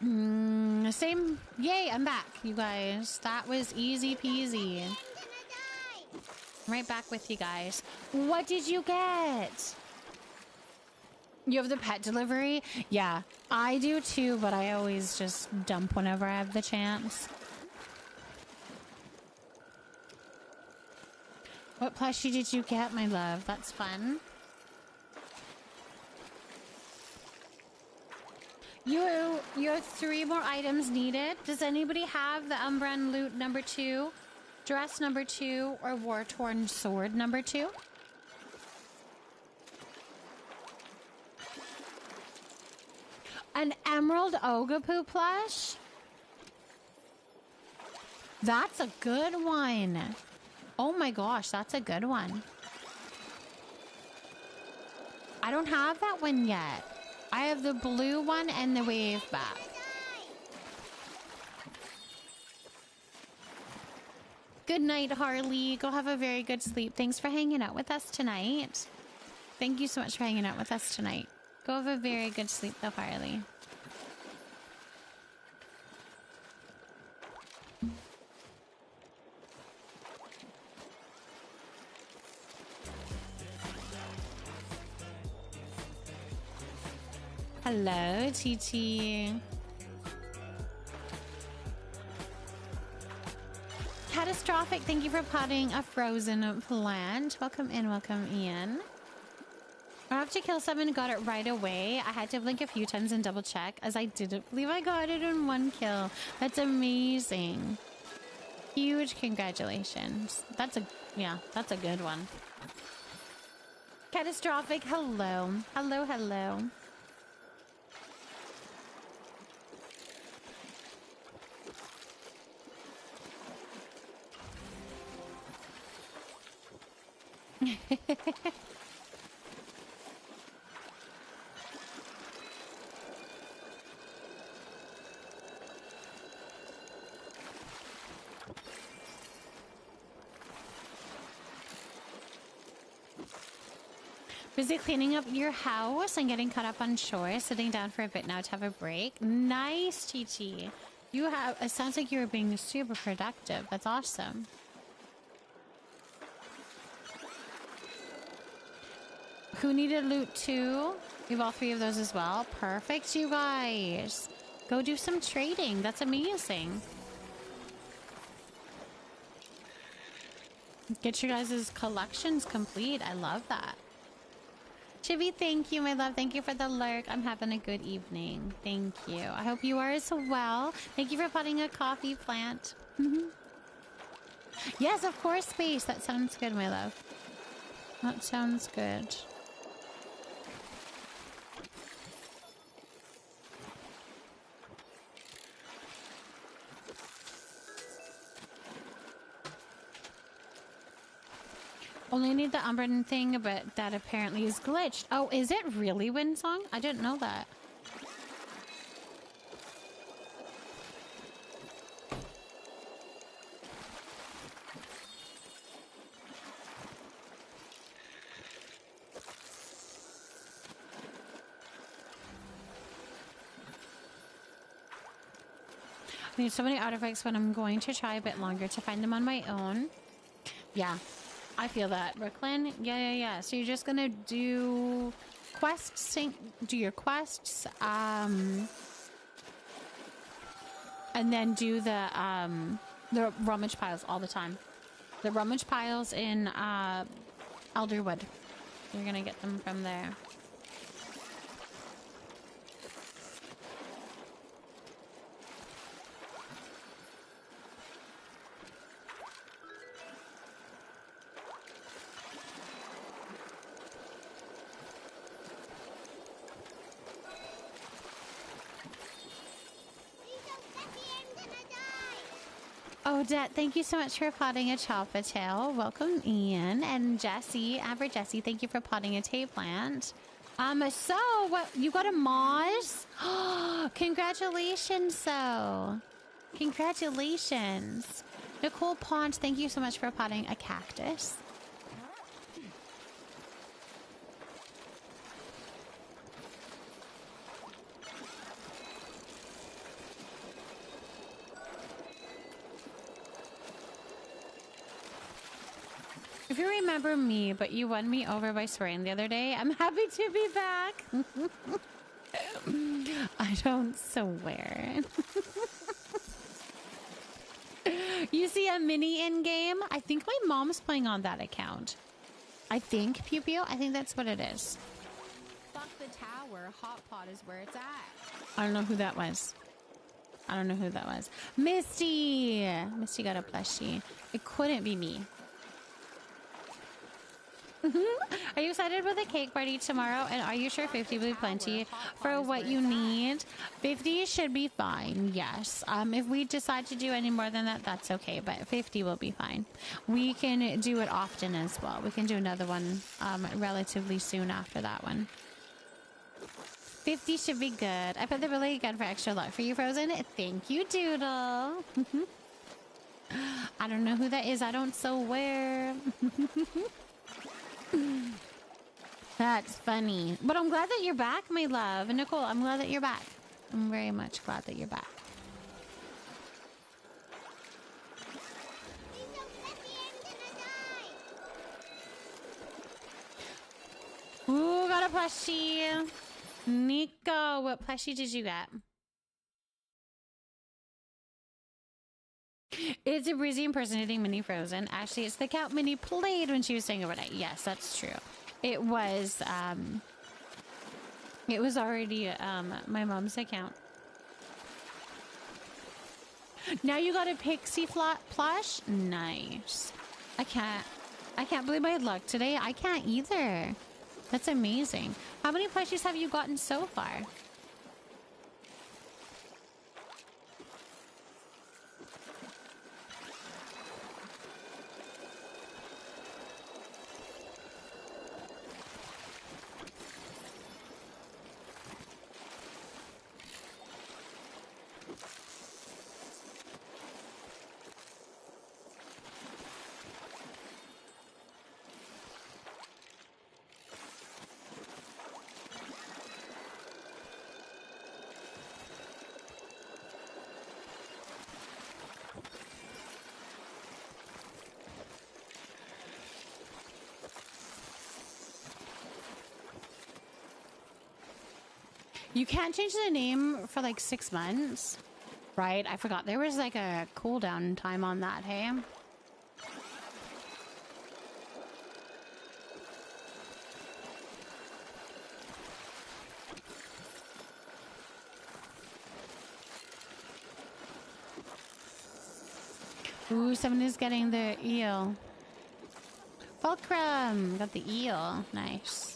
Same. Yay, I'm back, you guys. That was easy peasy. Right back with you guys. What did you get? You have the pet delivery? Yeah, I do too, but I always just dump whenever I have the chance. What plushie did you get, my love? That's fun. You have 3 more items needed. Does anybody have the Umbran loot number 2, dress number 2, or war-torn sword number 2? An emerald Ogapoo plush? That's a good one. Oh my gosh, that's a good one. I don't have that one yet. I have the blue one and the wave back. Good night, Harley. Go have a very good sleep. Thanks for hanging out with us tonight. Thank you so much for hanging out with us tonight. Go have a very good sleep, though, Harley. Hello, TT. Catastrophic, thank you for potting a frozen plant. Welcome in, welcome in. I have to kill someone and got it right away. I had to blink a few times and double check as I didn't believe I got it in 1 kill. That's amazing. Huge congratulations. That's a good one. Catastrophic, hello. Hello, hello. Busy cleaning up your house and getting caught up on chores. Sitting down for a bit now to have a break. Nice, TT. You have. It sounds like you were being super productive. That's awesome. Who needed loot too? We have all 3 of those as well. Perfect, you guys. Go do some trading. That's amazing. Get your guys' collections complete. I love that. Chibi, thank you, my love. Thank you for the lurk. I'm having a good evening. Thank you. I hope you are as well. Thank you for potting a coffee plant. Yes, of course, Space. That sounds good, my love. That sounds good. Only need the Umbran thing, but that apparently is glitched. Oh, is it really Windsong? I didn't know that. I need so many artifacts, but I'm going to try a bit longer to find them on my own. Yeah. I feel that, Brooklyn. Yeah. So you're just gonna do quests, do your quests, and then do the rummage piles all the time. The rummage piles in Elderwood. You're gonna get them from there. Odette, thank you so much for potting a 𝔹𝕃ℂ𝔻. Welcome Ian and Jesse. Amber Jesse, thank you for potting a tea plant. So what you got a Moz? Congratulations, so. Congratulations. Nicole Pont, thank you so much for potting a cactus. If you remember me, but you won me over by swearing the other day, I'm happy to be back. I don't swear. You see a mini in-game? I think my mom's playing on that account. I think, Pew Pew. I think that's what it is. Fuck the tower. Hot pot is where it's at. I don't know who that was. I don't know who that was. Misty! Misty got a plushie. It couldn't be me. Are you excited about the cake party tomorrow? And are you sure 50 will be plenty for what you need? 50 should be fine, yes. If we decide to do any more than that, that's okay. But 50 will be fine. We can do it often as well. We can do another one relatively soon after that one. 50 should be good. I put the really good for extra luck for you, Frozen. Thank you, Doodle. I don't know who that is. I don't swear. That's funny. But I'm glad that you're back, my love. And Nicole, I'm glad that you're back. I'm very much glad that you're back. Ooh, got a plushie. Nico, what plushie did you get? It's a Breezy impersonating Minnie Frozen. Actually, it's the account Minnie played when she was saying overnight. Yes, that's true. It was already my mom's account. Now you got a pixie plush? Nice. I can't believe my luck today. I can't either. That's amazing. How many plushies have you gotten so far? You can't change the name for like 6 months, right? I forgot. There was like a cooldown time on that, hey? Ooh, someone is getting the eel. Fulcrum got the eel. Nice.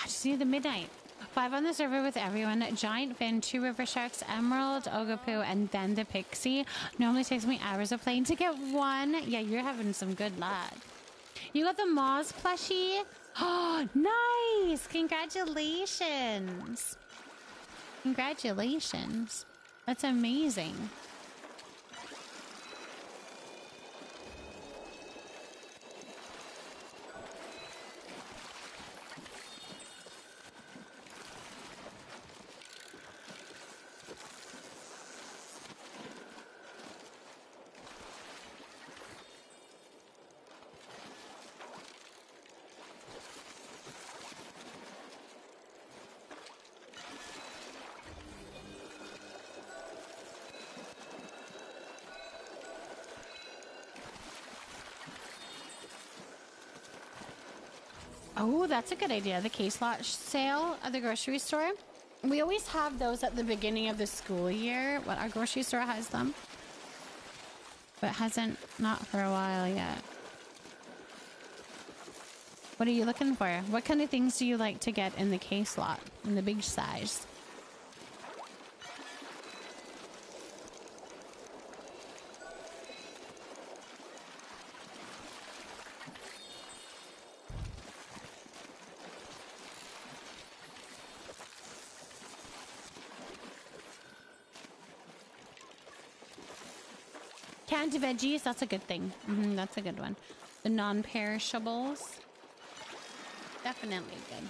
See the midnight. 5 on the server with everyone. Giant fin, 2 river sharks, emerald, ogapoo, and then the pixie. Normally takes me hours of playing to get 1. Yeah, you're having some good luck. You got the Moz plushie? Oh, nice! Congratulations. Congratulations. That's amazing. Oh, that's a good idea. The case lot sale at the grocery store. We always have those at the beginning of the school year. What, our grocery store has them, but hasn't, not for a while yet. What are you looking for? What kind of things do you like to get in the case lot, in the big size? Canned veggies, that's a good thing. That's a good one. The non-perishables. Definitely good.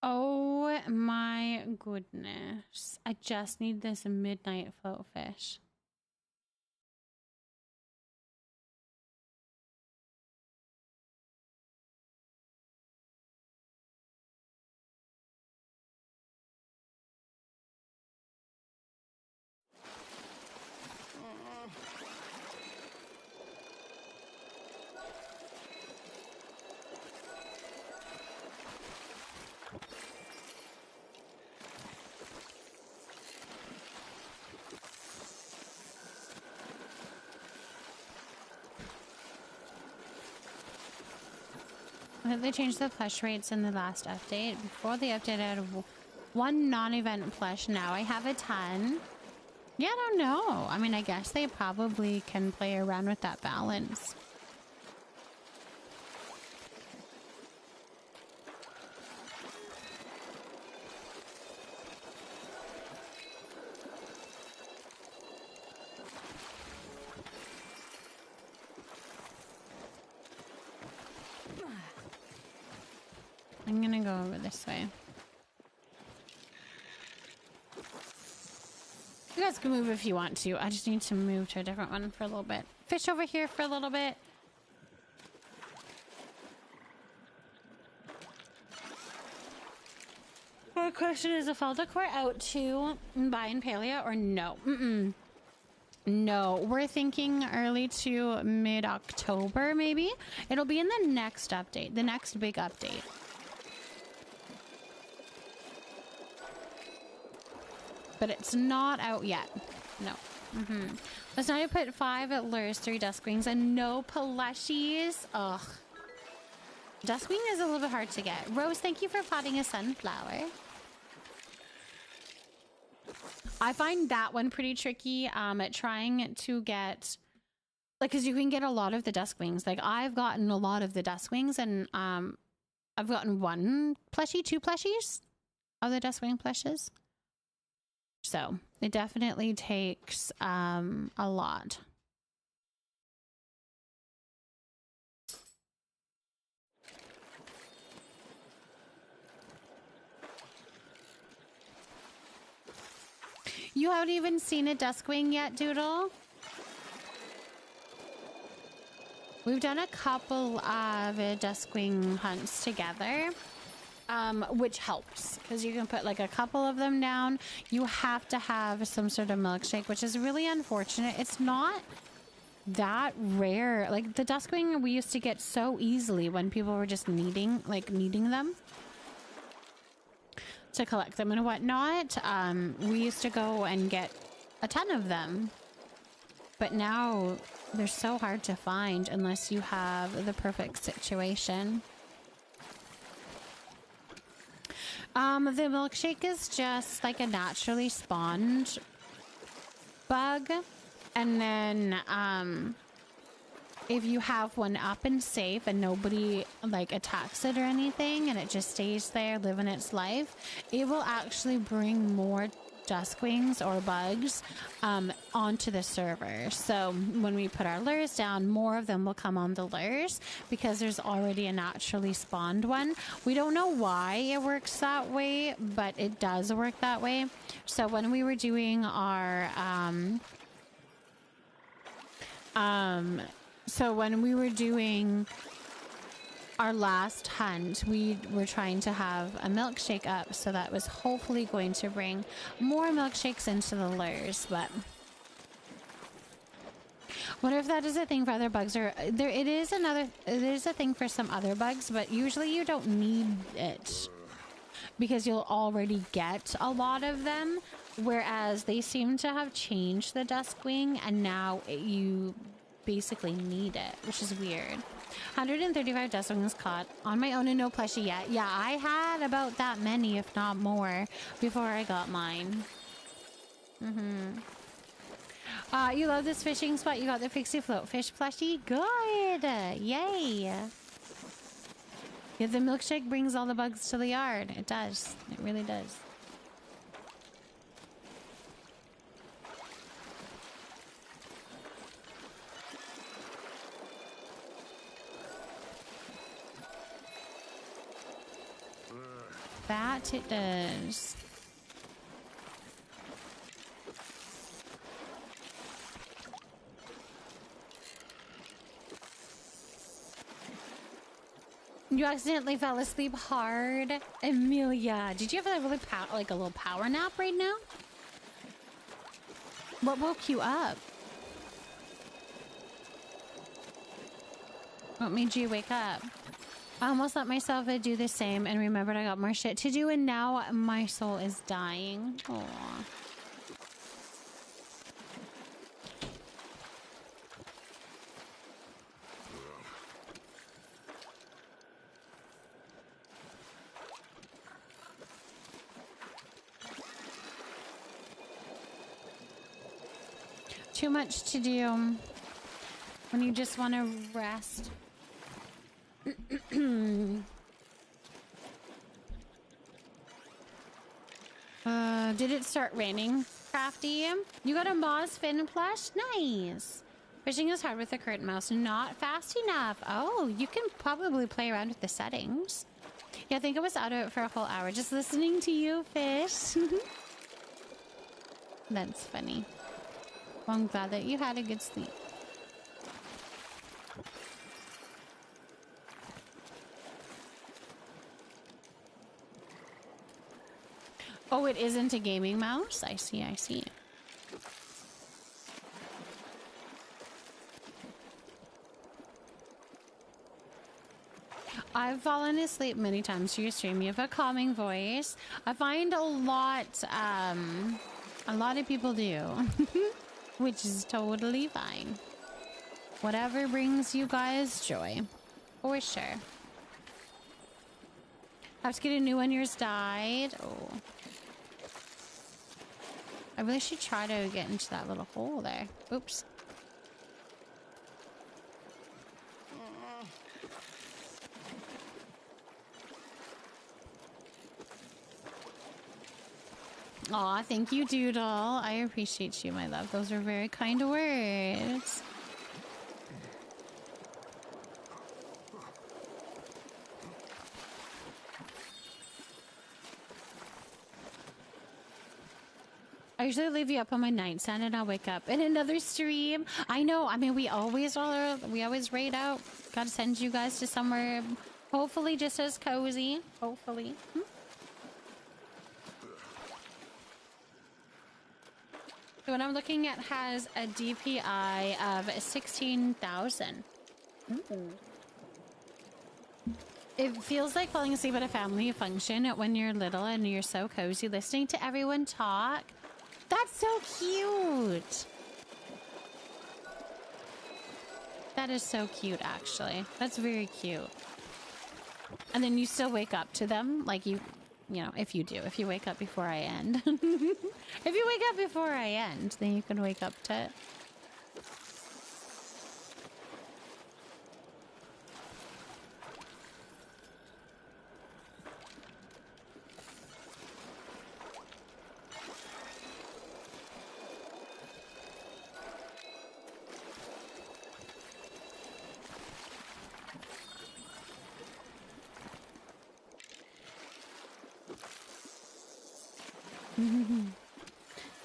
Oh my goodness. I just need this midnight float fish. I think they changed the plush rates in the last update. Before the update, I had one non-event plush. Now I have a ton. Yeah, I don't know. I mean, I guess they probably can play around with that balance. I'm gonna go over this way. You guys can move if you want to. I just need to move to a different one for a little bit. Fish over here for a little bit. My question is, if I'll decor out to buy in Palea or no? No, we're thinking early to mid-October, maybe. It'll be in the next update, the next big update. But it's not out yet. No. Let's now put 5 lures, 3 duskwings, and no plushies. Ugh. Duskwing is a little bit hard to get. Rose, thank you for potting a sunflower. I find that one pretty tricky at trying to get, like, because you can get a lot of the duskwings. Like, I've gotten a lot of the duskwings, and I've gotten 1 plushie, 2 plushies of the duskwing plushes. So it definitely takes a lot. You haven't even seen a duskwing yet, Doodle? We've done a couple of duskwing hunts together. Which helps because you can put like a couple of them down. You have to have some sort of milkshake, which is really unfortunate. It's not that rare. Like the duskwing we used to get so easily when people were just needing them to collect them and whatnot. We used to go and get a ton of them, but now they're so hard to find unless you have the perfect situation. The milkshake is just like a naturally spawned bug. And then, if you have one up and safe and nobody like attacks it or anything and it just stays there living its life, it will actually bring more duskwings or bugs onto the server. So when we put our lures down, more of them will come on the lures because there's already a naturally spawned one. We don't know why it works that way, but it does work that way. So when we were doing our our last hunt, we were trying to have a milkshake up, so that was hopefully going to bring more milkshakes into the lures, but Wonder if that is a thing for other bugs, or there it is a thing for some other bugs, but usually you don't need it because you'll already get a lot of them, whereas they seem to have changed the Duskwing and now you basically need it, which is weird. 135 Duskwings caught on my own and no plushie yet. Yeah, I had about that many, if not more, before I got mine. You love this fishing spot. You got the Fixie Float Fish plushie. Good. Yay. Yeah, the milkshake brings all the bugs to the yard. It does. It really does. That it does. You accidentally fell asleep hard, Amelia. Did you have a really like a little power nap right now? What woke you up? What made you wake up? I almost let myself do the same and remembered I got more shit to do, and now my soul is dying. Aww. Too much to do when you just want to rest. Did it start raining, Crafty? You got a Moz Fin plush? Nice. Fishing is hard with the current mouse, not fast enough. Oh, you can probably play around with the settings. Yeah, I think I was out of it for a whole hour just listening to you fish. That's funny. Well, I'm glad that you had a good sleep. Oh, it isn't a gaming mouse? I see, I see. I've fallen asleep many times to your stream. You have a calming voice. I find a lot of people do, which is totally fine. Whatever brings you guys joy, for sure. Have to get a new one. Yours died. Oh. I really should try to get into that little hole there. Oops. Aw, thank you, Doodle. I appreciate you, my love. Those are very kind words. I usually leave you up on my nightstand and I'll wake up in another stream. I know. I mean, we always raid out. Gotta send you guys to somewhere hopefully just as cozy. Hopefully. The one I'm looking at has a DPI of 16,000. It feels like falling asleep at a family function when you're little and you're so cozy listening to everyone talk. That's so cute. That is so cute, actually. That's very cute. And then you still wake up to them, like you know, if you do. If you wake up before I end. If you wake up before I end, then you can wake up to it.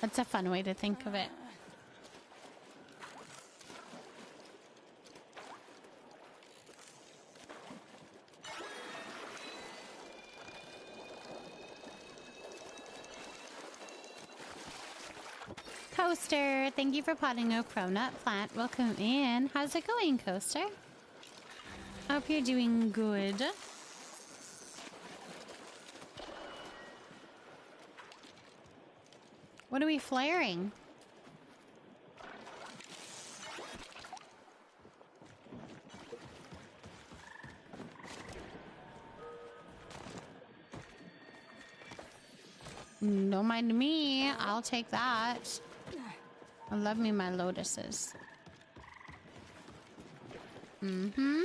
That's a fun way to think of it. Coaster, thank you for potting a cronut plant. Welcome in. How's it going, Coaster? Hope you're doing good. What are we flaring? Don't mind me. I'll take that. I love me my lotuses. Mm-hmm.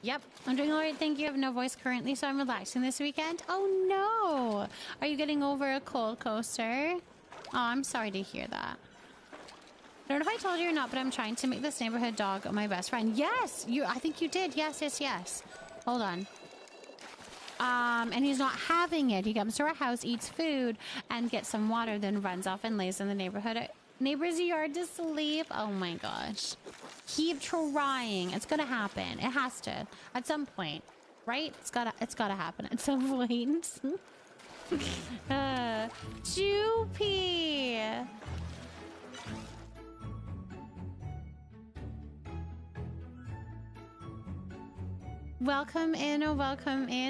Yep, I'm doing all right. Thank you. I have no voice currently, so I'm relaxing this weekend. Oh, no. Are you getting over a cold, Coaster? Oh, I'm sorry to hear that. I don't know if I told you or not, but I'm trying to make this neighborhood dog my best friend. Yes, I think you did. Yes, yes, yes. Hold on. And he's not having it. He comes to our house, eats food, and gets some water, then runs off and lays in the neighbor's yard to sleep. Oh my gosh. Keep trying. It's gonna happen. It has to. At some point. Right? It's gotta happen at some point. Choopy! Welcome in,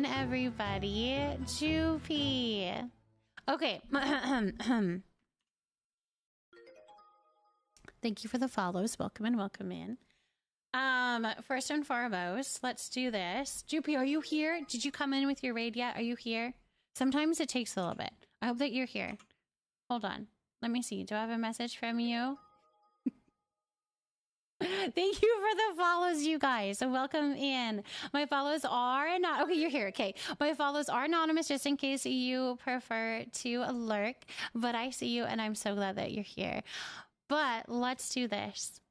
everybody. Choopy. Okay. Thank you for the follows. Welcome in. First and foremost, let's do this. Joopy, are you here? Did you come in with your raid yet? Are you here? Sometimes it takes a little bit. I hope that you're here. Hold on. Let me see. Do I have a message from you? Thank you for the follows, you guys. Welcome in. My follows are not... Okay, you're here. Okay. My follows are anonymous just in case you prefer to lurk. But I see you and I'm so glad that you're here. But let's do this.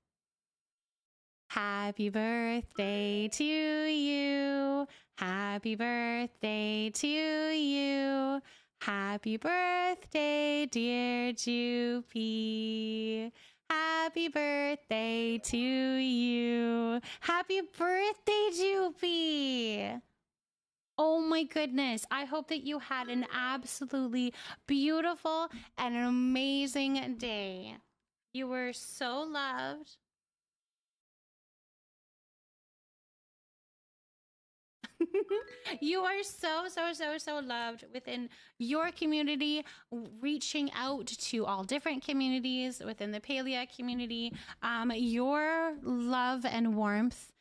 Happy birthday to you. Happy birthday to you. Happy birthday, dear Joopy. Happy birthday to you. Happy birthday, Joopy. Oh my goodness. I hope that you had an absolutely beautiful and an amazing day. You were so loved. You are so loved within your community, reaching out to all different communities within the Palea community. Your love and warmth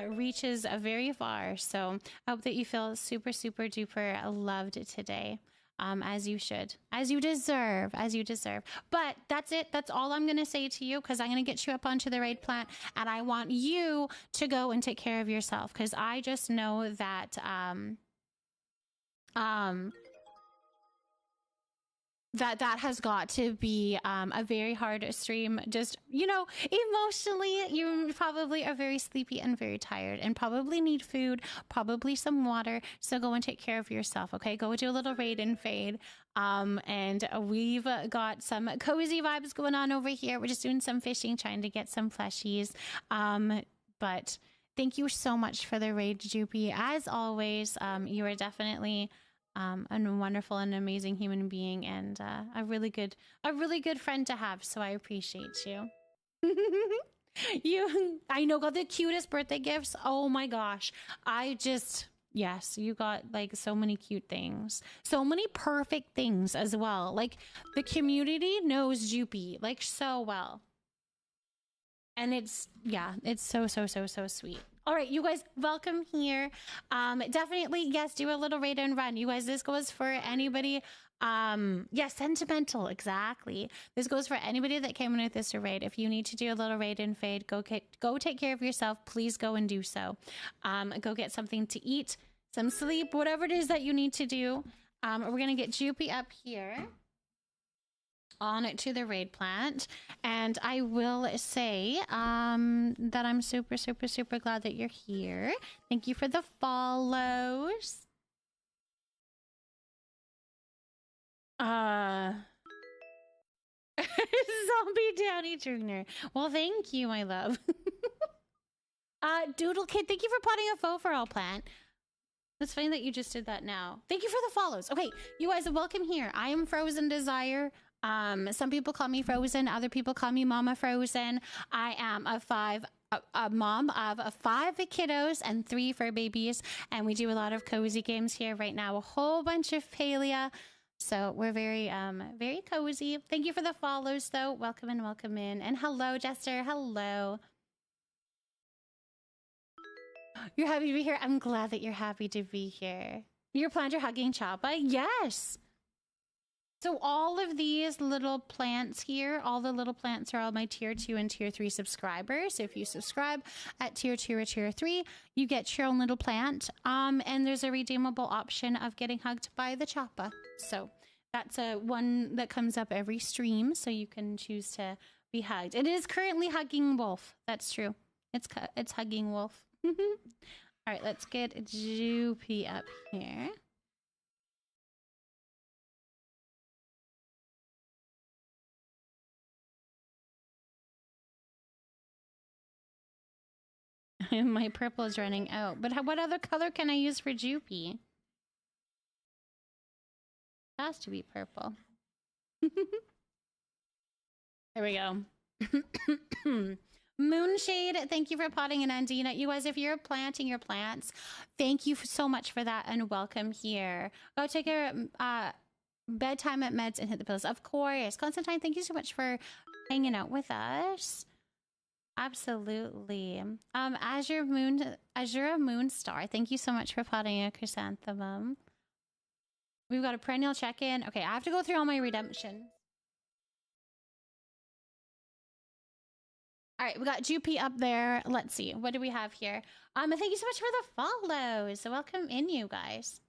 reaches very far. So I hope that you feel super duper loved today. As you should, as you deserve. But that's it. That's all I'm going to say to you, because I'm going to get you up onto the raid plant and I want you to go and take care of yourself, because I just know that that has got to be a very hard stream. Just, you know, emotionally, you probably are very sleepy and very tired and probably need food, probably some water. So go and take care of yourself, okay? Go do a little raid and fade. And we've got some cozy vibes going on over here. We're just doing some fishing, trying to get some fleshies. But thank you so much for the raid, Joopy. As always, you are definitely... a wonderful and amazing human being, and a really good friend to have. So I appreciate you. I know, got the cutest birthday gifts. Oh my gosh, yes, you got like so many cute things, so many perfect things as well. Like the community knows Joopy like so well, and it's so sweet. All right, you guys, welcome here. Definitely, yes, do a little raid and run. You guys, this goes for anybody. Sentimental, exactly. This goes for anybody that came in with this raid. If you need to do a little raid and fade, go take care of yourself. Please go and do so. Go get something to eat, some sleep, whatever it is that you need to do. We're going to get Joopy up here on to the raid plant, and I will say that I'm super glad that you're here. Thank you for the follows. Zombie Downy Jr. Well, thank you, my love. Doodle Kid, thank you for potting a faux for all plant. It's funny that you just did that now. Thank you for the follows. Okay, you guys, welcome here. I am Frozen Desire. Some people call me Frozen. Other people call me Mama Frozen. I am a mom of 5 kiddos and 3 fur babies. And we do a lot of cozy games here right now. A whole bunch of Palia. So we're very, very cozy. Thank you for the follows, though. Welcome in, welcome in. And hello, Jester. Hello. You're happy to be here? I'm glad that you're happy to be here. Your plants are hugging Choppa? Yes. So all of these little plants here, all the little plants are all my tier 2 and tier 3 subscribers. So if you subscribe at tier 2 or tier 3, you get your own little plant. And there's a redeemable option of getting hugged by the Choppa. So that's a one that comes up every stream. So you can choose to be hugged. It is currently hugging Wolf. That's true. It's hugging Wolf. All right, let's get Joopy up here. My purple is running out. But what other color can I use for Joopy? It has to be purple. There we go. Moonshade, thank you for potting in, Andina. You guys, if you're planting your plants, thank you so much for that and welcome here. Go take a bedtime at meds and hit the pillows. Of course. Constantine, thank you so much for hanging out with us. Absolutely. Azure Moonstar, thank you so much for potting a chrysanthemum. We've got a perennial check-in. Okay, I have to go through all my redemptions. All right, we got Joopy up there. Let's see. What do we have here? Thank you so much for the follows. Welcome in, you guys.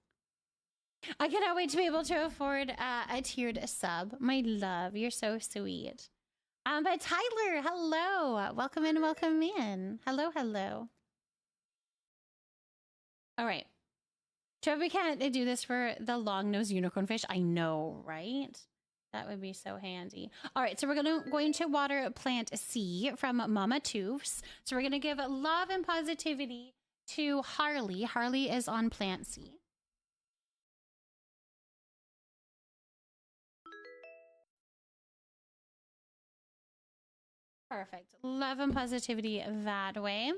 I cannot wait to be able to afford a tiered sub. My love, you're so sweet. But Tyler, hello. Welcome in, welcome in. Hello, hello. All right. So we can't do this for the long-nosed unicorn fish. I know, right? That would be so handy. All right, so we're going to water plant C from Mama Toofs. So we're going to give love and positivity to Harley. Harley is on plant C. Perfect. Love and positivity that way.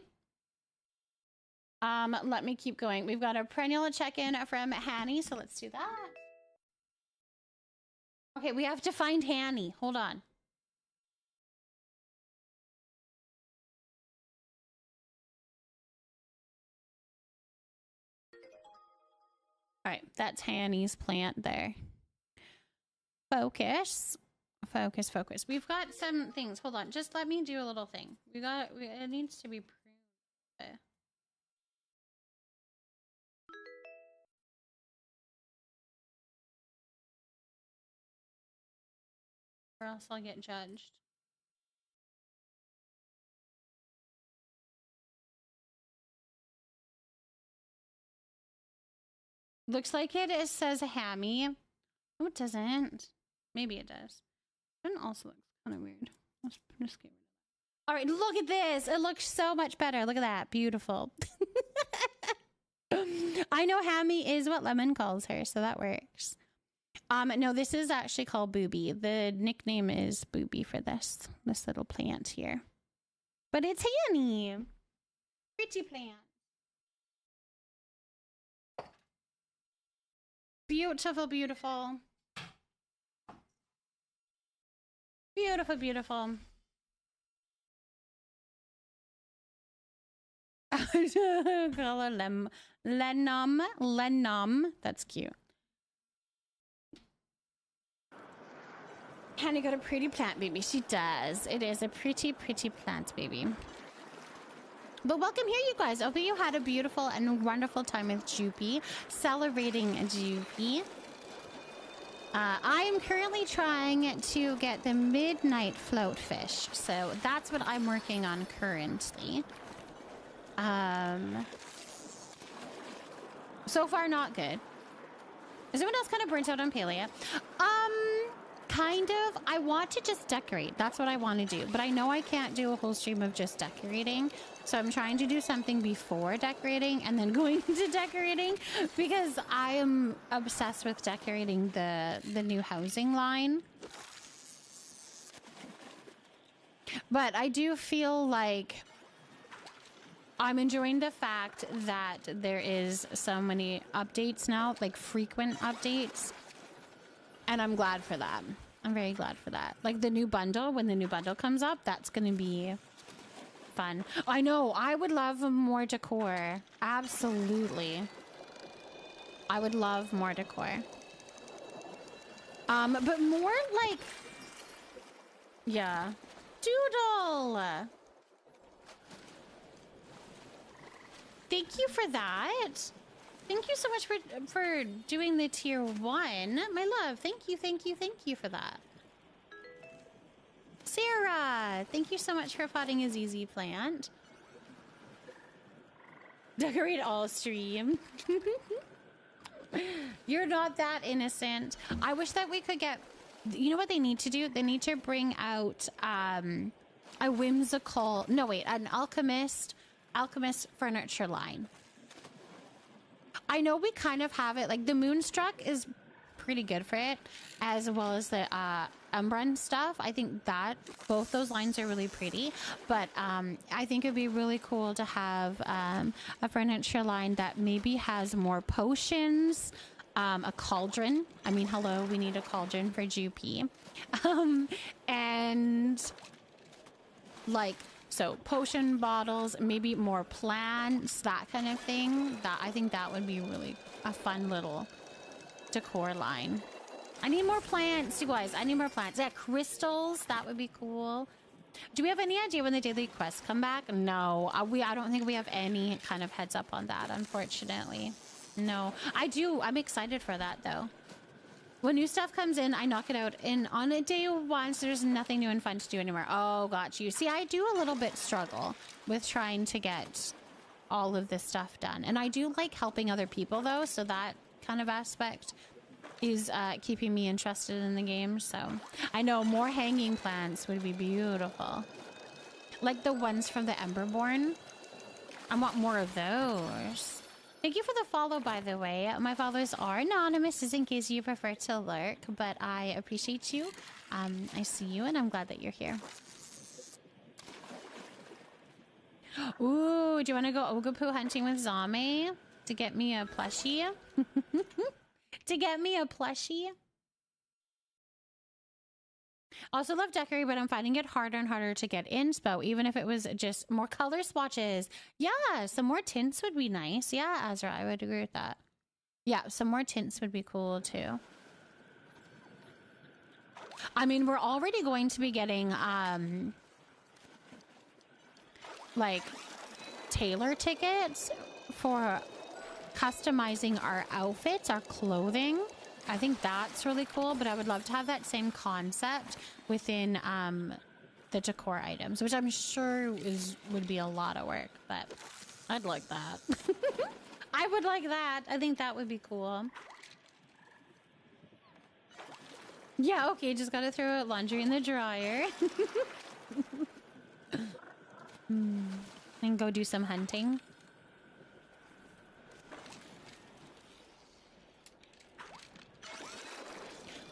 Let me keep going. We've got a perennial check-in from Hanny, so let's do that. Okay, we have to find Hanny. Hold on. All right, that's Hanny's plant there. Focus. Focus, focus. We've got some things. Hold on. Just let me do a little thing. It needs to be pruned. Or else I'll get judged. Looks like it says Hammy. No, it doesn't. Maybe it does. It also looks kind of weird. Let's just get rid of that. All right, look at this. It looks so much better. Look at that. Beautiful. I know Hammy is what Lemon calls her, so that works. No, this is actually called Booby. The nickname is Booby for this little plant here. But it's Hanny. Pretty plant. Beautiful, beautiful. Beautiful, beautiful. Call her Lenom. That's cute. Hanny got a pretty plant, baby. She does. It is a pretty, pretty plant, baby. But welcome here, you guys. I hope you had a beautiful and wonderful time with Joopy, celebrating Joopy. I am currently trying to get the midnight float fish, so that's what I'm working on currently. So far, not good. Is anyone else kind of burnt out on Palia? Kind of. I want to just decorate. That's what I want to do. But I know I can't do a whole stream of just decorating. So I'm trying to do something before decorating and then going into decorating because I am obsessed with decorating the new housing line. But I do feel like I'm enjoying the fact that there is so many updates now, like frequent updates. And I'm glad for that. I'm very glad for that. Like the new bundle, when the new bundle comes up, that's going to be fun. I know, I would love more decor. Absolutely. I would love more decor. But more like, yeah. Doodle! Thank you for that. Thank you so much for doing the tier 1. My love, thank you for that. Sarah, thank you so much for potting a ZZ plant. Decorate all stream. You're not that innocent. I wish that we could get... You know what they need to do? They need to bring out a whimsical... No, wait. An alchemist furniture line. I know we kind of have it. Like, the Moonstruck is pretty good for it, as well as the Umbran stuff. I think that both those lines are really pretty, but I think it'd be really cool to have a furniture line that maybe has more potions, a cauldron. I mean, hello, we need a cauldron for GP. And like, so potion bottles, maybe more plants, that kind of thing. That I think that would be really a fun little decor line. I need more plants, you guys. I need more plants. Yeah, crystals, that would be cool. Do we have any idea when the daily quests come back? No, I don't think we have any kind of heads up on that, unfortunately. No, I'm excited for that though. When new stuff comes in, I knock it out. And on a day once, there's nothing new and fun to do anymore. Oh, got you. See, I do a little bit struggle with trying to get all of this stuff done. And I do like helping other people though, so that kind of aspect is keeping me interested in the game. So I know more hanging plants would be beautiful. Like the ones from the Emberborn. I want more of those. Thank you for the follow, by the way. My followers are anonymous, just in case you prefer to lurk, but I appreciate you. I see you, and I'm glad that you're here. Ooh, do you want to go Oogapoo hunting with Zame to get me a plushie? To get me a plushie? Also love Decory, but I'm finding it harder and harder to get inspo, even if it was just more color swatches. Yeah, some more tints would be nice. Yeah, Azra, I would agree with that. Yeah, some more tints would be cool too. I mean, we're already going to be getting like tailor tickets for customizing our outfits, our clothing. I think that's really cool, but I would love to have that same concept within the decor items, which I'm sure would be a lot of work, but I'd like that. I would like that. I think that would be cool. Yeah, okay, just gotta throw laundry in the dryer. And go do some hunting.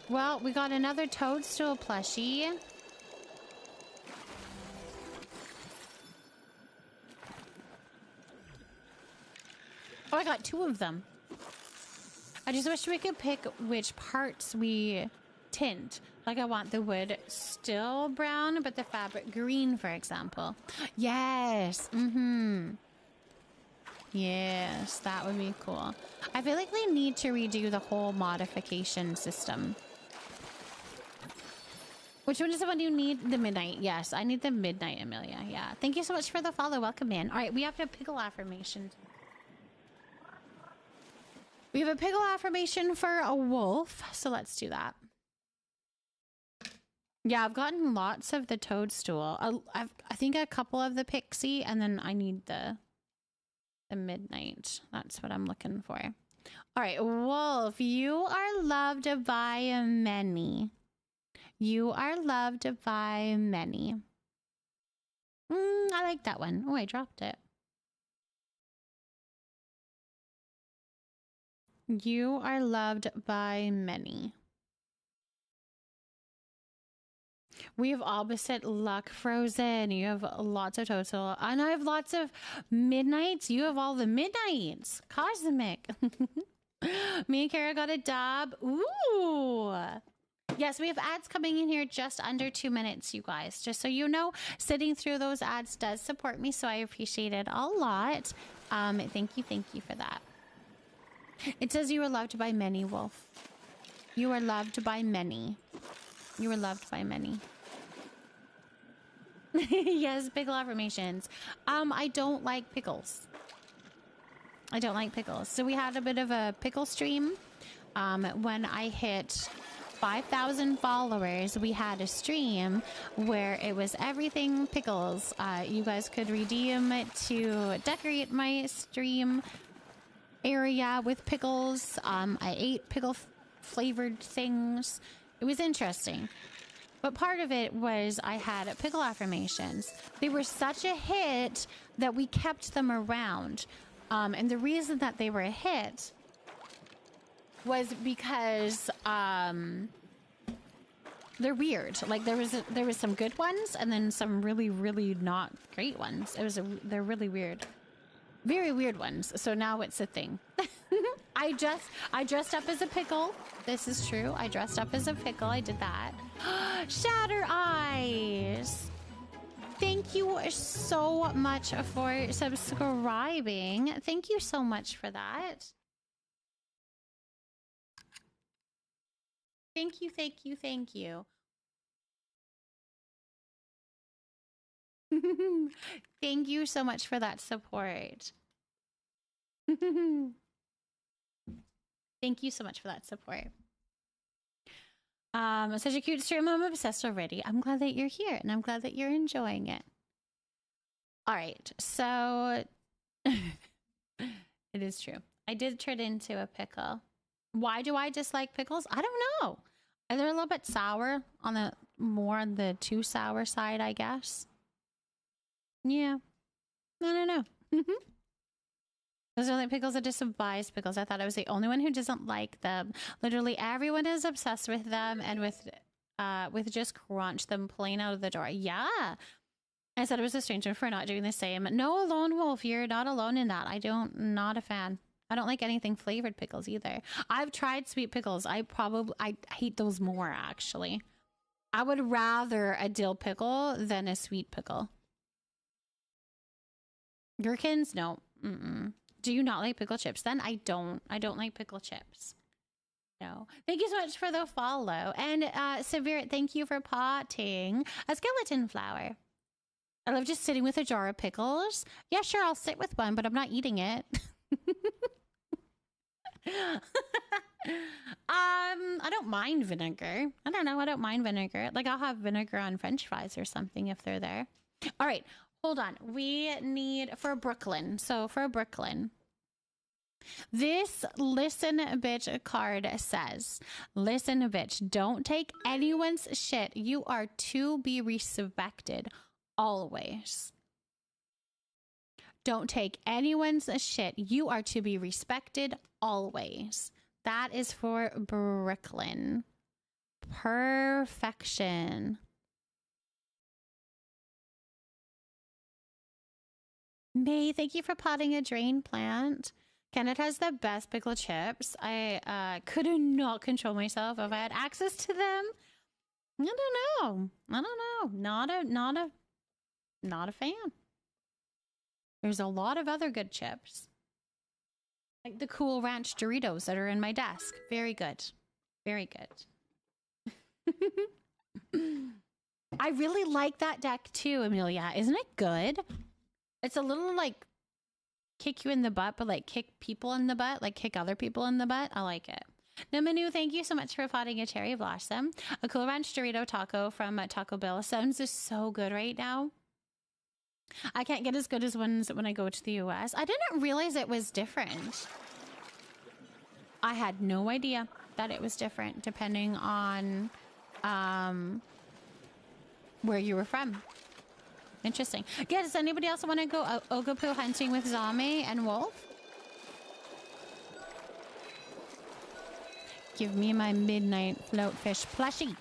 Well, we got another toadstool plushie. Oh, I got 2 of them. I just wish we could pick which parts we tint. Like, I want the wood still brown, but the fabric green, for example. Yes. Yes, that would be cool. I feel like we need to redo the whole modification system. Which one is the one you need? The midnight. Yes, I need the midnight, Amelia. Yeah. Thank you so much for the follow. Welcome in. All right, we have to pickle affirmation. We have a pickle affirmation for a wolf, so let's do that. Yeah, I've gotten lots of the toadstool. I think a couple of the pixie, and then I need the midnight. That's what I'm looking for. All right, wolf, you are loved by many. You are loved by many. I like that one. Oh, I dropped it. You are loved by many. We have opposite luck, Frozen. You have lots of total. And I have lots of midnights. You have all the midnights. Cosmic. Me and Kara got a dub. Ooh. Yes, we have ads coming in here just under 2 minutes, you guys. Just so you know, sitting through those ads does support me, so I appreciate it a lot. Thank you for that. It says you are loved by many, Wolf. You are loved by many. You are loved by many. Yes, pickle affirmations. I don't like pickles. I don't like pickles. So we had a bit of a pickle stream. When I hit 5,000 followers, we had a stream where it was everything pickles. You guys could redeem it to decorate my stream area with pickles. I ate pickle flavored things. It was interesting. But part of it was I had pickle affirmations. They were such a hit that we kept them around. And the reason that they were a hit was because they're weird. Like there was some good ones and then some really, really not great ones. They're really weird. Very weird ones. So now it's a thing. I dressed up as a pickle. This is true. I dressed up as a pickle. I did that. Shatter Eyes. Thank you so much for subscribing. Thank you so much for that. Thank you. Thank you. Thank you so much for that support. Thank you so much for that support. Such a cute stream. I'm obsessed already. I'm glad that you're here and I'm glad that you're enjoying it. All right, so it is true. I did turn into a pickle. Why do I dislike pickles? I don't know. They're a little bit sour on the too sour side, I guess. Yeah. I don't know. Those are like pickles. I despise pickles. I thought I was the only one who doesn't like them. Literally everyone is obsessed with them and with just crunch them plain out of the door. Yeah. I said I was a stranger for not doing the same. No, Lone Wolf, you're not alone in that. Not a fan. I don't like anything flavored pickles either. I've tried sweet pickles. I hate those more, actually. I would rather a dill pickle than a sweet pickle. Gherkins? No. Do you not like pickle chips? Then I don't like pickle chips. No. Thank you so much for the follow. And Severe, thank you for potting a skeleton flower. I love just sitting with a jar of pickles. Yeah, sure, I'll sit with one, but I'm not eating it. I don't mind vinegar. I don't know. I don't mind vinegar. Like I'll have vinegar on French fries or something if they're there. All right. Hold on. We need for Brooklyn. So for Brooklyn, this listen bitch card says, listen bitch, don't take anyone's shit. You are to be respected always. Don't take anyone's shit. You are to be respected always. That is for Brooklyn. Perfection. May, thank you for potting a drain plant. Kenneth has the best pickle chips. I could not control myself if I had access to them. I don't know. Not a fan. There's a lot of other good chips. Like the Cool Ranch Doritos that are in my desk. Very good. Very good. I really like that deck too, Amelia. Isn't it good? It's a little like kick you in the butt, but like kick people in the butt, like kick other people in the butt. I like it. Namanu, thank you so much for potting a cherry blossom. A Cool Ranch Dorito taco from Taco Bell. Sounds is so good right now. I can't get as good as ones when I go to the US. I didn't realize it was different. I had no idea that it was different depending on where you were from. Interesting. Yeah, does anybody else want to go Ogopu hunting with Zame and Wolf? Give me my midnight floatfish plushie.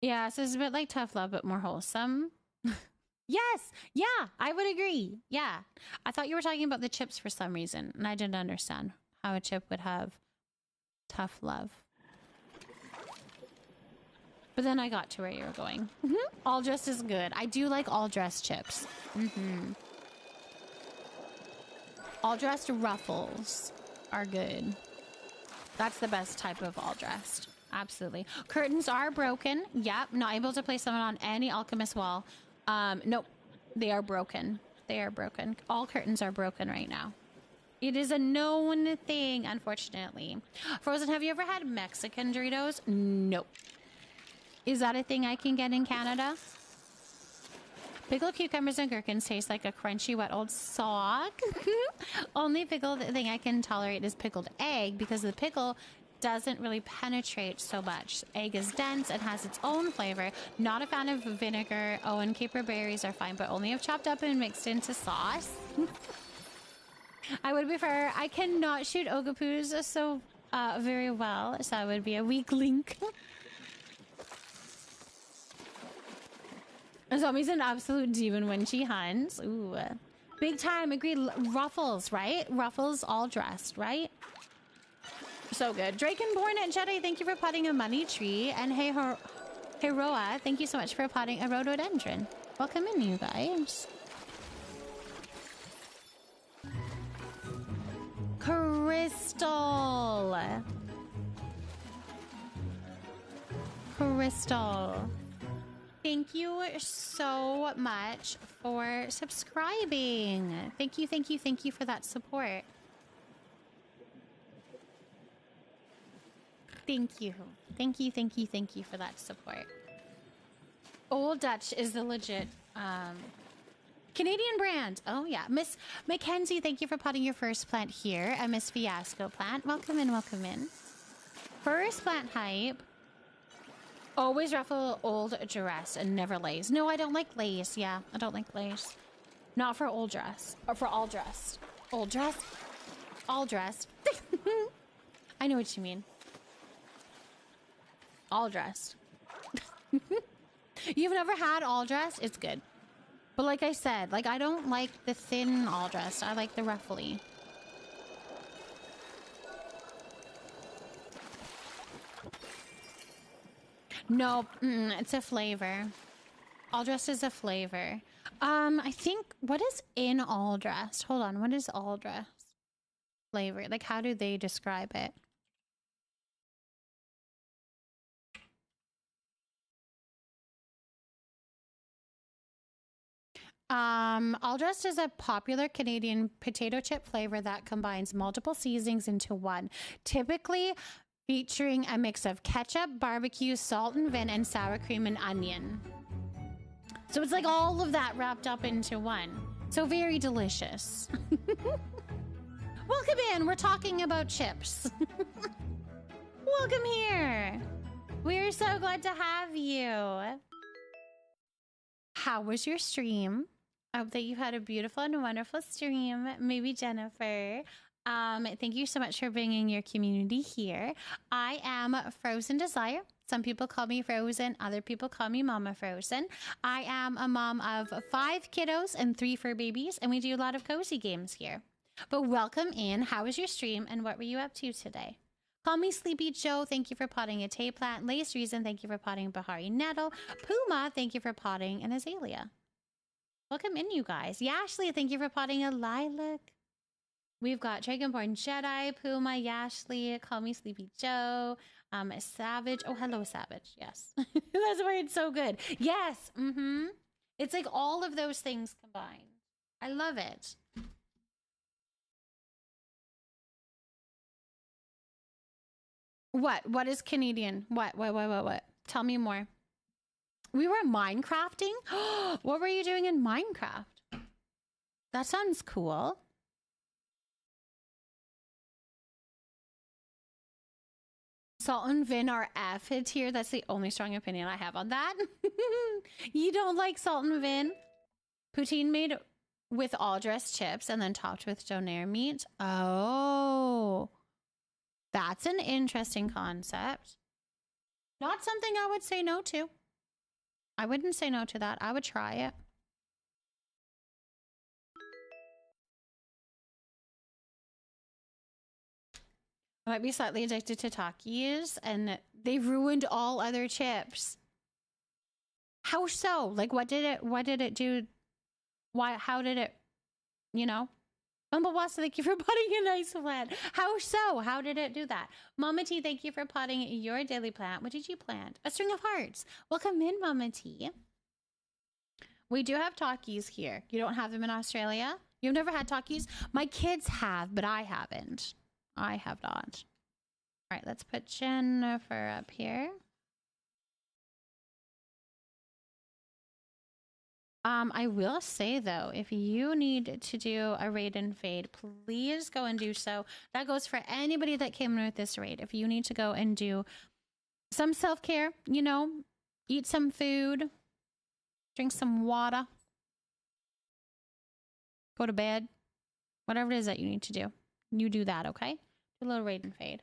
Yeah, so it's a bit like tough love, but more wholesome. Yes, yeah, I would agree. Yeah, I thought you were talking about the chips for some reason, and I didn't understand how a chip would have tough love. But then I got to where you were going. All dressed is good. I do like all dressed chips. All dressed ruffles are good. That's the best type of all dressed. Absolutely. Curtains are broken. Yep, not able to place them on any alchemist wall. Nope, they are broken. They are broken. All curtains are broken right now. It is a known thing, unfortunately. Frozen, have you ever had Mexican Doritos? Nope. Is that a thing I can get in Canada? Pickled cucumbers and gherkins taste like a crunchy, wet old sock. Only pickled thing I can tolerate is pickled egg because the pickle doesn't really penetrate so much. Egg is dense and has its own flavor. Not a fan of vinegar. Oh, and caper berries are fine, but only if chopped up and mixed into sauce. I would prefer. I cannot shoot Ogapoos so very well, so I would be a weak link. Zombie's an absolute demon when she hunts. Ooh. Big time, agreed. Ruffles, right? Ruffles all dressed, right? So good. Drakenborn and Jedi, thank you for potting a money tree. And hey, Heroa, thank you so much for potting a rhododendron. Welcome in, you guys. Crystal. Crystal. Thank you so much for subscribing. Thank you, thank you, thank you for that support. Thank you. Thank you, thank you, thank you for that support. Old Dutch is the legit Canadian brand. Oh, yeah. Miss Mackenzie, thank you for potting your first plant here. And Miss Fiasco plant. Welcome in, welcome in. First plant hype. Always ruffle old dress and never lace. No, I don't like lace. Yeah, I don't like lace. Not for old dress. Or for all dressed. Old dress? All dressed. I know what you mean. All dressed. You've never had all dressed? It's good. But like I said, like I don't like the thin all dressed. I like the ruffly. Nope, it's a flavor. All dressed is a flavor. I think, what is in all dressed? Hold on, what is all dressed flavor? Like, how do they describe it? All dressed is a popular Canadian potato chip flavor that combines multiple seasonings into one. Typically featuring a mix of ketchup, barbecue, salt and vin, and sour cream and onion. So it's like all of that wrapped up into one. So very delicious. Welcome in. We're talking about chips. Welcome here. We're so glad to have you. How was your stream? I hope that you had a beautiful and wonderful stream. Maybe Jennifer. Thank you so much for bringing your community here. I am Frozen Desire. Some people call me Frozen. Other people call me Mama Frozen. I am a mom of 5 kiddos and 3 fur babies, and we do a lot of cozy games here. But welcome in. How was your stream, and what were you up to today? Call me Sleepy Joe. Thank you for potting a Tay plant. Lace Reason. Thank you for potting Bahari Nettle. Puma. Thank you for potting an Azalea. Welcome in, you guys. Yashley. Thank you for potting a Lilac. We've got Dragonborn Jedi, Puma, Yashley, Call Me Sleepy Joe, Savage. Oh, hello, Savage. Yes. That's why it's so good. Yes. It's like all of those things combined. I love it. What is Canadian? What? Tell me more. We were Minecrafting? What were you doing in Minecraft? That sounds cool. Salt and Vin are F tier. That's the only strong opinion I have on that. You don't like Salt and Vin? Poutine made with all dressed chips and then topped with donair meat. Oh, that's an interesting concept. Not something I would say no to. I wouldn't say no to that. I would try it. I might be slightly addicted to Takis, and they ruined all other chips. How so? Like, what did it do? How did it, you know? Bumbleboss, thank you for potting a nice plant. How so? How did it do that? Mama T, thank you for potting your daily plant. What did you plant? A string of hearts. Welcome in, Mama T. We do have Takis here. You don't have them in Australia? You've never had Takis? My kids have, but I haven't. I have not. All right, let's put Jennifer up here. I will say, though, if you need to do a raid and fade, please go and do so. That goes for anybody that came in with this raid. If you need to go and do some self-care, you know, eat some food, drink some water, go to bed, whatever it is that you need to do, you do that, okay? Do a little raid and fade.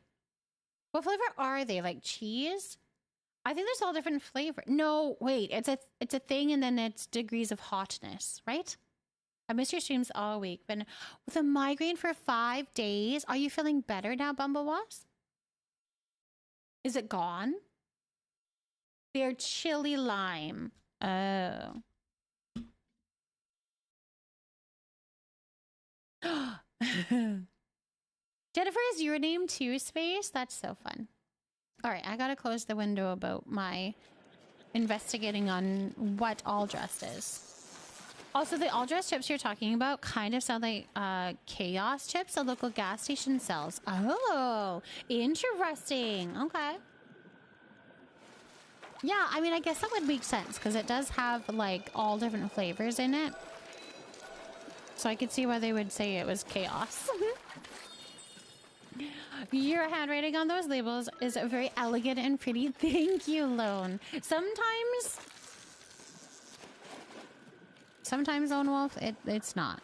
What flavor are they? Like cheese? I think there's all different flavor. No, wait, it's a thing, and then it's degrees of hotness, right? I miss your streams all week. Been with a migraine for 5 days. Are you feeling better now, Bumblewas? Is it gone? They're chili lime. Oh. Jennifer, is your name too, Space? That's so fun. All right, I gotta close the window about my investigating on what all dressed is. Also, the all dressed chips you're talking about kind of sound like chaos chips the local gas station sells. Oh, interesting. Okay. Yeah, I mean, I guess that would make sense because it does have like all different flavors in it. So I could see why they would say it was chaos. Your handwriting on those labels is very elegant and pretty. Thank you, Lone. Sometimes, Lone Wolf, it's not.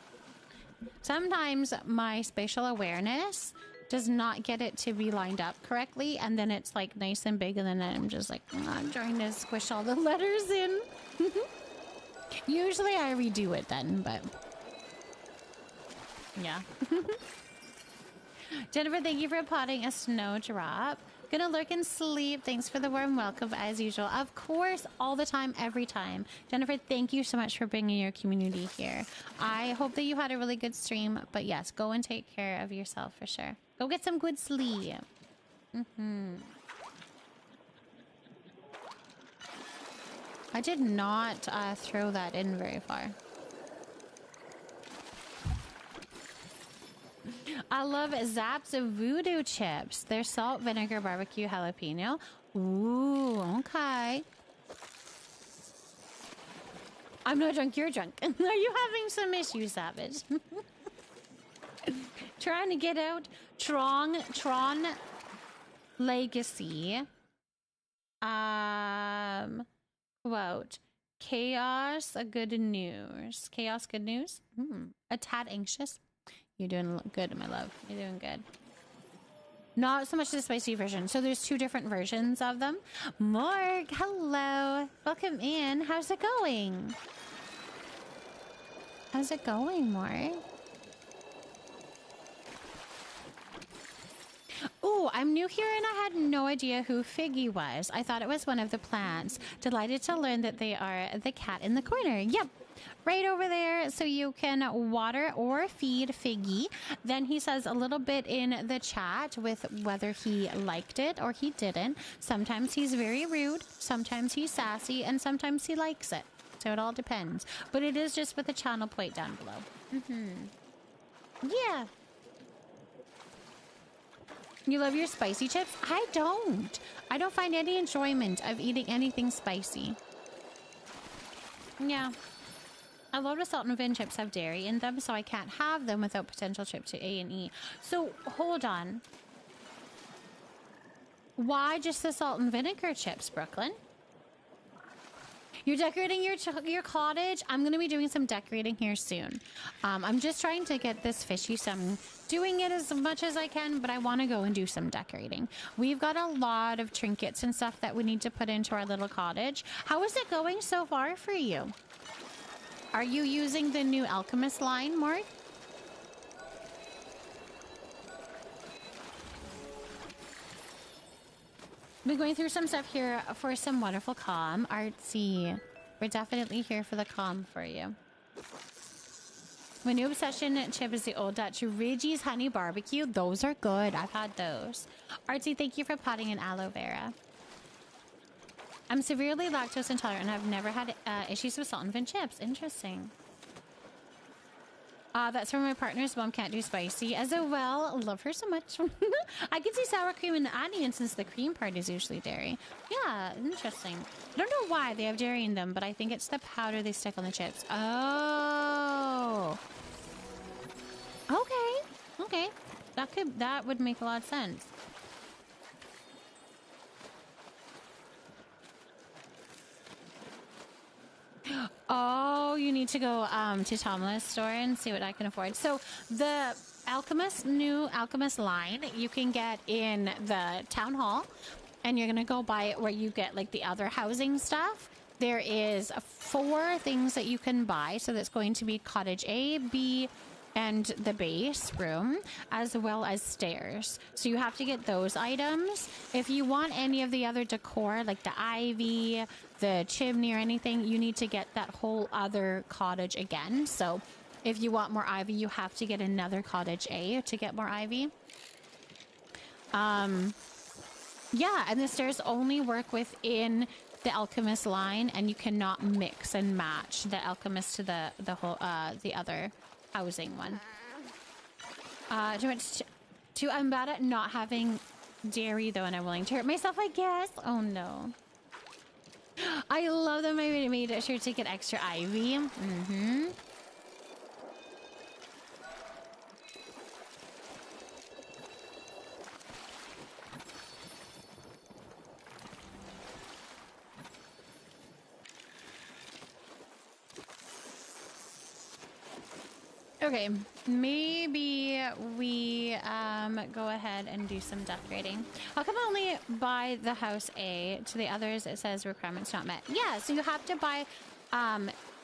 Sometimes my spatial awareness does not get it to be lined up correctly, and then it's like nice and big, and then I'm just like, I'm trying to squish all the letters in. Usually I redo it then, but yeah. Jennifer, thank you for potting a snowdrop. Gonna lurk and sleep. Thanks for the warm welcome as usual. Of course, all the time, every time. Jennifer, thank you so much for bringing your community here. I hope that you had a really good stream. But yes, go and take care of yourself for sure. Go get some good sleep. I did not throw that in very far. I love Zapp's voodoo chips. They're salt, vinegar, barbecue, jalapeno. Ooh, okay. I'm not drunk, you're drunk. Are you having some issues, Savage? Trying to get out Tron Legacy. Quote, chaos, good news. Chaos, good news? A tad anxious. You're doing good, my love. You're doing good. Not so much the spicy version. So there's 2 different versions of them. Mark, hello. Welcome in. How's it going? How's it going, Mark? Oh, I'm new here and I had no idea who Figgy was. I thought it was one of the plants. Delighted to learn that they are the cat in the corner. Yep. Right over there, so you can water or feed Figgy. Then he says a little bit in the chat with whether he liked it or he didn't. Sometimes he's very rude, sometimes he's sassy, and sometimes he likes it. So it all depends. But it is just with the channel plate down below. Yeah. You love your spicy chips? I don't. I don't find any enjoyment of eating anything spicy. Yeah. A lot of salt and vin chips have dairy in them, so I can't have them without potential trip to A&E. So, hold on. Why just the salt and vinegar chips, Brooklyn? You're decorating your cottage. I'm going to be doing some decorating here soon. I'm just trying to get this fishy, so I'm doing it as much as I can, but I want to go and do some decorating. We've got a lot of trinkets and stuff that we need to put into our little cottage. How is it going so far for you? Are you using the new Alchemist line, Mort? Been going through some stuff here for some wonderful calm. Artsy. We're definitely here for the calm for you. My new obsession chip is the Old Dutch Reggie's Honey Barbecue. Those are good. I've had those. Artsy, thank you for potting in aloe vera. I'm severely lactose intolerant and I've never had issues with salt and vin chips. Interesting. That's from my partner's mom can't do spicy. As well, love her so much. I can see sour cream and onion since the cream part is usually dairy. Yeah, interesting. I don't know why they have dairy in them, but I think it's the powder they stick on the chips. Oh. Okay. Okay. That would make a lot of sense. Oh, you need to go to Tomla's store and see what I can afford. So the new Alchemist line you can get in the town hall, and you're gonna go buy it where you get like the other housing stuff. There is 4 things that you can buy. So that's going to be cottage A, B, and the base room, as well as stairs. So you have to get those items. If you want any of the other decor, like the ivy, the chimney, or anything, you need to get that whole other cottage again. So if you want more ivy, you have to get another cottage A to get more ivy. Yeah, and the stairs only work within the Alchemist line, and you cannot mix and match the Alchemist to the other housing one. I'm bad at not having dairy though, and I'm willing to hurt myself, I guess. Oh no. I love that my made sure to get extra ivy. Mm-hmm. Okay, maybe we go ahead and do some decorating. How come I only buy the house A? To the others, it says requirements not met. Yeah, so you have to buy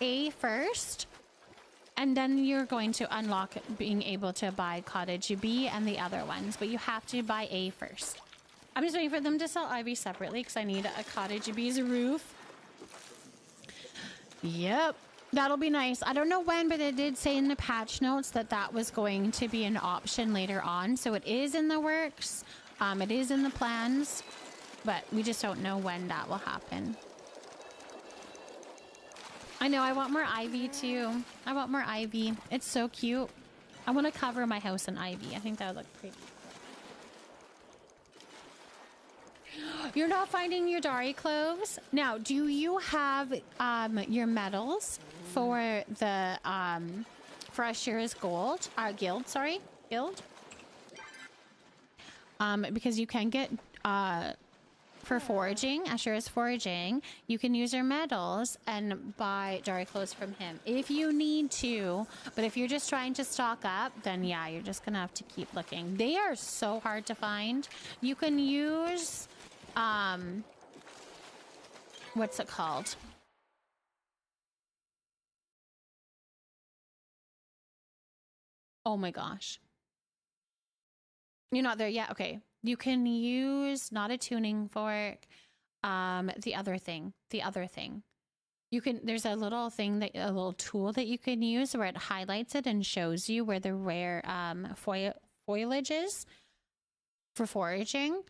A first, and then you're going to unlock being able to buy cottage B and the other ones, but you have to buy A first. I'm just waiting for them to sell ivy separately because I need a cottage B's roof. Yep. That'll be nice. I don't know when, but it did say in the patch notes that that was going to be an option later on. So it is in the works. It is in the plans, but we just don't know when that will happen. I know. I want more ivy too. I want more ivy. It's so cute. I want to cover my house in ivy. I think that would look pretty. You're not finding your Dari cloves? Now, do you have your medals for the for Ashura's guild? Because you can get for foraging, Ashura's foraging, you can use your medals and buy Dari cloves from him if you need to. But if you're just trying to stock up, then yeah, you're just gonna have to keep looking. They are so hard to find. You can use what's it called? Oh my gosh. You're not there yet? Okay. You can use not a tuning fork, the other thing. You can, there's a little tool that you can use where it highlights it and shows you where the rare foliage is for foraging.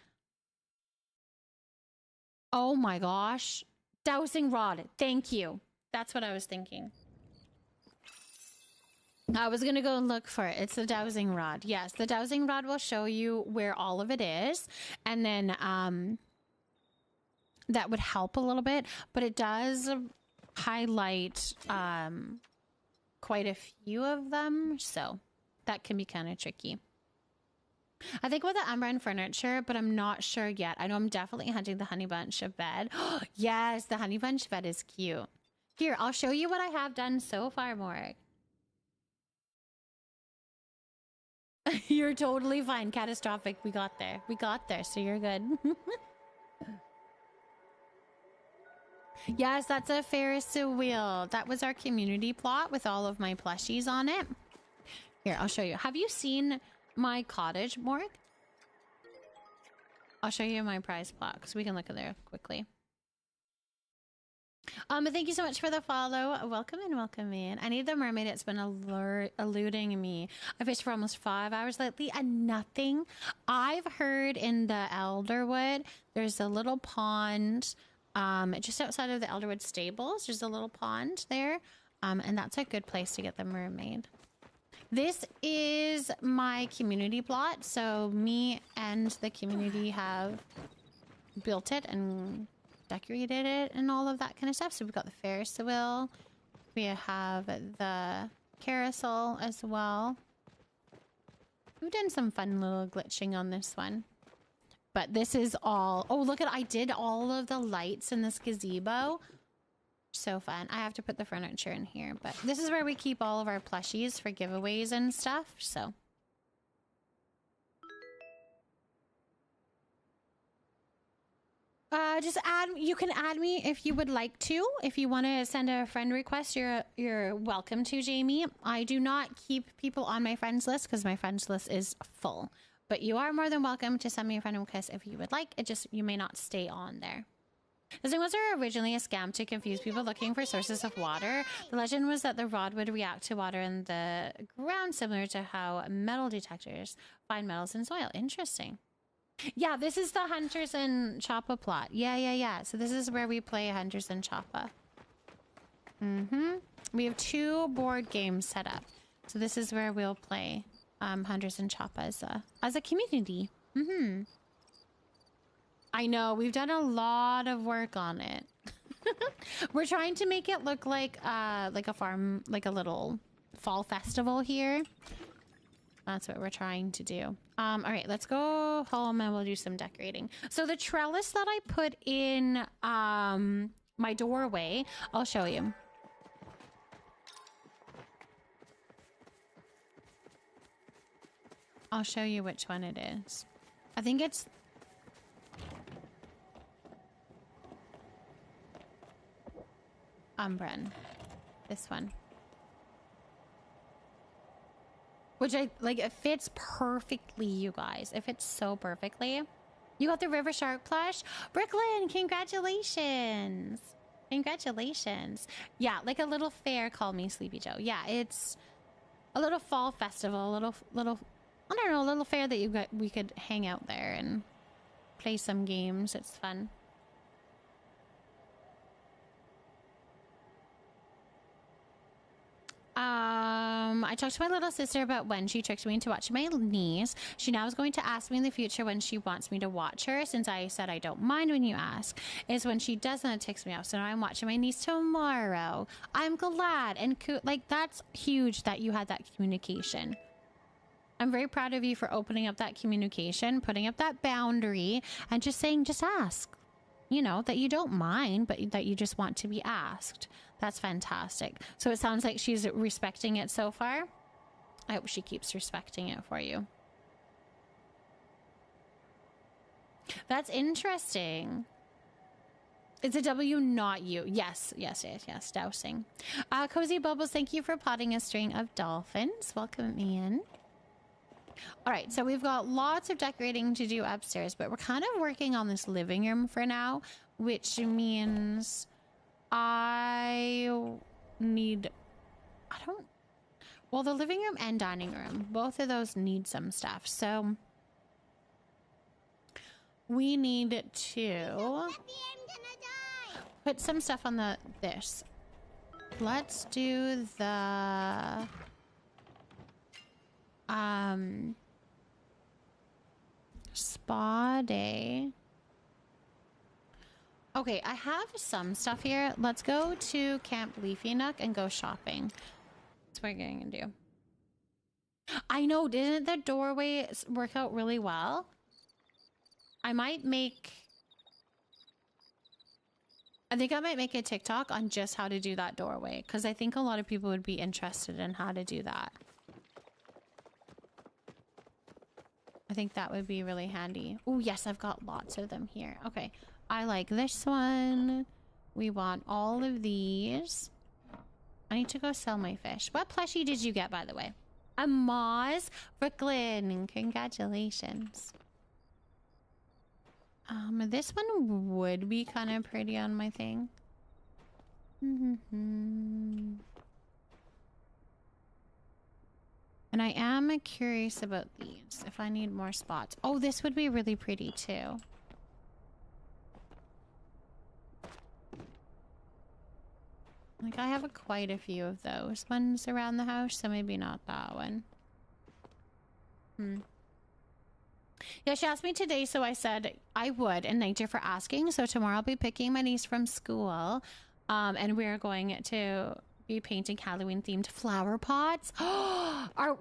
Oh my gosh. Dowsing rod. Thank you. That's what I was thinking. I was going to go and look for it. It's the dowsing rod. Yes, the dowsing rod will show you where all of it is. And then that would help a little bit. But it does highlight quite a few of them. So that can be kind of tricky. I think with the Umbran furniture, but I'm not sure yet. I know I'm definitely hunting the honey bunch of bed. Yes, the honey bunch bed is cute. Here, I'll show you what I have done so far, Morg. You're totally fine. Catastrophic. We got there. We got there, so you're good. Yes, that's a Ferris wheel. That was our community plot with all of my plushies on it. Here, I'll show you. Have you seen my cottage, Morg? I'll show you my prize plot because we can look at there quickly. Thank you so much for the follow. Welcome in, welcome in. I need the mermaid. It's been eluding me. I fished for almost 5 hours lately and nothing. I've heard in the Elderwood, there's a little pond just outside of the Elderwood stables. There's a little pond there, and that's a good place to get the mermaid. This is my community plot. So me and the community have built it and decorated it and all of that kind of stuff. So we've got the Ferris wheel. We have the carousel as well. We've done some fun little glitching on this one. But this is all... Oh, look at... I did all of the lights in this gazebo. So fun. I have to put the furniture in here. But this is where we keep all of our plushies for giveaways and stuff. So... just add. You can add me if you would like to. If you want to send a friend request, you're welcome to, Jamie. I do not keep people on my friends list because my friends list is full. But you are more than welcome to send me a friend request if you would like. It just you may not stay on there. This thing was originally a scam to confuse people looking for sources of water. The legend was that the rod would react to water in the ground, similar to how metal detectors find metals in soil. Interesting. Yeah, this is the Hunters and Choppa plot. Yeah. So this is where we play Hunters and Choppa. We have 2 board games set up. So this is where we'll play Hunters and Choppa as a community. I know, we've done a lot of work on it. We're trying to make it look like a farm, like a little fall festival here. That's what we're trying to do. All right, let's go home and we'll do some decorating. So the trellis that I put in my doorway, I'll show you. I'll show you which one it is. I think it's... Umbran. This one. Which it fits perfectly, you guys. It fits so perfectly. You got the River Shark plush? Brooklyn, congratulations. Congratulations. Yeah, like a little fair, call me Sleepy Joe. Yeah, it's a little fall festival, a little, I don't know, a little fair that we could hang out there and play some games. It's fun. I talked to my little sister about when she tricked me into watching my niece. She now is going to ask me in the future when she wants me to watch her, since I said I don't mind when you ask. Is when she doesn't, it ticks me off. So now I'm watching my niece tomorrow. I'm glad and like that's huge that you had that communication. I'm very proud of you for opening up that communication, putting up that boundary, and just saying, just ask. You know, that you don't mind, but that you just want to be asked. That's fantastic. So it sounds like she's respecting it so far. I hope she keeps respecting it for you. That's interesting. It's a W, not you. Yes. Dousing. Cozy Bubbles, thank you for potting a string of dolphins. Welcome in. All right, so we've got lots of decorating to do upstairs, but we're kind of working on this living room for now, which means well, the living room and dining room, both of those need some stuff. So we need to put some stuff on this. Let's do the spa day. Okay, I have some stuff here. Let's go to Camp Leafy Nook and go shopping. That's what we're going to do. I know, didn't the doorway work out really well? I think I might make a TikTok on just how to do that doorway, because I think a lot of people would be interested in how to do that. I think that would be really handy. Oh, yes, I've got lots of them here. Okay, I like this one. We want all of these. I need to go sell my fish. What plushie did you get, by the way? A Moz Brooklyn. Congratulations. This one would be kind of pretty on my thing. And I am curious about these, if I need more spots. Oh, this would be really pretty too. Like, I have quite a few of those ones around the house, so maybe not that one. Yeah, she asked me today, so I said I would, and thanked her for asking. So tomorrow I'll be picking my niece from school, and we're going to be painting Halloween-themed flower pots.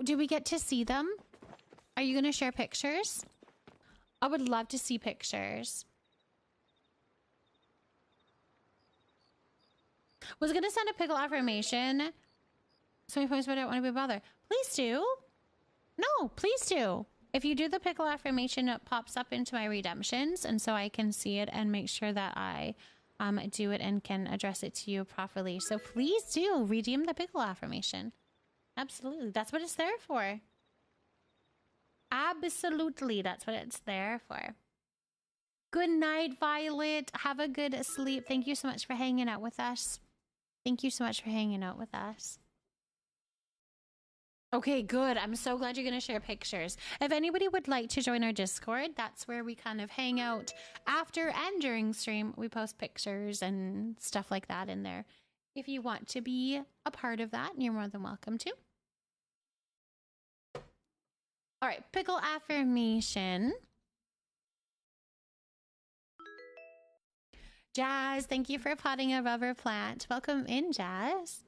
Do we get to see them? Are you going to share pictures? I would love to see pictures. Was going to send a pickle affirmation. So many points, but I don't want to be bothered. Please do. No, please do. If you do the pickle affirmation, it pops up into my redemptions, and so I can see it and make sure that I do it and can address it to you properly. So please do redeem the pickle affirmation. Absolutely. That's what it's there for. Absolutely. That's what it's there for. Good night, Violet. Have a good sleep. Thank you so much for hanging out with us. Thank you so much for hanging out with us. Okay, good. I'm so glad you're going to share pictures. If anybody would like to join our Discord, that's where we kind of hang out after and during stream. We post pictures and stuff like that in there. If you want to be a part of that, you're more than welcome to. All right, pickle affirmation. Jazz, thank you for potting a rubber plant. Welcome in, Jazz.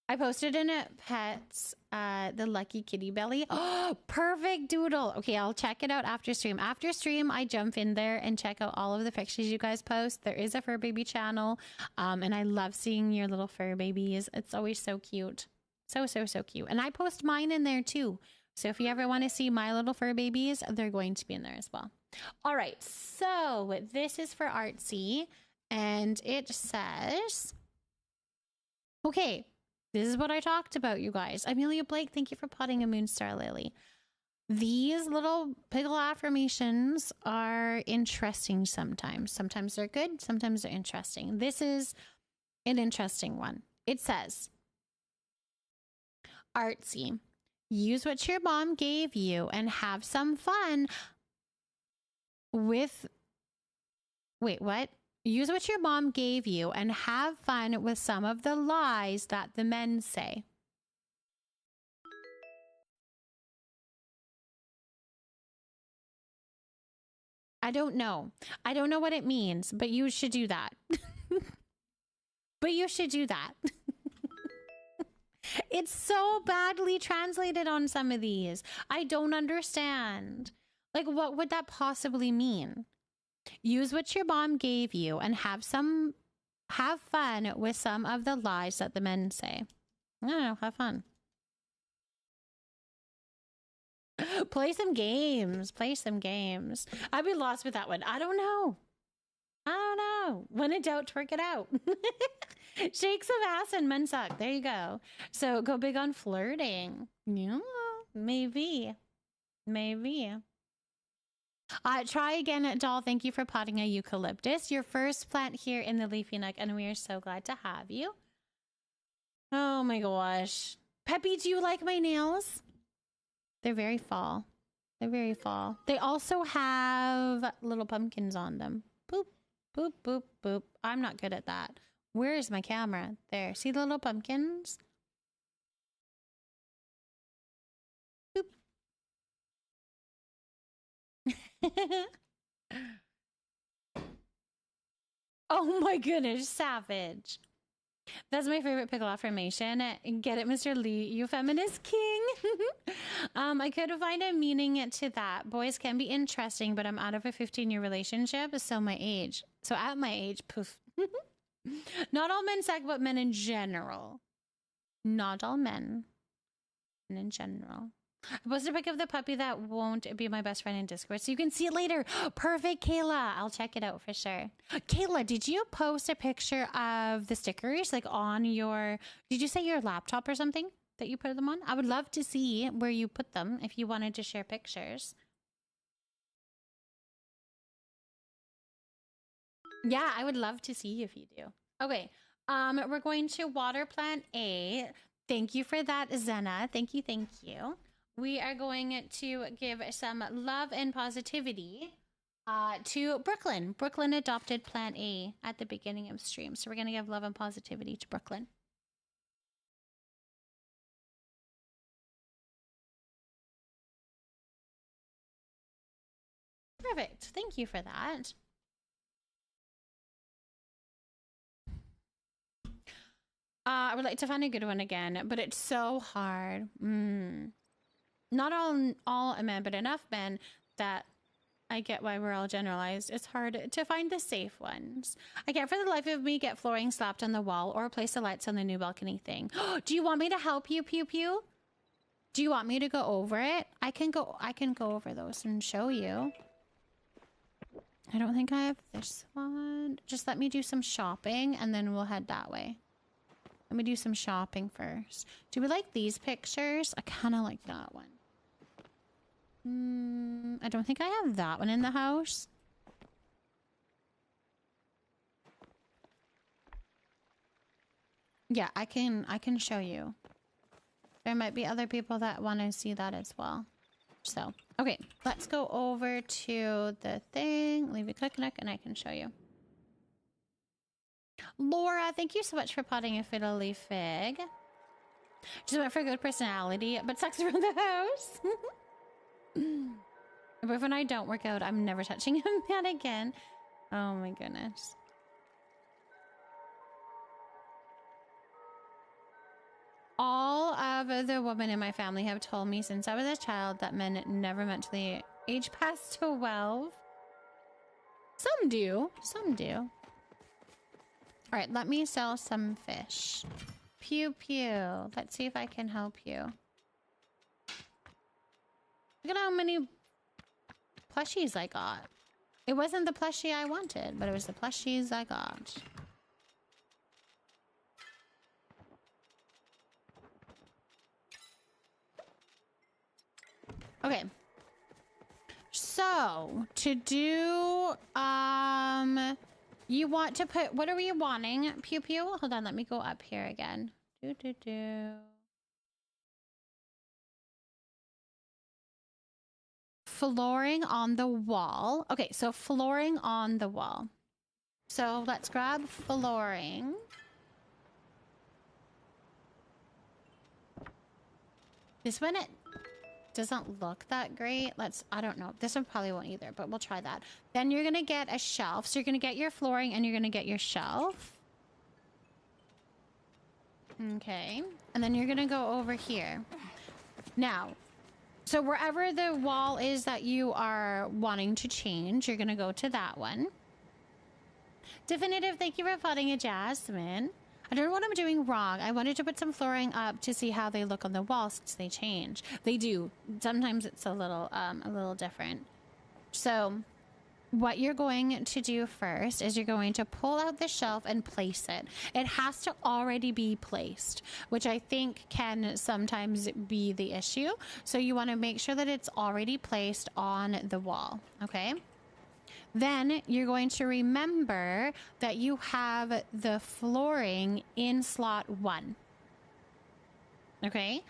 I posted in a Pets, the Lucky Kitty Belly. Oh, perfect doodle. Okay, I'll check it out after stream. After stream, I jump in there and check out all of the pictures you guys post. There is a fur baby channel, and I love seeing your little fur babies. It's always so cute. So, so, so cute. And I post mine in there too. So if you ever want to see my little fur babies, they're going to be in there as well. All right, so this is for Artsy, and it says, okay, this is what I talked about, you guys. Amelia Blake, thank you for potting a Moonstar Lily. These little pickle affirmations are interesting sometimes. Sometimes they're good, sometimes they're interesting. This is an interesting one. It says, Artsy, use what your mom gave you and have some fun with... Wait, what? Use what your mom gave you and have fun with some of the lies that the men say. I don't know. I don't know what it means, but you should do that. But you should do that. It's so badly translated on some of these. I don't understand. Like, what would that possibly mean? Use what your mom gave you and have fun with some of the lies that the men say. I don't know, have fun. Play some games. Play some games. I'd be lost with that one. I don't know. When in doubt, twerk it out. Shake some ass and men suck. There you go. So go big on flirting. Yeah, maybe. Try again, doll. Thank you for potting a eucalyptus. Your first plant here in the Leafy Nook, and we are so glad to have you. Oh my gosh. Peppy, do you like my nails? They're very fall. They also have little pumpkins on them. Boop, boop, boop, boop. I'm not good at that. Where is my camera? There. See the little pumpkins? Boop. Oh my goodness, savage. That's my favorite pickle affirmation. Get it, Mr. Lee, you feminist king. I could find a meaning to that. Boys can be interesting, but I'm out of a 15-year relationship, so my age. So at my age, poof. Not all men suck, but men in general. Not all men. Men in general. I posted a pic of the puppy that won't be my best friend in Discord, so you can see it later. Perfect, Kayla. I'll check it out for sure. Kayla, did you post a picture of the stickers, like on your, did you say your laptop or something that you put them on? I would love to see where you put them if you wanted to share pictures. Yeah, I would love to see if you do. Okay, we're going to water plant A. Thank you for that, Zena. Thank you, thank you. We are going to give some love and positivity to Brooklyn. Brooklyn adopted Plant A at the beginning of stream. So we're going to give love and positivity to Brooklyn. Perfect. Thank you for that. I would like to find a good one again, but it's so hard. Not all men, but enough men that I get why we're all generalized. It's hard to find the safe ones. I can't for the life of me get flooring slapped on the wall or place the lights on the new balcony thing. Do you want me to help you, Pew Pew? Do you want me to go over it? I can go over those and show you. I don't think I have this one. Just let me do some shopping and then we'll head that way. Let me do some shopping first. Do we like these pictures? I kind of like that one. I don't think I have that one in the house. Yeah, I can show you. There might be other people that want to see that as well. So, okay, let's go over to the thing. Leave a click and I can show you. Laura, thank you so much for potting a fiddly fig. Just went for good personality, but sucks around the house. But when I don't work out, I'm never touching a man again. Oh my goodness. All of the women in my family have told me since I was a child that men never mentally age past 12. Some do. Some do. All right, let me sell some fish. Pew pew. Let's see if I can help you. Look at how many plushies I got. It wasn't the plushie I wanted, but it was the plushies I got. Okay. So, to do, you want to put, what are we wanting? Pew pew? Hold on, let me go up here again. Flooring on the wall. Okay, so flooring on the wall. So let's grab flooring. This one, it doesn't look that great. I don't know. This one probably won't either, but we'll try that. Then you're going to get a shelf. So you're going to get your flooring and you're going to get your shelf. Okay. And then you're going to go over here. Now, so wherever the wall is that you are wanting to change, you're going to go to that one. Definitive, thank you for potting a Jasmine. I don't know what I'm doing wrong. I wanted to put some flooring up to see how they look on the wall since they change. They do. Sometimes it's a little different. So what you're going to do first is you're going to pull out the shelf and place it. It has to already be placed, which I think can sometimes be the issue. So you want to make sure that it's already placed on the wall. Okay. Then you're going to remember that you have the flooring in slot 1. Okay.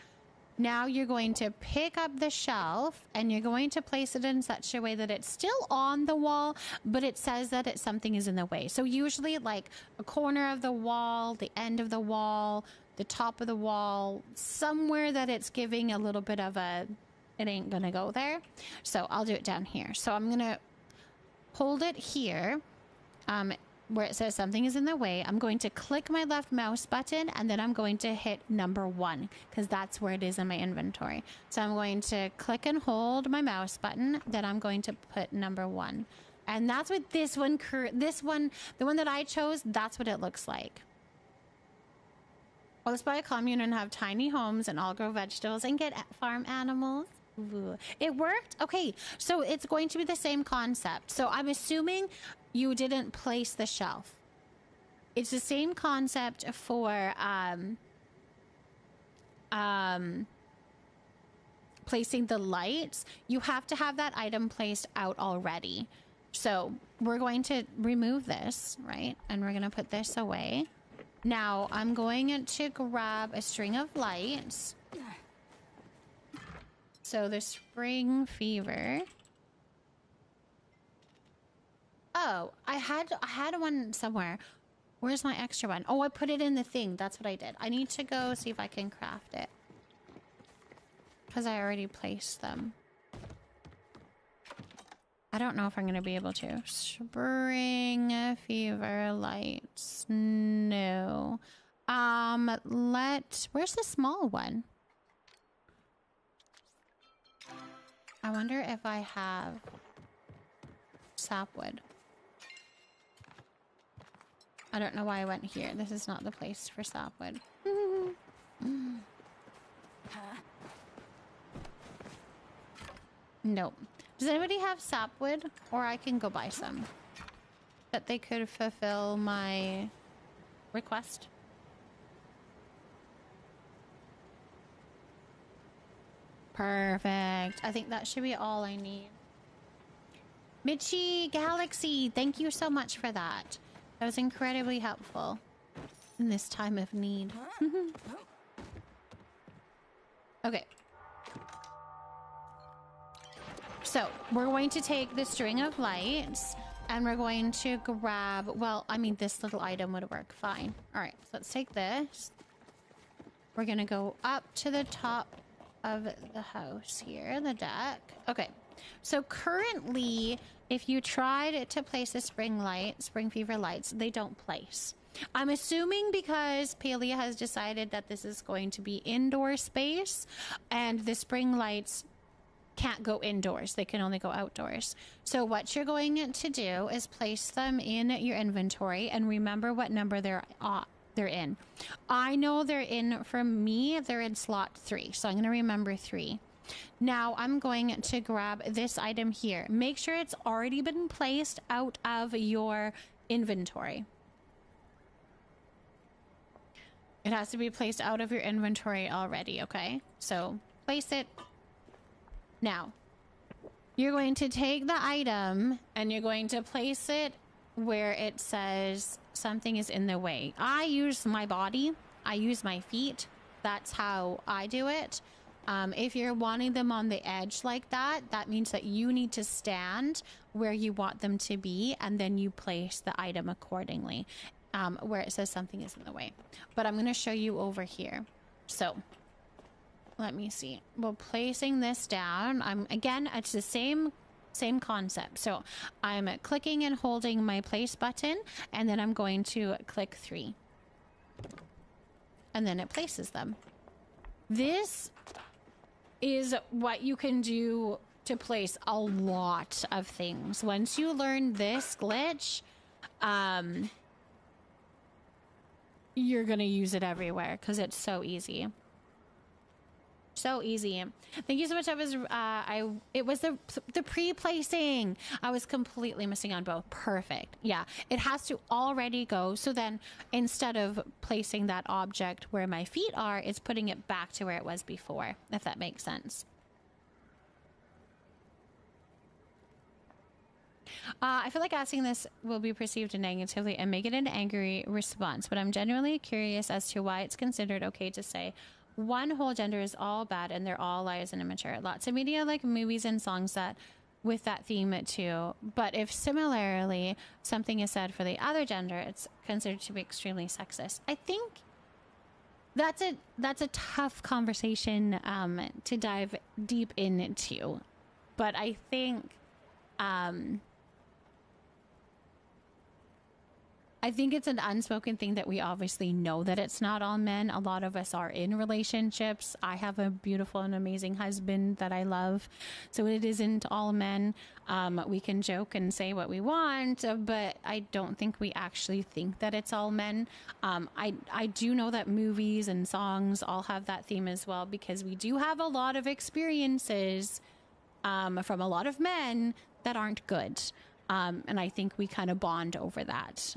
Now you're going to pick up the shelf and you're going to place it in such a way that it's still on the wall, but it says that something is in the way. So usually like a corner of the wall, the end of the wall, the top of the wall, somewhere that it's giving a little bit of a, it ain't gonna go there. So I'll do it down here. So I'm gonna hold it here. where it says something is in the way, I'm going to click my left mouse button and then I'm going to hit number 1 because that's where it is in my inventory. So I'm going to click and hold my mouse button, then I'm going to put number 1. And that's what this one, the one that I chose, that's what it looks like. Well, let's buy a commune and have tiny homes and all grow vegetables and get farm animals. Ooh. It worked? Okay, so it's going to be the same concept. So I'm assuming you didn't place the shelf. It's the same concept for placing the lights. You have to have that item placed out already. So we're going to remove this, right? And we're going to put this away. Now I'm going to grab a string of lights. So the spring fever. Oh, I had one somewhere. Where's my extra one? Oh, I put it in the thing. That's what I did. I need to go see if I can craft it. Because I already placed them. I don't know if I'm going to be able to. Spring fever lights. No. Where's the small one? I wonder if I have sapwood. I don't know why I went here. This is not the place for sapwood. Nope. Does anybody have sapwood? Or I can go buy some. That they could fulfill my request. Perfect. I think that should be all I need. Mitchie Galaxy, thank you so much for that. That was incredibly helpful in this time of need. Okay. So we're going to take the string of lights and we're going to grab, well, I mean, this little item would work fine. All right, so let's take this. We're going to go up to the top of the house here, the deck. Okay, so currently, if you tried to place the spring fever lights, they don't place. I'm assuming because Palia has decided that this is going to be indoor space and the spring lights can't go indoors. They can only go outdoors. So what you're going to do is place them in your inventory and remember what number they're in. I know they're in, for me, they're in slot 3. So I'm going to remember 3. Now I'm going to grab this item here. Make sure it's already been placed out of your inventory. It has to be placed out of your inventory already, okay? So place it. Now, you're going to take the item and you're going to place it where it says something is in the way. I use my body. I use my feet. That's how I do it. If you're wanting them on the edge like that, that means that you need to stand where you want them to be and then you place the item accordingly, where it says something is in the way. But I'm going to show you over here. So let me see. Well, placing this down, again, it's the same concept. So I'm clicking and holding my place button and then I'm going to click 3 and then it places them. This is what you can do to place a lot of things. Once you learn this glitch, you're gonna use it everywhere because it's so easy. So easy. Thank you so much. It was the pre-placing. I was completely missing on both. Perfect. Yeah, it has to already go. So then instead of placing that object where my feet are, it's putting it back to where it was before, if that makes sense. I feel like asking this will be perceived negatively and make it an angry response, but I'm genuinely curious as to why it's considered okay to say one whole gender is all bad and they're all liars and immature. Lots of media like movies and songs that with that theme too. But if similarly something is said for the other gender, it's considered to be extremely sexist. I think that's a tough conversation to dive deep into. But I think I think it's an unspoken thing that we obviously know that it's not all men. A lot of us are in relationships. I have a beautiful and amazing husband that I love. So it isn't all men. We can joke and say what we want, but I don't think we actually think that it's all men. I do know that movies and songs all have that theme as well, because we do have a lot of experiences from a lot of men that aren't good. And I think we kind of bond over that.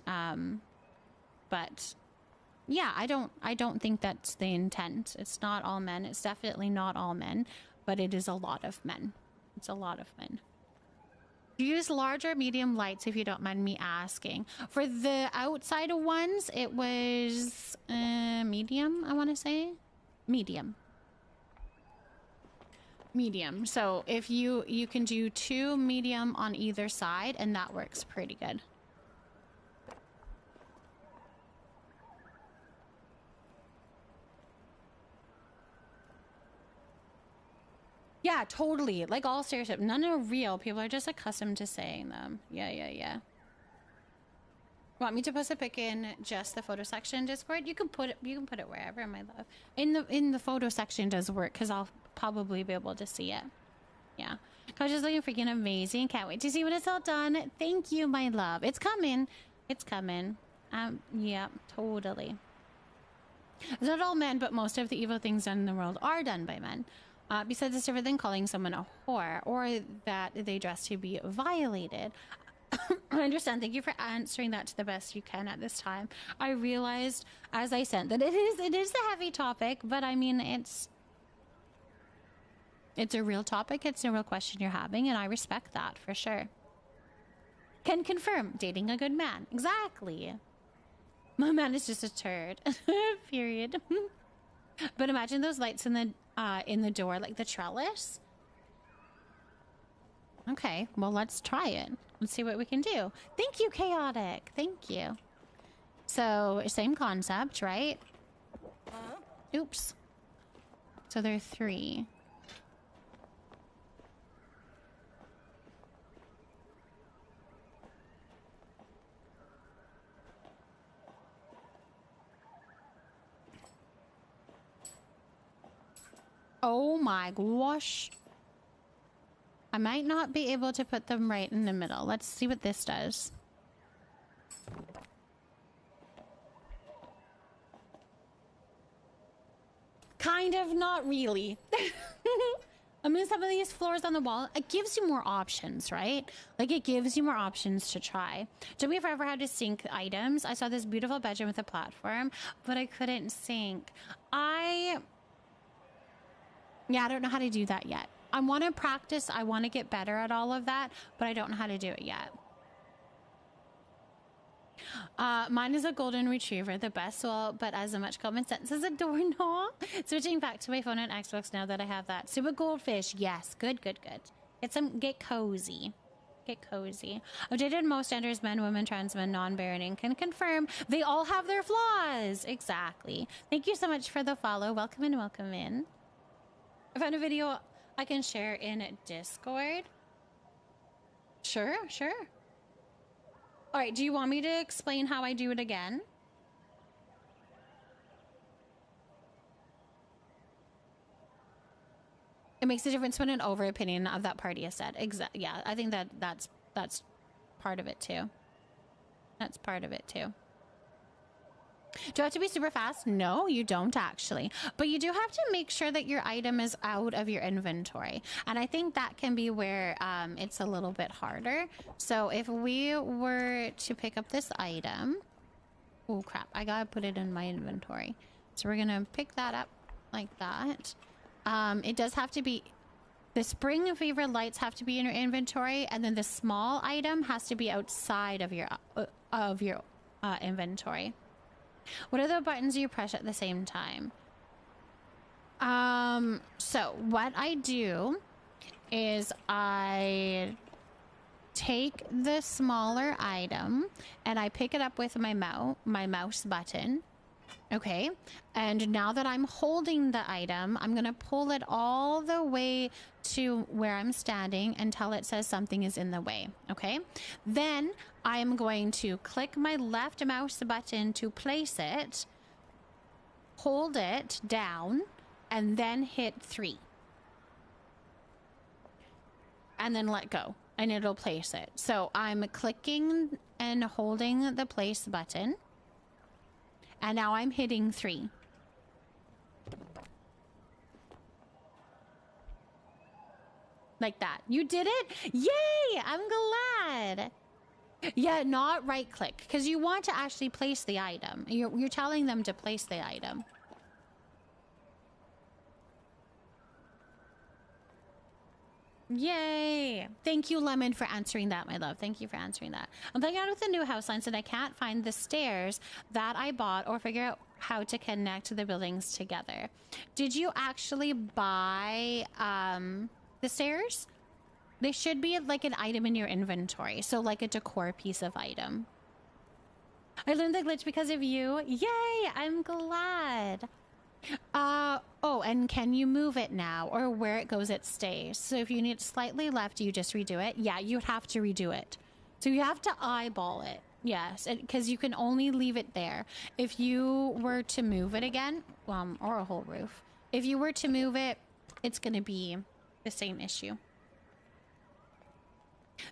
But yeah, I don't think that's the intent. It's not all men. It's definitely not all men, but it is a lot of men. It's a lot of men. You use large or medium lights, if you don't mind me asking. For the outside ones, it was medium, I want to say. Medium. Medium. So if you can do 2 medium on either side, and that works pretty good. Yeah, totally. Like, all stereotypes. None are real. People are just accustomed to saying them. Yeah. Want me to post a pic in just the photo section Discord? You can put it wherever, my love. In the photo section does work, because I'll probably be able to see it. Yeah. Coach is looking freaking amazing. Can't wait to see when it's all done. Thank you, my love. It's coming. It's coming. Yeah, totally. It's not all men, but most of the evil things done in the world are done by men. Besides, it's different than calling someone a whore, or that they dress to be violated. I understand. Thank you for answering that to the best you can at this time. I realized as I sent that it is a heavy topic, but I mean, it's a real topic. It's a real question you're having, and I respect that for sure. Can confirm, dating a good man. Exactly. My man is just a turd. Period. But imagine those lights in the door, like the trellis. Okay, well, let's try it. Let's see what we can do. Thank you, Chaotic. Thank you. So, same concept, right? Oops. So there are 3. Oh my gosh. I might not be able to put them right in the middle. Let's see what this does. Kind of, not really. I mean, some of these floors on the wall, it gives you more options, right? Like, it gives you more options to try. Do we ever had to sync items? I saw this beautiful bedroom with a platform, but I couldn't sync. Yeah, I don't know how to do that yet. I want to practice. I want to get better at all of that, but I don't know how to do it yet. Mine is a golden retriever, the best soul, but as much common sense as a doorknob. Switching back to my phone and Xbox now that I have that. Super goldfish, yes, good. Get cozy. Get cozy. I've dated most genders, men, women, trans men, non-binary, and can confirm they all have their flaws. Exactly. Thank you so much for the follow. Welcome in. I found a video I can share in Discord. Sure. All right, do you want me to explain how I do it again? It makes a difference when an over opinion of that party is said. Yeah, I think that's part of it too. That's part of it too. Do you have to be super fast? No, you don't actually. But you do have to make sure that your item is out of your inventory. And I think that can be where it's a little bit harder. So if we were to pick up this item... Oh, crap. I gotta put it in my inventory. So we're gonna pick that up like that. It does have to be... The spring favorite lights have to be in your inventory. And then the small item has to be outside of your inventory. What are the buttons you press at the same time? So what I do is I take the smaller item and I pick it up with my mouse button, Okay, and now that I'm holding the item, I'm gonna pull it all the way to where I'm standing until it says something is in the way, okay? Then I am going to click my left mouse button to place it, hold it down, and then hit 3. And then let go, and it'll place it. So I'm clicking and holding the place button. And now I'm hitting 3. Like that. You did it? Yay! I'm glad. Yeah, not right click, because you want to actually place the item. You're telling them to place the item. Yay! Thank you, Lemon, for answering that, my love. Thank you for answering that. I'm playing out with the new house lines and I can't find the stairs that I bought or figure out how to connect the buildings together. Did you actually buy the stairs? They should be like an item in your inventory. So like a decor piece of item. I learned the glitch because of you. Yay! I'm glad. Oh, and can you move it now? Or where it goes, it stays. So if you need it slightly left, you just redo it? Yeah, you'd have to redo it. So you have to eyeball it. Yes, because you can only leave it there. If you were to move it again, or a whole roof. If you were to move it, it's going to be the same issue.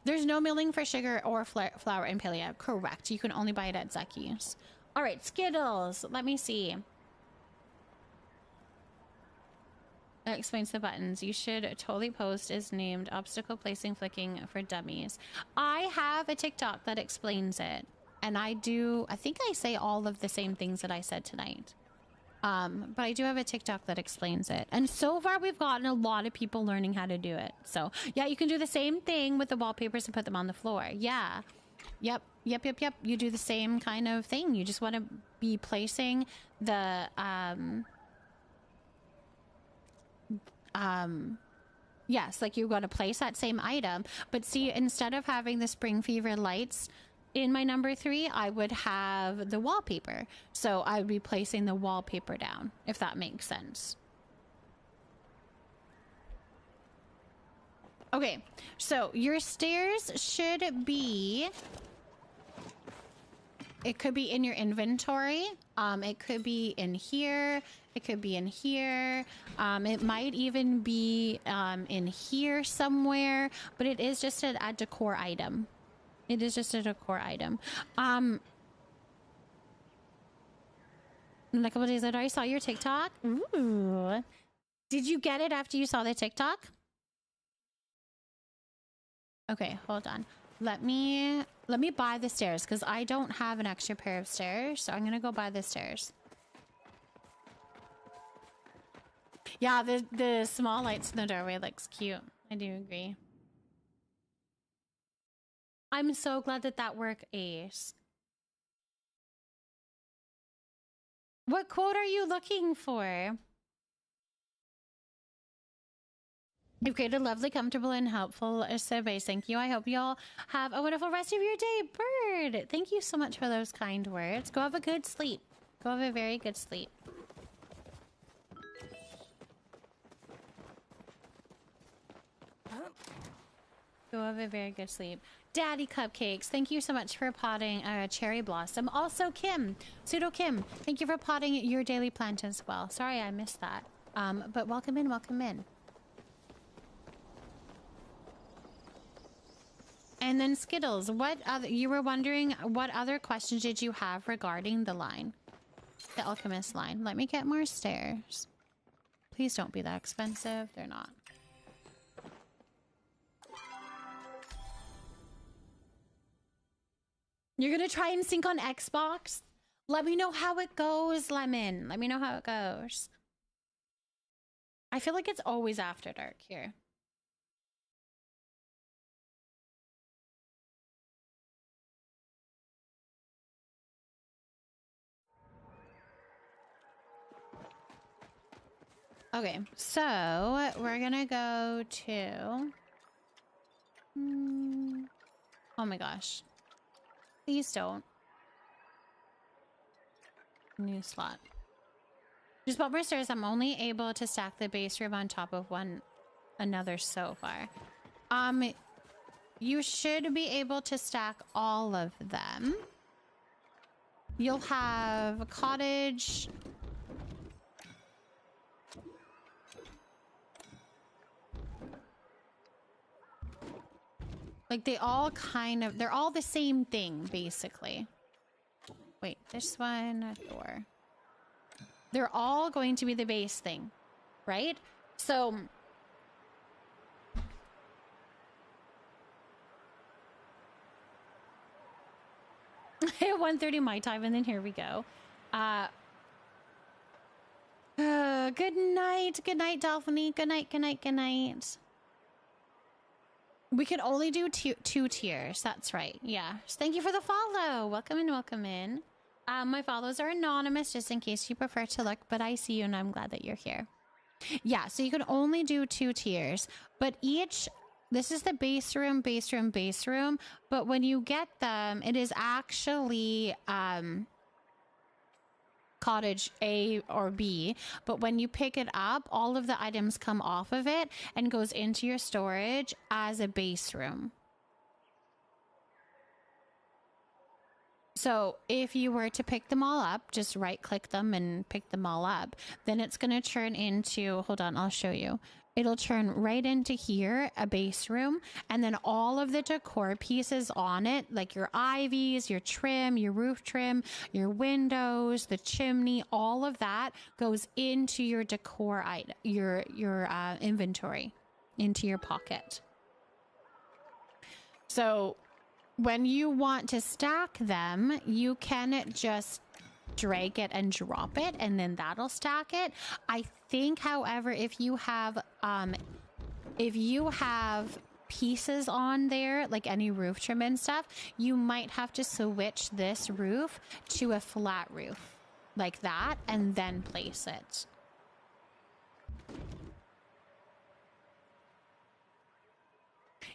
There's no milling for sugar or flour in Palia. Correct. You can only buy it at Zucky's. All right, Skittles. Let me see. That explains the buttons. You should totally post is named obstacle placing flicking for dummies. I have a TikTok that explains it. And I think I say all of the same things that I said tonight. But I do have a TikTok that explains it. And so far we've gotten a lot of people learning how to do it. So yeah, you can do the same thing with the wallpapers and put them on the floor. Yeah. Yep. You do the same kind of thing. You just want to be placing the, yes, like you're going to place that same item, but see, instead of having the spring fever lights in my number 3, I would have the wallpaper. So I would be placing the wallpaper down, if that makes sense. Okay, so your stairs should be, it could be in your inventory. It could be in here. It could be in here. It might even be in here somewhere, but it is just a decor item. It is just a decor item. And a couple days later, I saw your TikTok. Ooh. Did you get it after you saw the TikTok? Okay, hold on. Let me buy the stairs because I don't have an extra pair of stairs, so I'm gonna go buy the stairs. Yeah, the small lights in the doorway looks cute. I do agree. I'm so glad that worked, Ace. What quote are you looking for? You've created a lovely, comfortable, and helpful surveys. Thank you. I hope you all have a wonderful rest of your day. Bird, thank you so much for those kind words. Go have a good sleep. Go have a very good sleep. Go have a very good sleep. Daddy Cupcakes, thank you so much for potting Cherry Blossom. Also, Kim, Pseudo Kim, thank you for potting your daily plant as well. Sorry I missed that. But welcome in, welcome in. And then Skittles, you were wondering what other questions did you have regarding the line? The Alchemist line. Let me get more stairs. Please don't be that expensive. They're not. You're gonna try and sync on Xbox? Let me know how it goes, Lemon. Let me know how it goes. I feel like it's always after dark here. Okay, so we're gonna go to... Oh my gosh. Please don't. New slot. Just bought more stairs. I'm only able to stack the base room on top of another so far. You should be able to stack all of them. You'll have a cottage. Like they're all the same thing, basically. Wait, this one, door. They're all going to be the base thing, right? So... at 1:30 my time, and then here we go. Good night, Dolphiny. Good night. We can only do two tiers. That's right. Yeah. Thank you for the follow. Welcome in. My follows are anonymous, just in case you prefer to look, but I see you, and I'm glad that you're here. Yeah, so you can only do 2 tiers, but this is the base room, but when you get them, it is actually cottage A or B, but when you pick it up, all of the items come off of it and goes into your storage as a base room. So if you were to pick them all up, just right click them and pick them all up, then it's going to turn into, hold on, I'll show you. It'll turn right into here, a base room, and then all of the decor pieces on it, like your ivies, your trim, your roof trim, your windows, the chimney, all of that goes into your decor item, your inventory, into your pocket. So when you want to stack them, you can just drag it and drop it, and then that'll stack it. I think, however, if you have pieces on there, like any roof trim and stuff, you might have to switch this roof to a flat roof like that and then place it.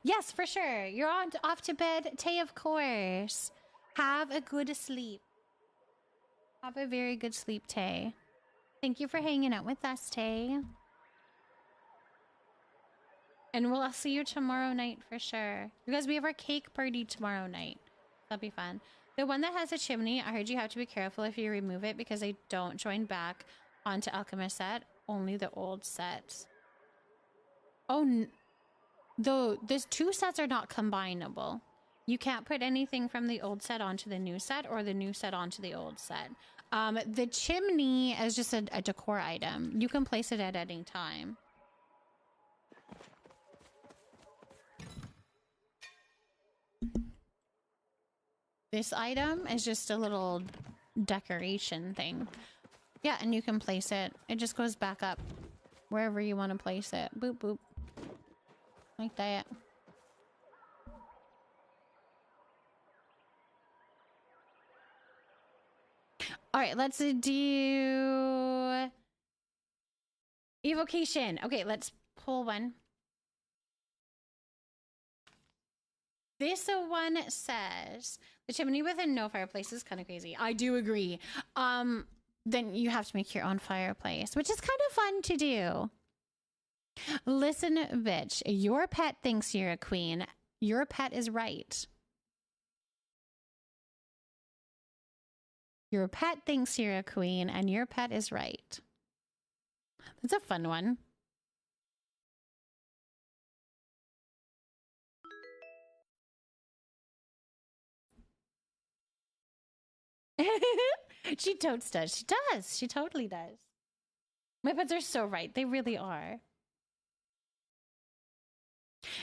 Yes, for sure. You're off to bed, Tay, of course. Have a good sleep. Have a very good sleep, Tay. Thank you for hanging out with us, Tay. And we'll see you tomorrow night for sure. Because we have our cake party tomorrow night. That'll be fun. The one that has a chimney, I heard you have to be careful if you remove it because they don't join back onto Alchemist set. Only the old sets. Oh, those 2 sets are not combinable. You can't put anything from the old set onto the new set or the new set onto the old set. The chimney is just a decor item. You can place it at any time. This item is just a little decoration thing. Yeah, and you can place it. It just goes back up wherever you want to place it. Boop, boop. Like that. All right, let's do evocation. Okay, let's pull one. This one says the chimney with no fireplace is kind of crazy. I do agree. Then you have to make your own fireplace, which is kind of fun to do. Listen, bitch, your pet thinks you're a queen. Your pet is right. Your pet thinks you're a queen, and your pet is right. That's a fun one. She totes does. She does. She totally does. My pets are so right. They really are.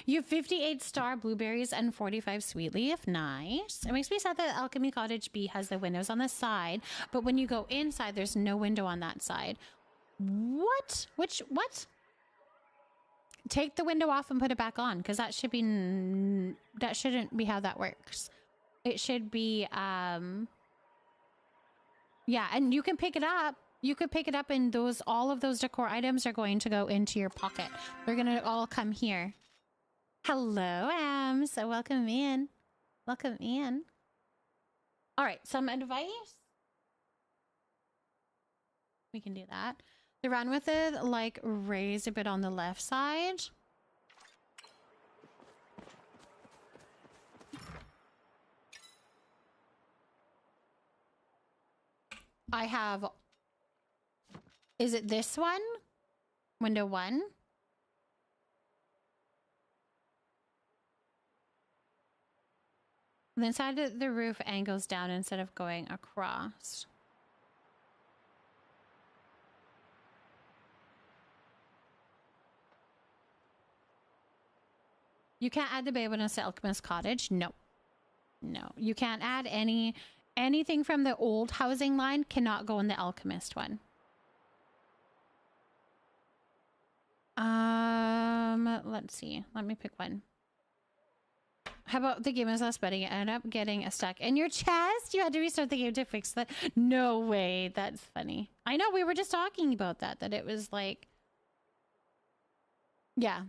You have 58 star blueberries and 45 sweet leaf. Nice. It makes me sad that Alchemy Cottage B has the windows on the side, but when you go inside, there's no window on that side. What? What? Take the window off and put it back on, because that shouldn't be how that works. It should be, yeah, and you can pick it up. You could pick it up, and all of those decor items are going to go into your pocket. They're going to all come here. Hello, Ams. So welcome in. Welcome in. All right, some advice. We can do that. The run with it, like, raised a bit on the left side. I have... Is it this one? Window 1? The inside of the roof angles down instead of going across. You can't add the bay windows to Alchemist Cottage. No. No. You can't add anything from the old housing line cannot go in the Alchemist one. Let's see. Let me pick one. How about the game is less betting? You end up getting a stuck in your chest. You had to restart the game to fix that. No way. That's funny. I know we were just talking about that it was like, yeah,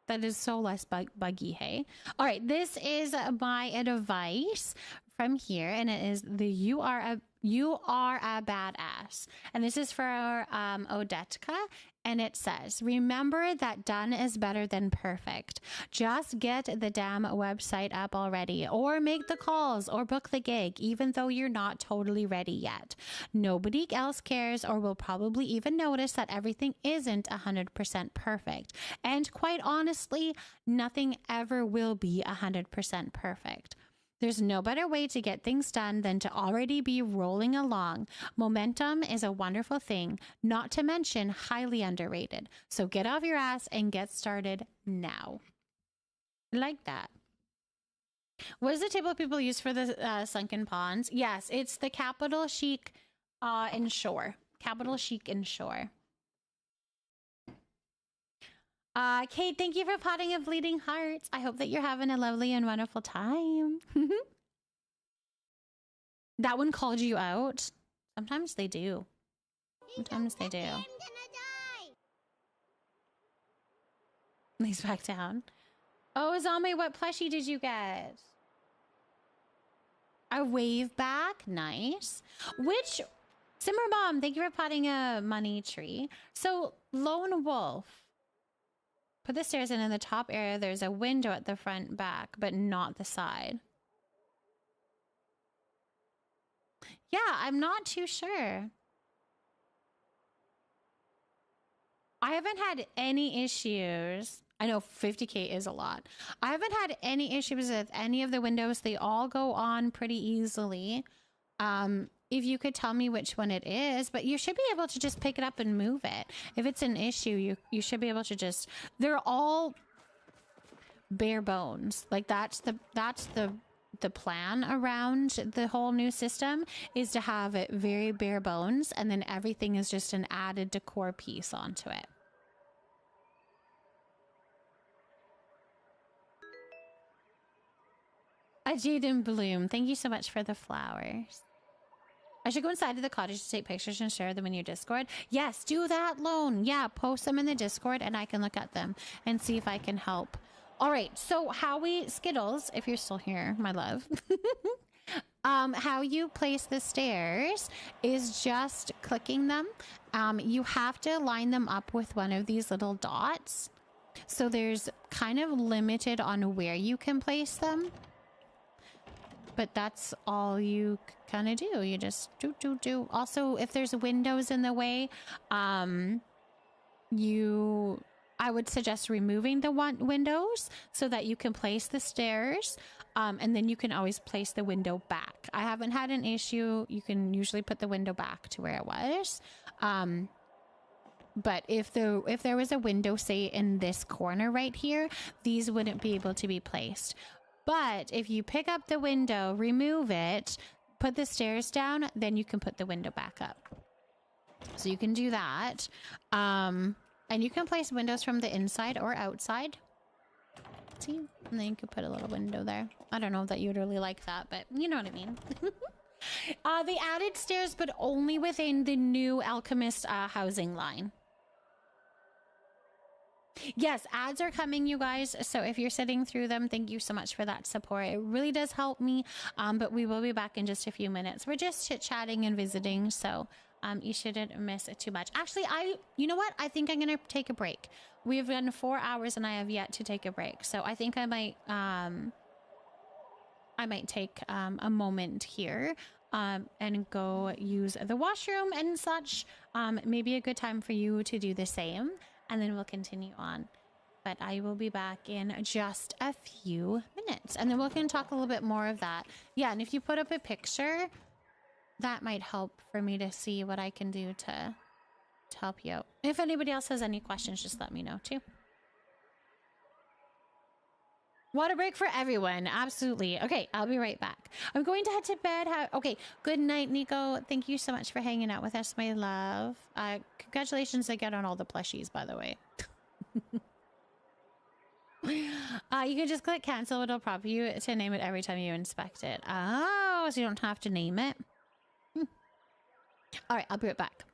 that is so less buggy. Hey, all right. This is my advice from here, and it is the you are a badass, and this is for Odetka. And it says, remember that done is better than perfect. Just get the damn website up already, or make the calls, or book the gig, even though you're not totally ready yet. Nobody else cares, or will probably even notice that everything isn't 100% perfect. And quite honestly, nothing ever will be 100% perfect. There's no better way to get things done than to already be rolling along. Momentum is a wonderful thing, not to mention highly underrated. So get off your ass and get started now. Like that. What is the table people use for the sunken ponds? Yes, it's the Capital Chic Inshore. Capital Chic Inshore. Kate, thank you for potting of bleeding hearts. I hope that you're having a lovely and wonderful time. That one called you out? Sometimes they do. Sometimes they do. He's back down. Oh, Zame, what plushie did you get? A wave back? Nice. Which... Simmer Mom, thank you for potting a money tree. So, Lone Wolf. Put the stairs in the top area. There's a window at the front back, but not the side. Yeah, I'm not too sure. I haven't had any issues. I know 50K is a lot. I haven't had any issues with any of the windows. They all go on pretty easily. If you could tell me which one it is, but you should be able to just pick it up and move it. If it's an issue, you should be able to just, they're all bare bones. Like that's the plan around the whole new system is to have it very bare bones, and then everything is just an added decor piece onto it. A Jade in Bloom, thank you so much for the flowers. I should go inside to the cottage to take pictures and share them in your Discord. Yes, do that, Lone. Yeah, post them in the Discord and I can look at them and see if I can help. All right, so Skittles, if you're still here, my love. How you place the stairs is just clicking them. You have to line them up with one of these little dots. So there's kind of limited on where you can place them. But that's all you kind of do. You just do. Also, if there's windows in the way, I would suggest removing the windows so that you can place the stairs. And then you can always place the window back. I haven't had an issue. You can usually put the window back to where it was. But if there was a window, say in this corner right here, these wouldn't be able to be placed. But if you pick up the window, remove it, put the stairs down, then you can put the window back up. So you can do that. And you can place windows from the inside or outside. See? And then you can put a little window there. I don't know that you'd really like that, but you know what I mean. They added stairs, but only within the new Alchemist housing line. Yes, ads are coming, you guys. So if you're sitting through them, thank you so much for that support. It really does help me. But we will be back in just a few minutes. We're just chit-chatting and visiting. So You shouldn't miss too much. Actually, you know what? I think I'm gonna take a break. We've done 4 hours and I have yet to take a break. So I think I might take a moment here and go use the washroom and such. Maybe a good time for you to do the same, and then we'll continue on. But I will be back in just a few minutes, and then we can talk a little bit more of that. Yeah, and if you put up a picture, that might help for me to see what I can do to help you out. If anybody else has any questions, just let me know too. Water break for everyone. Absolutely. Okay, I'll be right back. I'm going to head to bed. Okay, good night, Nico. Thank you so much for hanging out with us, my love. Congratulations again on all the plushies, by the way. You can just click cancel. It'll prompt you to name it every time you inspect it. Oh, so you don't have to name it. All right, I'll be right back.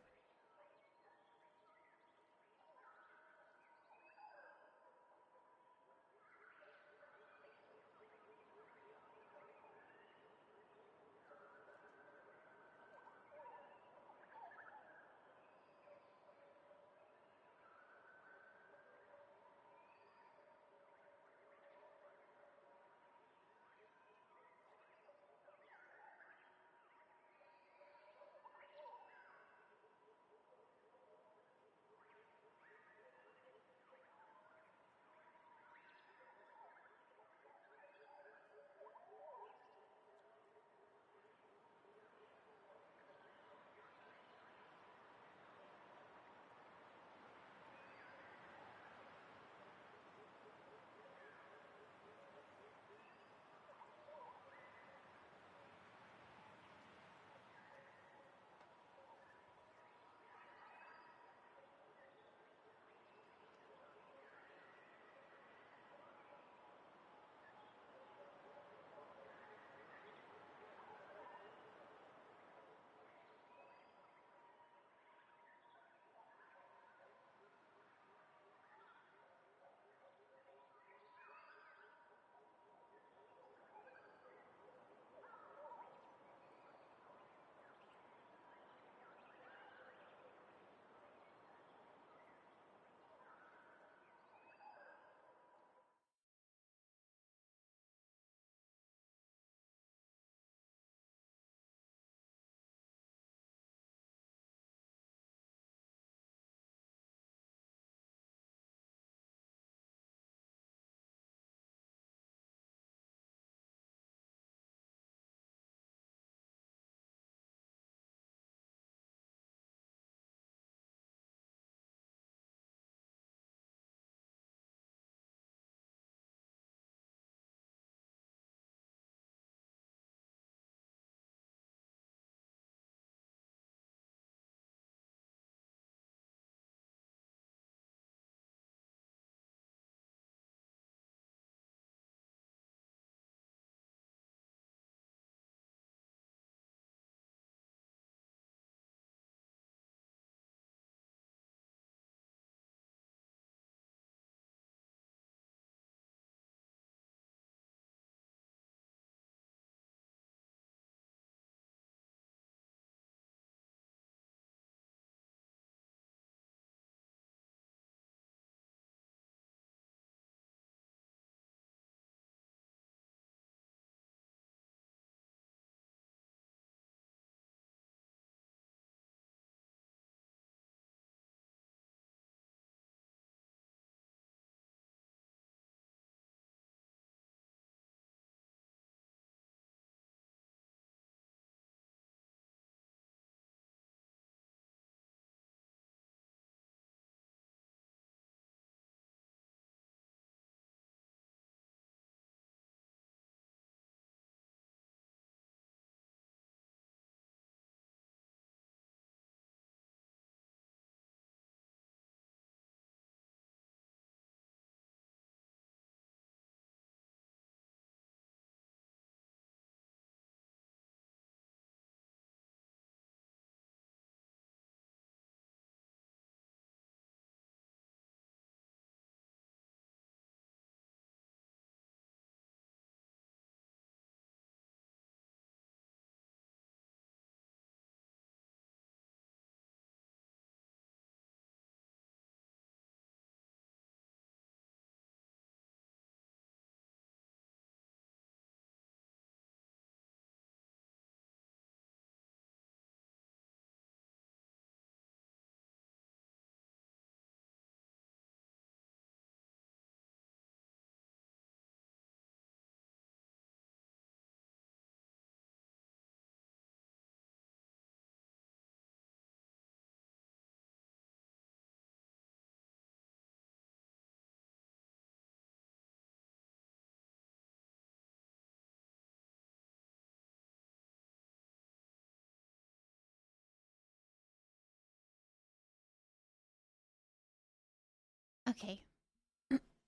Okay.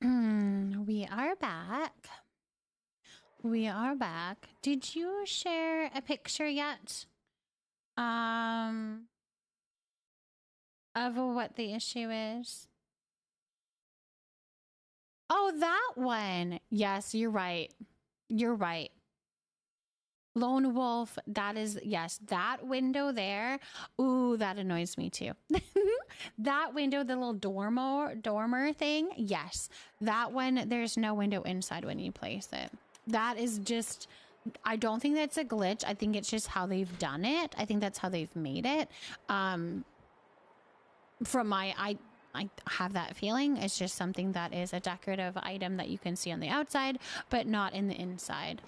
We are back. We are back. Did you share a picture yet? Of what the issue is? Oh, that one. Yes, you're right. You're right. Lone Wolf, that is, yes, that window there. Ooh, that annoys me too. That window, the little dormer thing. Yes, that one, there's no window inside when you place it. That is just, I don't think that's a glitch. I think it's just how they've done it. I think that's how they've made it. From I have that feeling. It's just something that is a decorative item that you can see on the outside, but not in the inside.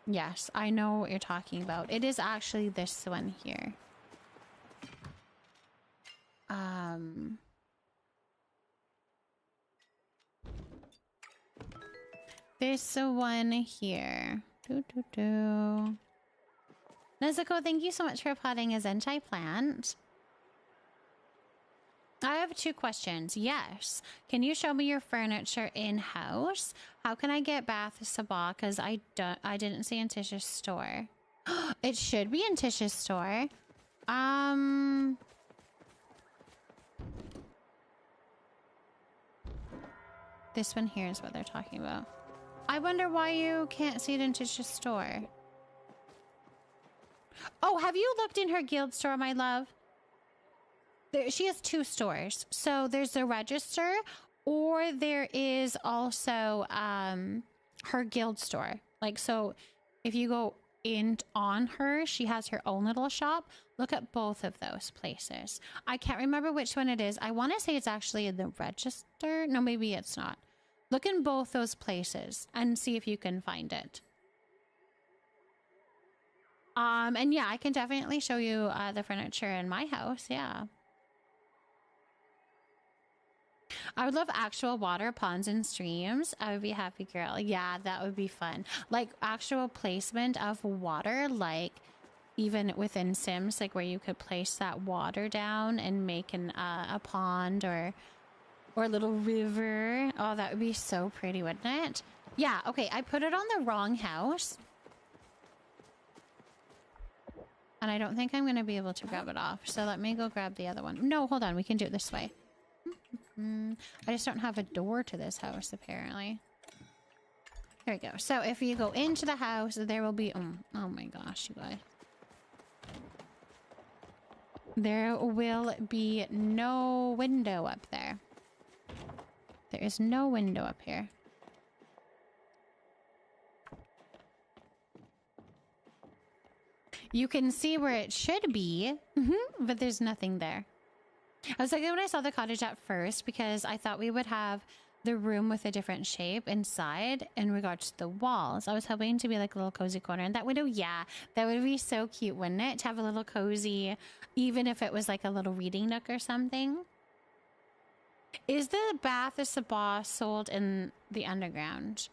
Yes, I know what you're talking about. It is actually this one here. This one here. Nezuko, thank you so much for potting a Zentai plant. I have 2 questions. Yes. Can you show me your furniture in-house? How can I get Bath Sabah? Because I didn't see in Tish's store. It should be in Tish's store. This one here is what they're talking about. I wonder why you can't see it in Tish's store. Oh, have you looked in her guild store, my love? She has 2 stores. So there's the register, or there is also her guild store. Like, so if you go in on her, she has her own little shop. Look at both of those places. I can't remember which one it is. I want to say it's actually in the register. No, maybe it's not. Look in both those places and see if you can find it. And yeah, I can definitely show you the furniture in my house. Yeah. I would love actual water, ponds, and streams. I would be a happy girl. Yeah, that would be fun. Like actual placement of water, like even within Sims, like where you could place that water down and make a pond or a little river. Oh, that would be so pretty, wouldn't it? Yeah, okay, I put it on the wrong house. And I don't think I'm going to be able to grab it off. So let me go grab the other one. No, hold on. We can do it this way. I just don't have a door to this house, apparently. There we go. So if you go into the house, there will be... oh my gosh, you guys. There will be no window up there. There is no window up here. You can see where it should be, but there's nothing there. I was like, when I saw the cottage at first, because I thought we would have the room with a different shape inside in regards to the walls. I was hoping to be like a little cozy corner. And that window, yeah, that would be so cute, wouldn't it? To have a little cozy, even if it was like a little reading nook or something. Is the Bath Sabah sold in the underground?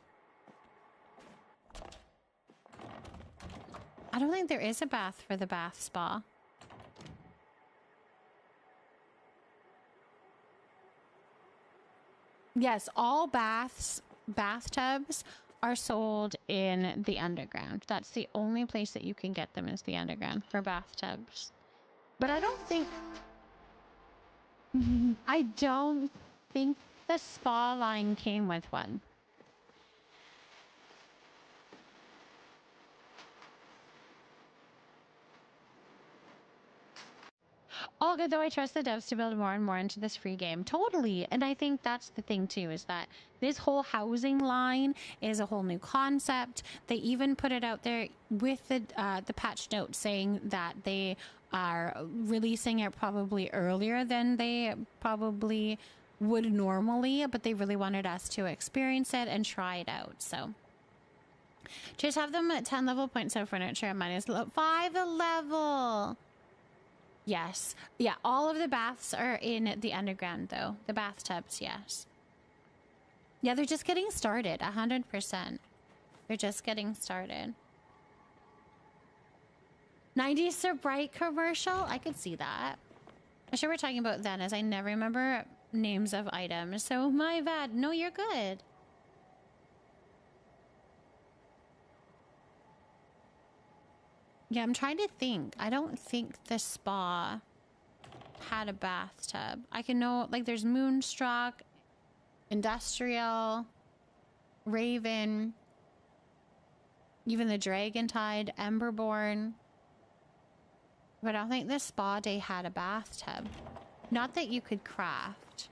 I don't think there is a bath for the bath spa. Yes, all bathtubs are sold in the underground. That's the only place that you can get them is the underground for bathtubs. But I don't think... I don't think the spa line came with one. All good, though. I trust the devs to build more and more into this free game. Totally. And I think that's the thing, too, is that this whole housing line is a whole new concept. They even put it out there with the patch note saying that they are releasing it probably earlier than they probably would normally, but they really wanted us to experience it and try it out. So just have them at 10 level points of furniture and minus 5 a level. Yes. Yeah, all of the baths are in the underground, though. The bathtubs, yes. Yeah, they're just getting started, 100%. They're just getting started. 90s Sir Bright commercial? I could see that. I'm sure we're talking about then, as I never remember names of items, so my bad. No, you're good. Yeah, I'm trying to think. I don't think the spa had a bathtub. I can know, like, there's Moonstruck, Industrial, Raven, even the Dragon Tide, Emberborn. But I don't think the spa day had a bathtub. Not that you could craft.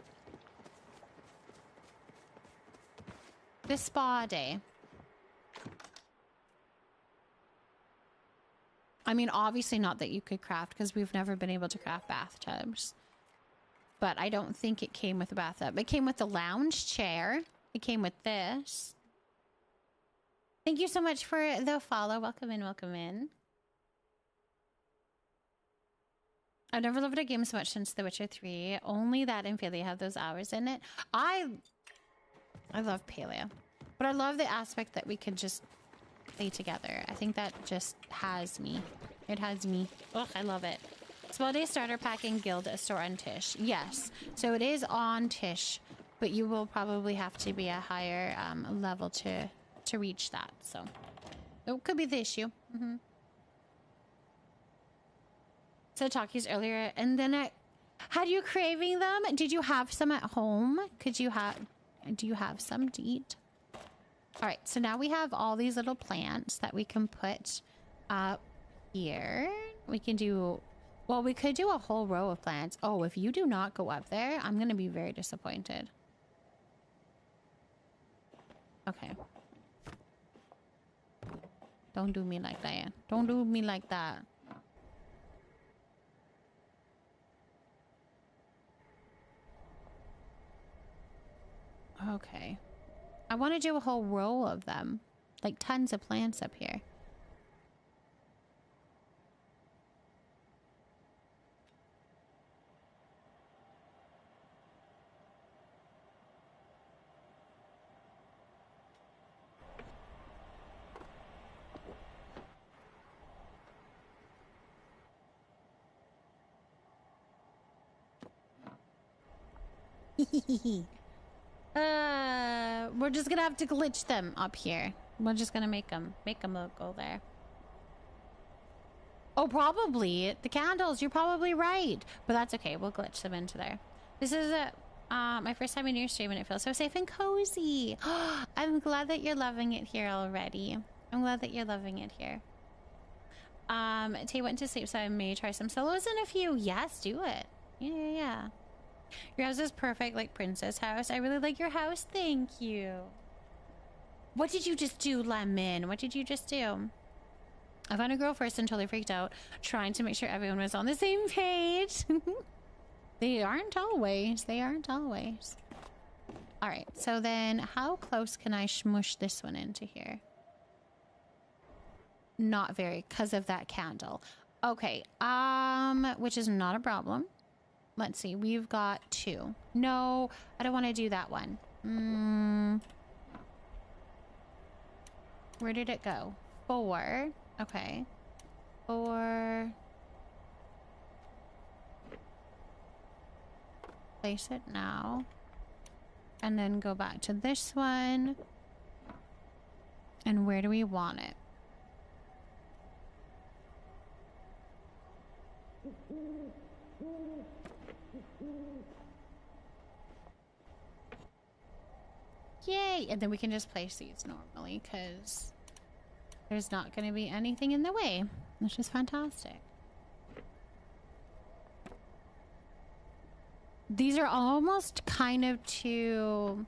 The spa day. I mean, obviously not that you could craft, because we've never been able to craft bathtubs. But I don't think it came with a bathtub. It came with the lounge chair. It came with this. Thank you so much for the follow. Welcome in, welcome in. I've never loved a game so much since The Witcher 3. Only that and Paleo have those hours in it. I love Paleo. But I love the aspect that we could just play together. I think that just has me. It has me. Oh, I love it. Small Day Starter Pack and Guild store on Tish. Yes. So it is on Tish, but you will probably have to be a higher level to reach that. So it could be the issue. So Takis earlier, and then had you craving them? Did you have some at home? Do you have some to eat? All right, so now we have all these little plants that we can put up here. We can do, well, we could do a whole row of plants. Oh, if you do not go up there, I'm going to be very disappointed. Okay. Don't do me like that. Don't do me like that. Okay. I want to do a whole row of them. Like tons of plants up here. We're just gonna have to glitch them up here. We're just gonna make them go there. Oh, probably the candles. You're probably right, but that's okay. We'll glitch them into there. This is my first time in your stream, and it feels so safe and cozy. I'm glad that you're loving it here already. I'm glad that you're loving it here. Tay went to sleep, so I may try some solos in a few. Yes, do it. Yeah. Your house is perfect, like Princess House. I really like your house. Thank you. What did you just do, Lemon? What did you just do? I found a girl first and totally freaked out, trying to make sure everyone was on the same page. They aren't always. They aren't always. All right. So then how close can I smush this one into here? Not very, because of that candle. Okay. Which is not a problem. Let's see, we've got 2. No, I don't want to do that one. Where did it go? 4. Okay. 4. Place it now. And then go back to this one. And where do we want it? Yay! And then we can just place these normally because there's not going to be anything in the way, which is fantastic. These are almost kind of too...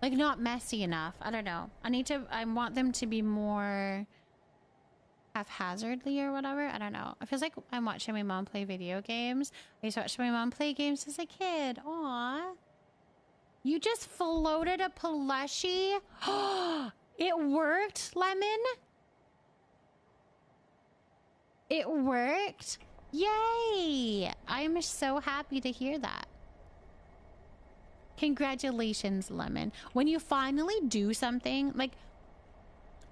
like not messy enough. I don't know. I want them to be more haphazardly or whatever. I don't know. It feels like I'm watching my mom play video games. I used to watch my mom play games as a kid. Aw. You just floated a plushie? It worked, Lemon? It worked? Yay! I'm so happy to hear that. Congratulations, Lemon. When you finally do something, like,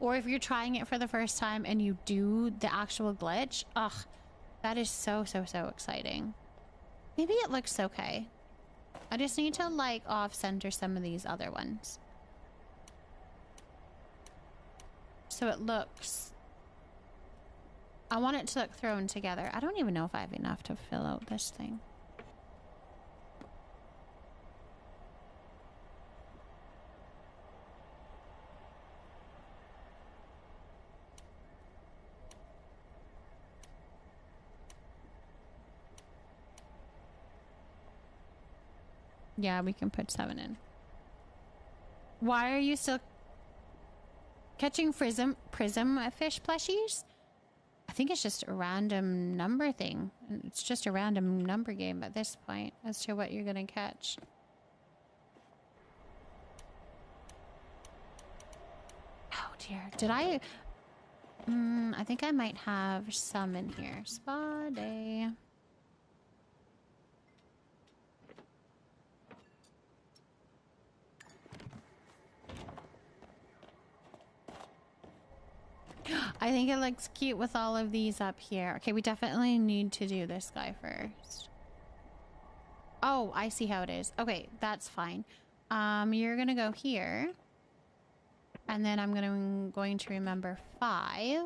Or if you're trying it for the first time and you do the actual glitch, ugh, that is so, so, so exciting. Maybe it looks okay. I just need to like off-center some of these other ones. So it looks... I want it to look thrown together. I don't even know if I have enough to fill out this thing. Yeah, we can put 7 in. Why are you still catching prism fish plushies? I think it's just a random number thing. It's just a random number game at this point as to what you're gonna catch. Oh dear. Did I... I think I might have some in here. Spa day. I think it looks cute with all of these up here. Okay, we definitely need to do this guy first. Oh, I see how it is. Okay, that's fine. You're gonna go here. And then I'm going to remember 5.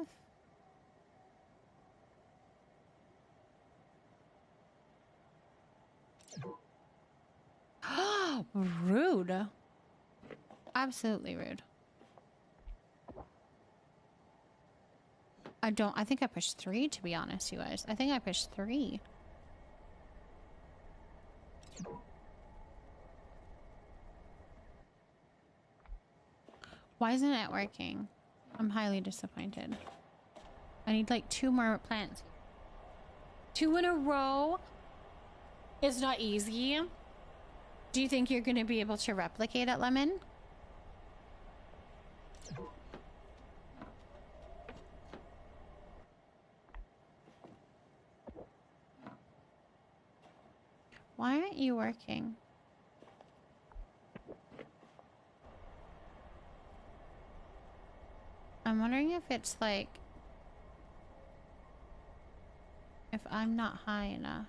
Rude. Absolutely rude. I think I pushed 3, to be honest, you guys. I think I pushed 3. Why isn't it working? I'm highly disappointed. I need like 2 more plants. 2 in a row is not easy. Do you think you're going to be able to replicate it, Lemon? Why aren't you working? I'm wondering if it's like... if I'm not high enough.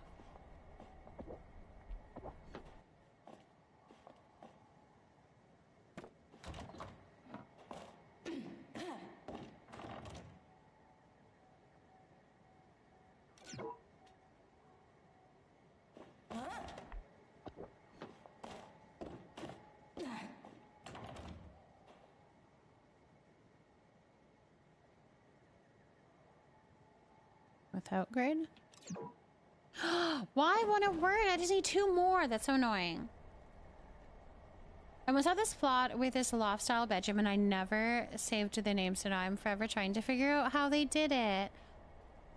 Without grid? Why won't it work? I just need 2 more. That's so annoying. I must have this plot with this loft style bedroom and I never saved the name, so now I'm forever trying to figure out how they did it.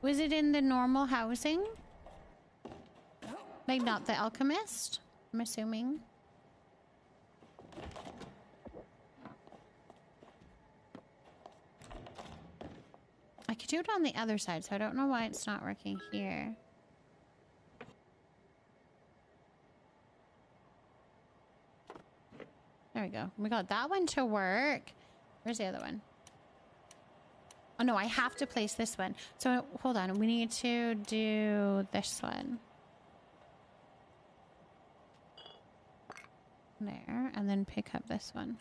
Was it in the normal housing? Like not the alchemist? I'm assuming. I could do it on the other side, so I don't know why it's not working here. There we go. We got that one to work. Where's the other one? Oh no, I have to place this one. So hold on, we need to do this one. There, and then pick up this one.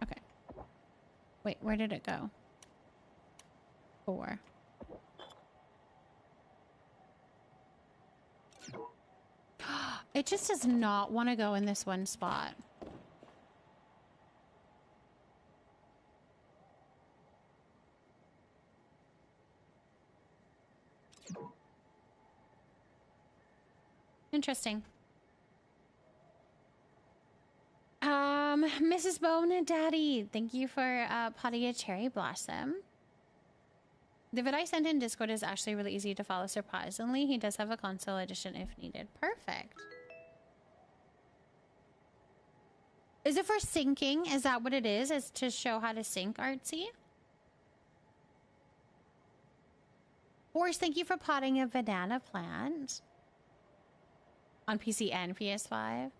Okay. Wait, where did it go? 4. It just does not want to go in this one spot. Interesting. Mrs. Bone Daddy, thank you for potting a cherry blossom. The vid I sent in Discord is actually really easy to follow, surprisingly. He does have a console edition if needed. Perfect. Is it for syncing? Is that what it is? Is to show how to sync Artsy? Horse, thank you for potting a banana plant. On PC and PS5.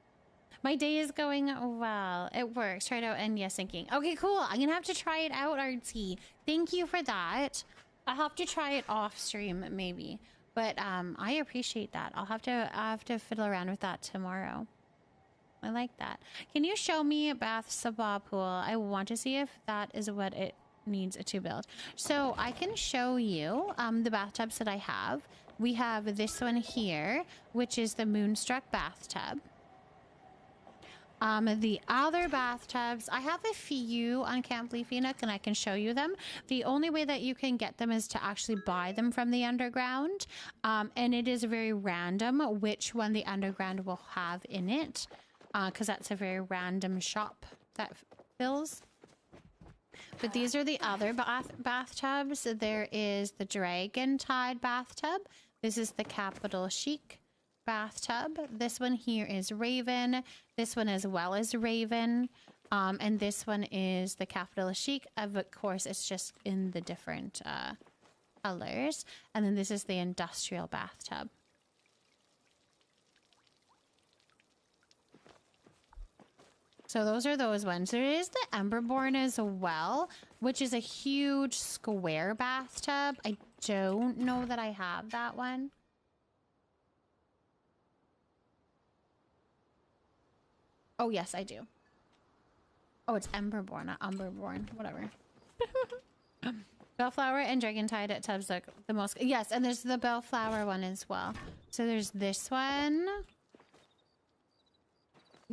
My day is going well. It works. Try it out and yes, thinking. Okay, cool. I'm gonna have to try it out, RT. Thank you for that. I'll have to try it off stream maybe. But I appreciate that. I'll have to fiddle around with that tomorrow. I like that. Can you show me a bath spa pool? I want to see if that is what it needs to build. So I can show you the bathtubs that I have. We have this one here, which is the Moonstruck bathtub. The other bathtubs, I have a few on Camp Leafy Nook and I can show you them. The only way that you can get them is to actually buy them from the underground. And it is very random which one the underground will have in it. Because that's a very random shop that fills. But these are the other bathtubs. There is the Dragon Tide bathtub. This is the Capital Chic bathtub. This one here is Raven. This one as well as Raven. And this one is the Capital Chic. Of course, it's just in the different colors. And then this is the Industrial bathtub. So those are those ones. There is the Emberborn as well, which is a huge square bathtub. I don't know that I have that one. Oh, yes, I do. Oh, it's Emberborn, not Umberborn. Whatever. Bellflower and Dragontide tubs look the most... Yes, and there's the Bellflower one as well. So there's this one.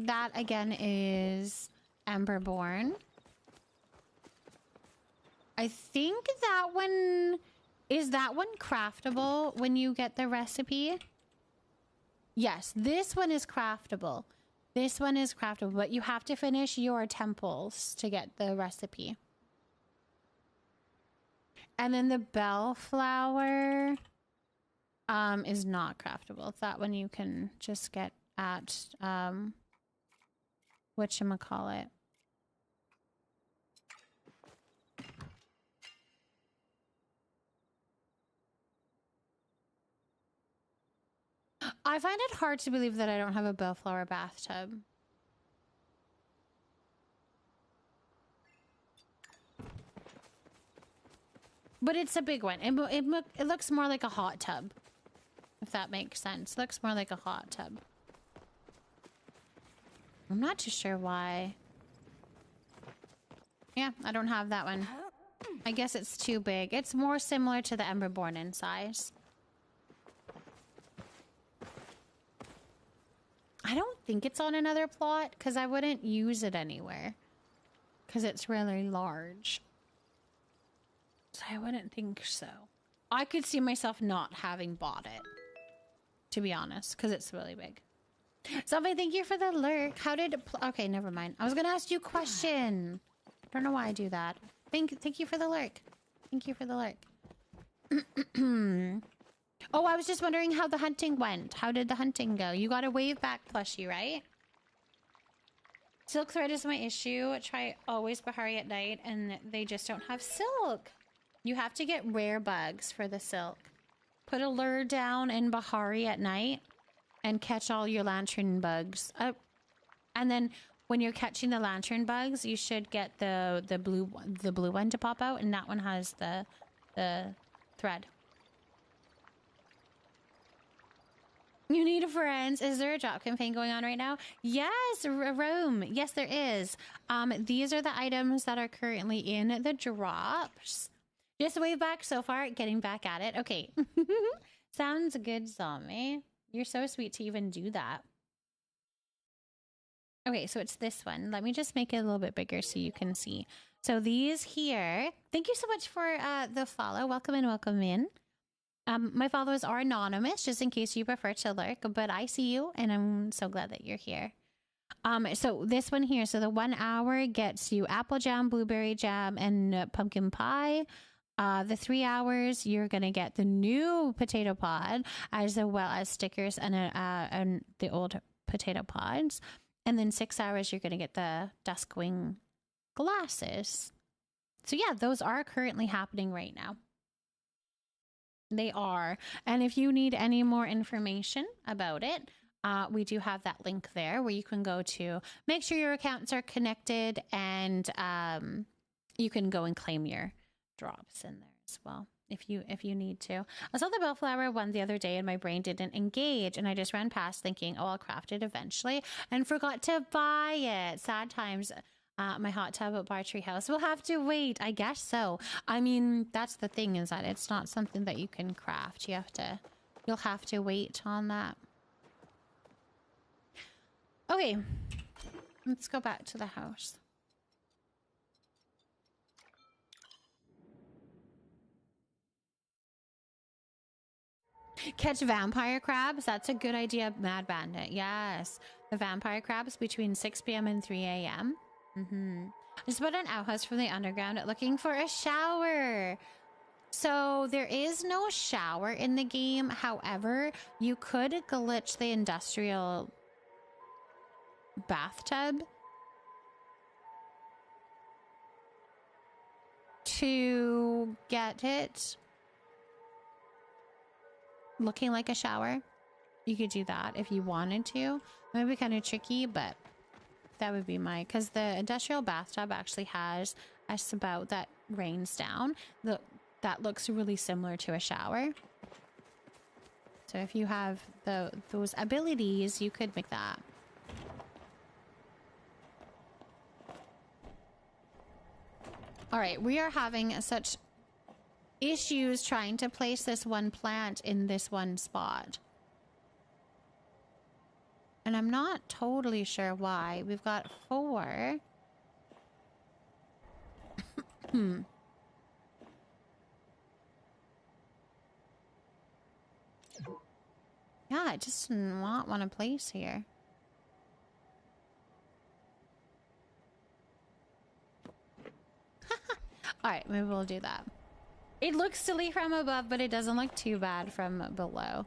That, again, is Emberborn. I think that one... Is that one craftable when you get the recipe? Yes, this one is craftable. This one is craftable, but you have to finish your temples to get the recipe. And then the Bellflower is not craftable. That one you can just get at... whatchamacallit. I find it hard to believe that I don't have a Bellflower bathtub. But it's a big one. It looks more like a hot tub. If that makes sense. It looks more like a hot tub. I'm not too sure why. Yeah, I don't have that one. I guess it's too big. It's more similar to the Emberborn in size. I don't think it's on another plot because I wouldn't use it anywhere. Because it's really large. So I wouldn't think so. I could see myself not having bought it. To be honest, because it's really big. Somebody, thank you for the lurk. How did... Okay, never mind. I was going to ask you a question. I don't know why I do that. Thank you for the lurk. Thank you for the lurk. Oh, I was just wondering how the hunting went. How did the hunting go? You got a wave back plushie, right? Silk thread is my issue. Try always Bahari at night, and they just don't have silk. You have to get rare bugs for the silk. Put a lure down in Bahari at night and catch all your lantern bugs. And then when you're catching the lantern bugs, you should get the blue one to pop out, and that one has the thread. You need friends. Is there a drop campaign going on right now? Yes, Rome. Yes, there is. These are the items that are currently in the drops. Just wave back so far, getting back at it. Okay. Sounds good, Zombie. You're so sweet to even do that. Okay, so it's this one. Let me just make it a little bit bigger so you can see. So these here. Thank you so much for the follow. Welcome in, welcome in. My followers are anonymous, just in case you prefer to lurk, but I see you, and I'm so glad that you're here. So this one here, so the 1 hour gets you apple jam, blueberry jam, and pumpkin pie. The 3 hours, you're going to get the new potato pod, as well as stickers and the old potato pods. And then 6 hours, you're going to get the Duskwing glasses. So yeah, those are currently happening right now. They are. And if you need any more information about it, we do have that link there where you can go to make sure your accounts are connected, and you can go and claim your drops in there as well if you need to. I saw the bellflower one the other day and my brain didn't engage, and I just ran past thinking, oh, I'll craft it eventually, and forgot to buy it. Sad times. My hot tub at Bartree House will have to wait. I guess so. I mean, that's the thing, is that it's not something that you can craft. You'll have to wait on that. Okay, let's go back to the house. Catch vampire crabs. That's a good idea, Mad Bandit. Yes, the vampire crabs between 6 p.m. and 3 a.m. Just about an outhouse from the underground looking for a shower. So there is no shower in the game. However, you could glitch the industrial bathtub to get it looking like a shower. You could do that if you wanted to. It might be kind of tricky, but that would be because the industrial bathtub actually has a spout that rains down. That looks really similar to a shower. So if you have those abilities, you could make that. All right, we are having such issues trying to place this one plant in this one spot. And I'm not totally sure why. We've got 4. Yeah, I just not want to place here. All right, maybe we'll do that. It looks silly from above, but it doesn't look too bad from below.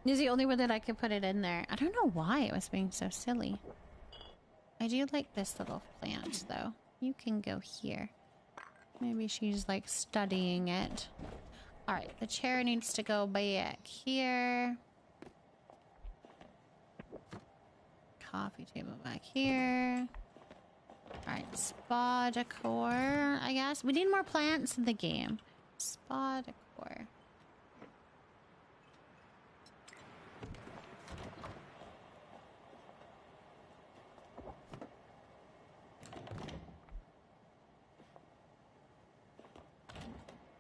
It's the only way that I could put it in there. I don't know why it was being so silly. I do like this little plant, though. You can go here. Maybe she's, like, studying it. Alright, the chair needs to go back here. Coffee table back here. Alright, spa decor, I guess. We need more plants in the game. Spa decor.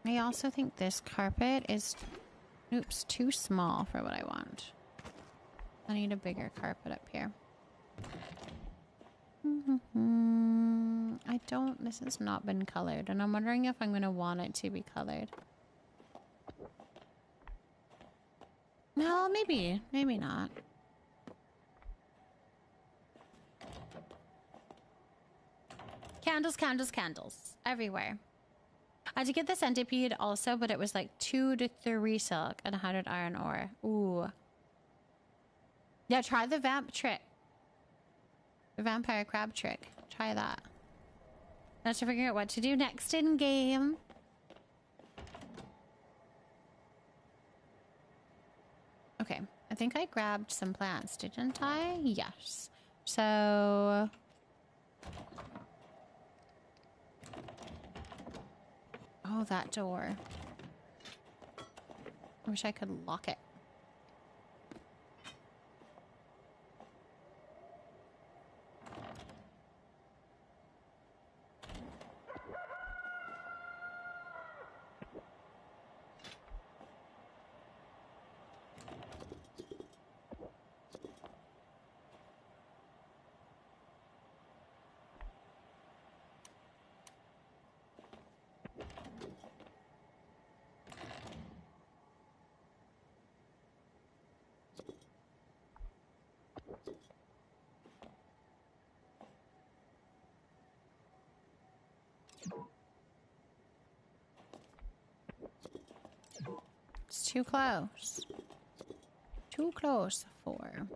I also think this carpet is, oops, too small for what I want. I need a bigger carpet up here. I don't, this has not been colored, and I'm wondering if I'm going to want it to be colored. No, maybe not. Candles, candles, candles. Everywhere. I did get the centipede also, but it was like 2 to 3 silk and 100 iron ore. Ooh. Yeah, try the vamp trick. The vampire crab trick. Try that. Now to figure out what to do next in game. Okay, I think I grabbed some plants, didn't I? Yes. So... oh, that door. I wish I could lock it. It's too close. Too close for.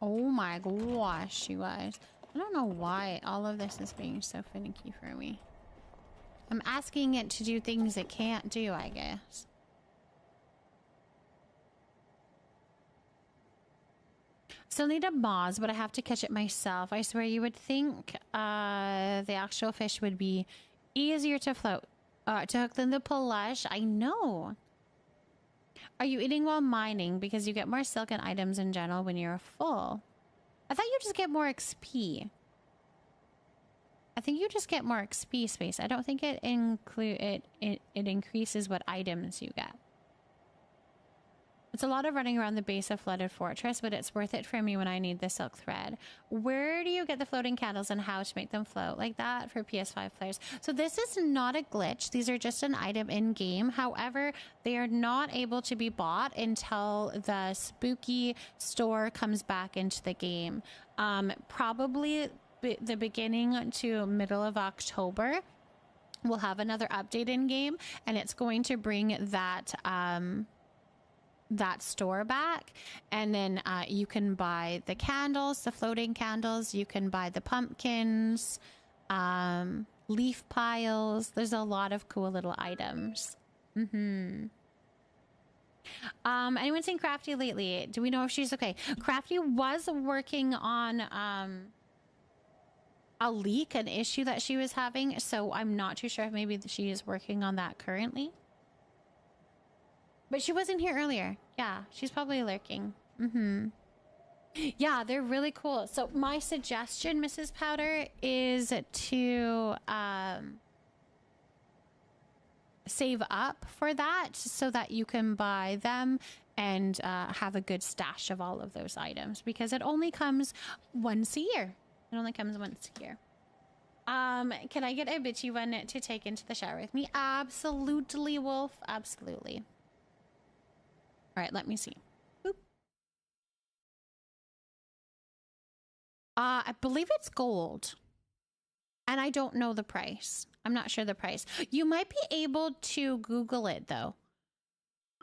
Oh my gosh, you guys. I don't know why all of this is being so finicky for me. I'm asking it to do things it can't do, I guess. Still need a Moz, but I have to catch it myself. I swear you would think the actual fish would be easier to float, to hook than the plush. I know. Are you eating while mining? Because you get more silken items in general when you're full. I thought you just get more XP. I think you just get more XP space. I don't think it increases what items you get. It's a lot of running around the base of Flooded Fortress, but it's worth it for me when I need the silk thread. Where do you get the floating candles and how to make them float like that for PS5 players? So this is not a glitch. These are just an item in game. However, they are not able to be bought until the spooky store comes back into the game. Probably the beginning to middle of October. We'll have another update in game, and it's going to bring that that store back, and then you can buy the candles, the floating candles. You can buy the pumpkins, leaf piles. There's a lot of cool little items. Anyone seen Crafty lately? Do we know if she's okay? Crafty was working on a leak, an issue that she was having, so I'm not too sure if maybe she is working on that currently. But she wasn't here earlier. Yeah, she's probably lurking. Yeah, they're really cool. So my suggestion, Mrs. Powder, is to save up for that so that you can buy them and have a good stash of all of those items, because it only comes once a year. It only comes once a year. Can I get a bitchy one to take into the shower with me? Absolutely, Wolf. Absolutely. All right, let me see. Boop. I believe it's gold. And I don't know the price. I'm not sure the price. You might be able to Google it, though,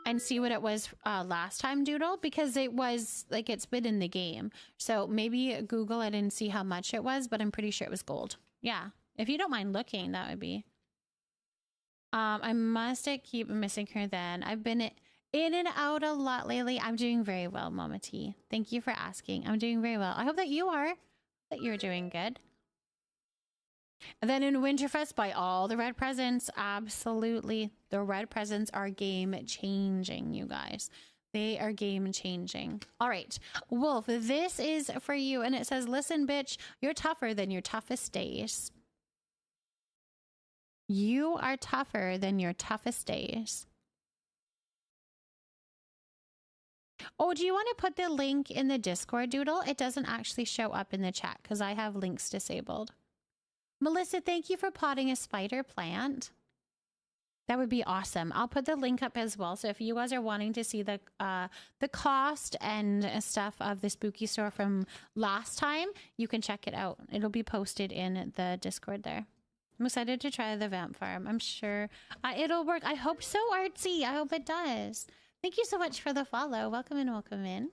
and see what it was last time, Doodle, because it was, like, it's been in the game. So maybe Google it and see how much it was, but I'm pretty sure it was gold. Yeah. If you don't mind looking, that would be. I must keep missing her then. I've been in and out a lot lately. I'm doing very well, Mama T. Thank you for asking. I'm doing very well. I hope that you are. That you're doing good. And then in Winterfest, buy all the red presents. Absolutely. The red presents are game changing, you guys. They are game changing. All right. Wolf, this is for you. And it says, listen, bitch, you're tougher than your toughest days. You are tougher than your toughest days. Oh, do you want to put the link in the Discord, Doodle? It doesn't actually show up in the chat because I have links disabled. Melissa, thank you for potting a spider plant. That would be awesome. I'll put the link up as well. So if you guys are wanting to see the cost and stuff of the spooky store from last time, you can check it out. It'll be posted in the Discord there. I'm excited to try the vamp farm. I'm sure it'll work. I hope so, Artsy. I hope it does. Thank you so much for the follow. Welcome in, welcome in.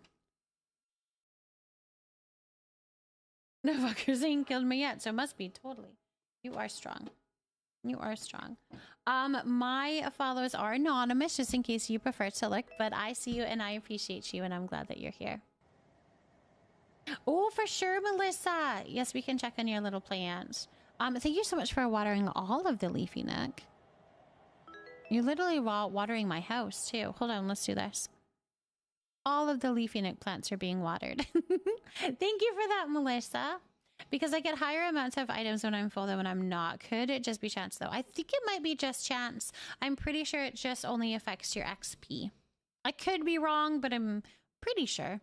No fuckers ain't killed me yet, so it must be totally. You are strong. You are strong. My follows are anonymous, just in case you prefer to look, but I see you and I appreciate you, and I'm glad that you're here. Oh, for sure, Melissa. Yes, we can check on your little plants. Thank you so much for watering all of the leafy nook. You're literally watering my house, too. Hold on, let's do this. All of the leafy nook plants are being watered. Thank you for that, Melissa. Because I get higher amounts of items when I'm full than when I'm not. Could it just be chance, though? I think it might be just chance. I'm pretty sure it just only affects your XP. I could be wrong, but I'm pretty sure.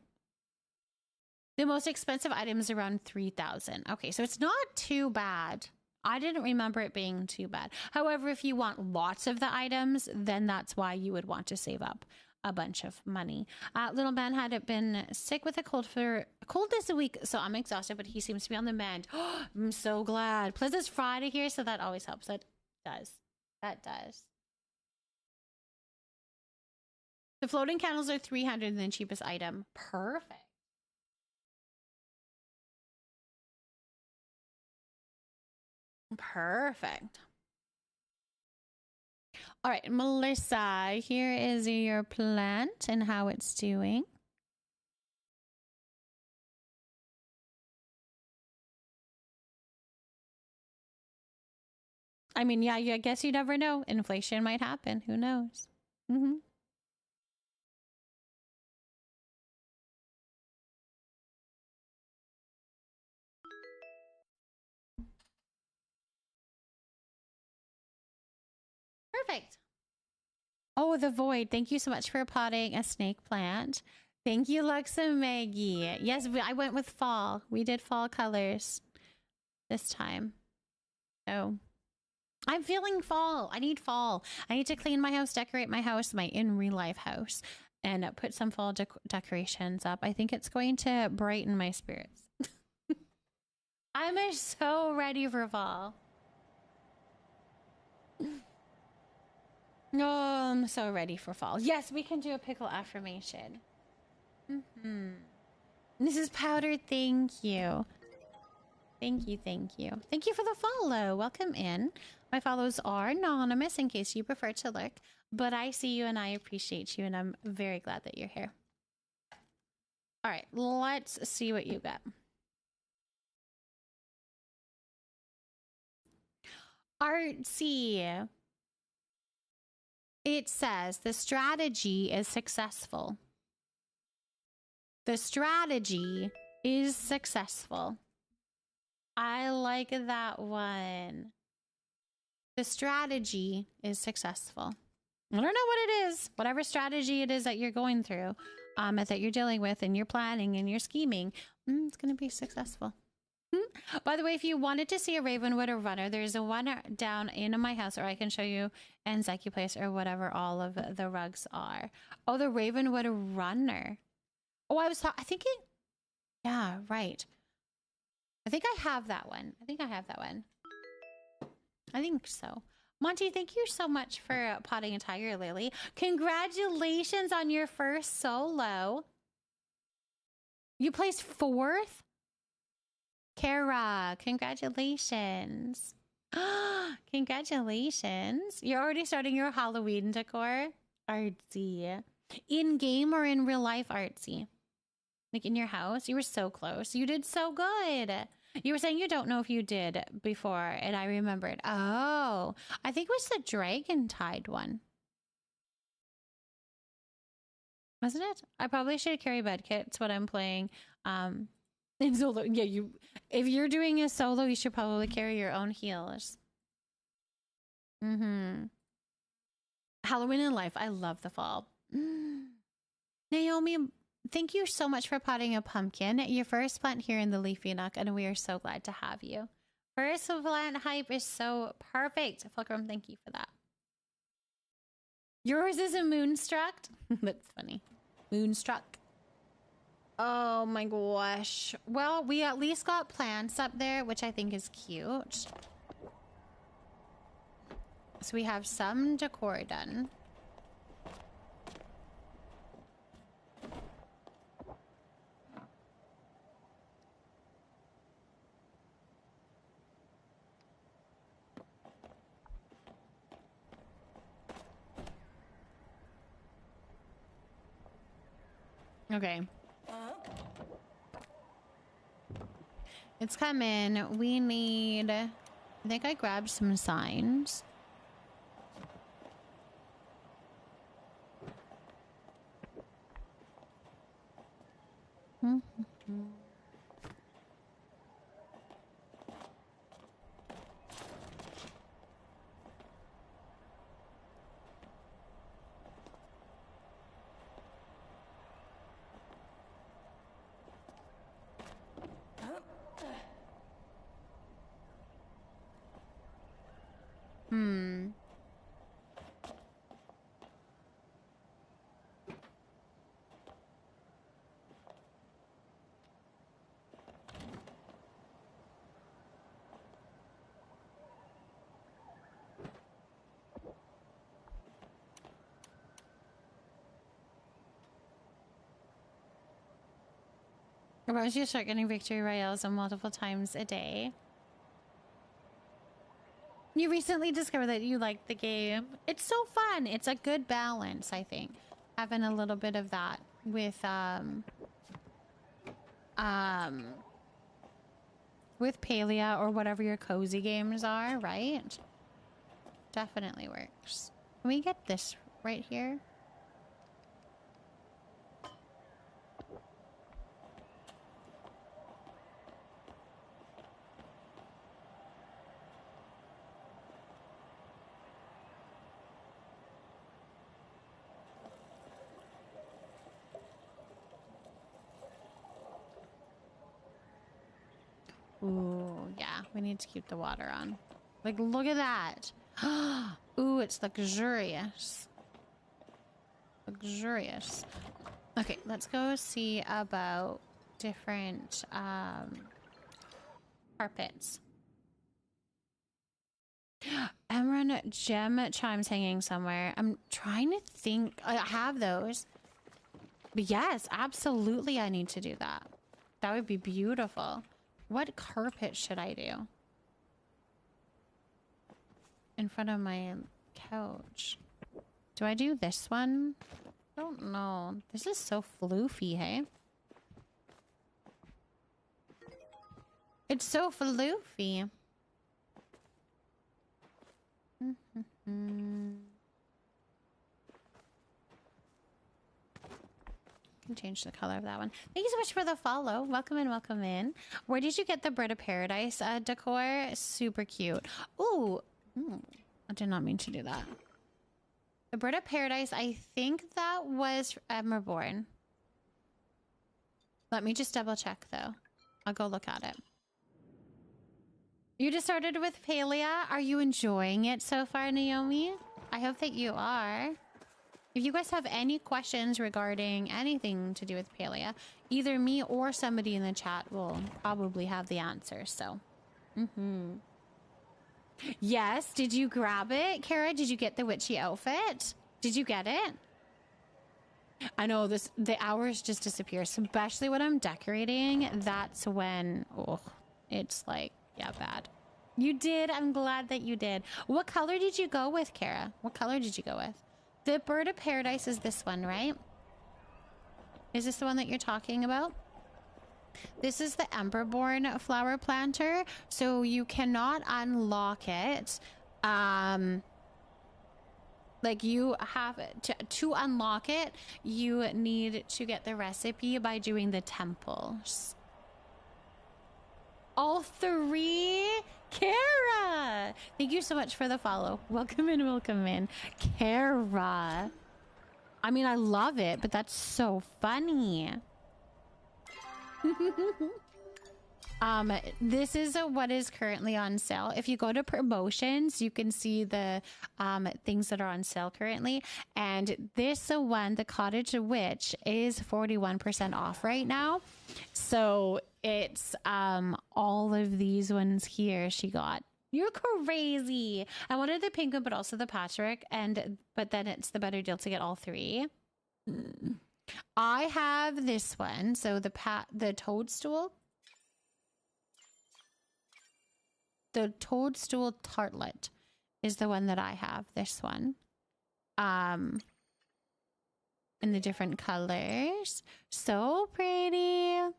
The most expensive item is around 3,000. Okay, so it's not too bad. I didn't remember it being too bad. However, if you want lots of the items, then that's why you would want to save up a bunch of money. Little man had been sick with a cold this week, so I'm exhausted, but he seems to be on the mend. I'm so glad. Plus, it's Friday here, so that always helps. That does. That does. The floating candles are 300 and the cheapest item. Perfect. Perfect. All right, Melissa, here is your plant and how it's doing. I mean, yeah, I guess you never know. Inflation might happen. Who knows? Mm-hmm. Perfect. Oh, the void. Thank you so much for potting a snake plant. Thank you, Lux and Maggie. Yes, I went with fall. We did fall colors this time. So I'm feeling fall. I need fall. I need to clean my house, decorate my house, my in real life house, and put some fall decorations up. I think it's going to brighten my spirits. I'm so ready for fall. No, I'm so ready for fall. Yes, we can do a pickle affirmation. Mrs. Powder, thank you. Thank you, thank you. Thank you for the follow. Welcome in. My follows are anonymous in case you prefer to lurk, but I see you and I appreciate you, and I'm very glad that you're here. All right, let's see what you got. Artsy. It says the strategy is successful. The strategy is successful. I like that one. The strategy is successful. I don't know what it is. Whatever strategy it is that you're going through, that you're dealing with, and you're planning and you're scheming, it's going to be successful. By the way, if you wanted to see a Ravenwood or runner, there's a one down in my house, or I can show you in Zeki Place or whatever all of the rugs are. Oh, the Ravenwood runner. Oh, I think it. Yeah, right. I think I have that one. I think so. Monty, thank you so much for potting a tiger lily. Congratulations on your first solo. You placed 4th? Kara, congratulations. Congratulations. You're already starting your Halloween decor? Artsy. In-game or in real life, Artsy? Like in your house? You were so close. You did so good. You were saying you don't know if you did before, and I remembered. Oh, I think it was the Dragon Tide one. Wasn't it? I probably should carry bed kits when I'm playing in solo. Yeah, if you're doing a solo, you should probably carry your own heals. Halloween in life. I love the fall. Naomi, thank you so much for potting a pumpkin. Your first plant here in the Leafy Nook, and we are so glad to have you. First plant hype is so perfect. Fulcrum, thank you for that. Yours is a Moonstruck. That's funny. Moonstruck. Oh my gosh. Well, we at least got plants up there, which I think is cute. So we have some decor done. Okay. It's coming. We need... I think I grabbed some signs. Once you start getting victory royales multiple times a day. You recently discovered that you like the game. It's so fun. It's a good balance, I think. Having a little bit of that with Palia or whatever your cozy games are, right? Definitely works. Can we get this right here? Ooh, yeah, we need to keep the water on. Like, look at that. Ooh, it's luxurious. Luxurious. Okay, let's go see about different carpets. Emerald gem chimes hanging somewhere. I'm trying to think. I have those. But yes, absolutely I need to do that. That would be beautiful. What carpet should I do? In front of my couch. Do I do this one? I don't know. This is so floofy, hey? It's so floofy. Can change the color of that one. Thank you so much for the follow. Welcome in, welcome in. Where did you get the Bird of Paradise decor? Super cute. Ooh, I did not mean to do that. The Bird of Paradise, I think that was Emberborn. Let me just double check though. I'll go look at it. You just started with Palia. Are you enjoying it so far, Naomi? I hope that you are. If you guys have any questions regarding anything to do with Palia, either me or somebody in the chat will probably have the answer, so. Yes, did you grab it? Kara, did you get the witchy outfit? Did you get it? I know the hours just disappear, especially when I'm decorating. That's when, oh, it's like, yeah, bad. You did. I'm glad that you did. What color did you go with, Kara? What color did you go with? The Bird of Paradise is this one, right? Is this the one that you're talking about? This is the Emberborn flower planter, so you cannot unlock it. Like you have to unlock it, you need to get the recipe by doing the temples. All three? Kara! Thank you so much for the follow. Welcome in, welcome in. Kara. I mean, I love it, but that's so funny. This is what is currently on sale. If you go to promotions, you can see the things that are on sale currently. And this one, the Cottage Witch, is 41% off right now. So it's all of these ones here she got. You're crazy. I wanted the pink one, but also the patchwork, but then it's the better deal to get all three. I have this one, so the toadstool. The toadstool tartlet is the one that I have. This one, in the different colors, so pretty.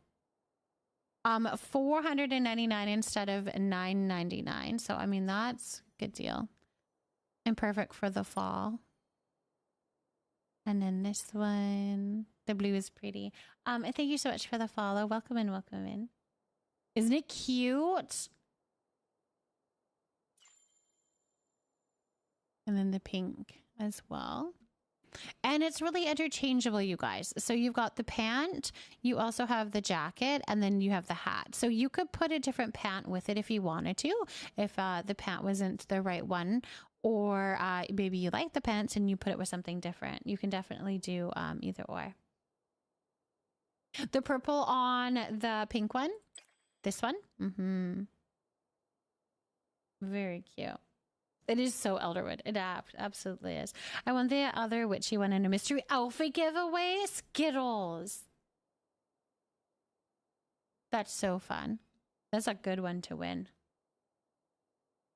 $499 instead of $999. So I mean that's a good deal, and perfect for the fall. And then this one, the blue is pretty. And thank you so much for the follow. Welcome in, welcome in. Isn't it cute? And then the pink as well. And it's really interchangeable, you guys. So you've got the pant, you also have the jacket, and then you have the hat. So you could put a different pant with it if you wanted to, if the pant wasn't the right one, or maybe you like the pants and you put it with something different. You can definitely do either or. The purple on the pink one. This one. Very cute. It is so Elderwood. It absolutely is. I want the other witchy one in a mystery outfit giveaway. Skittles. That's so fun. That's a good one to win.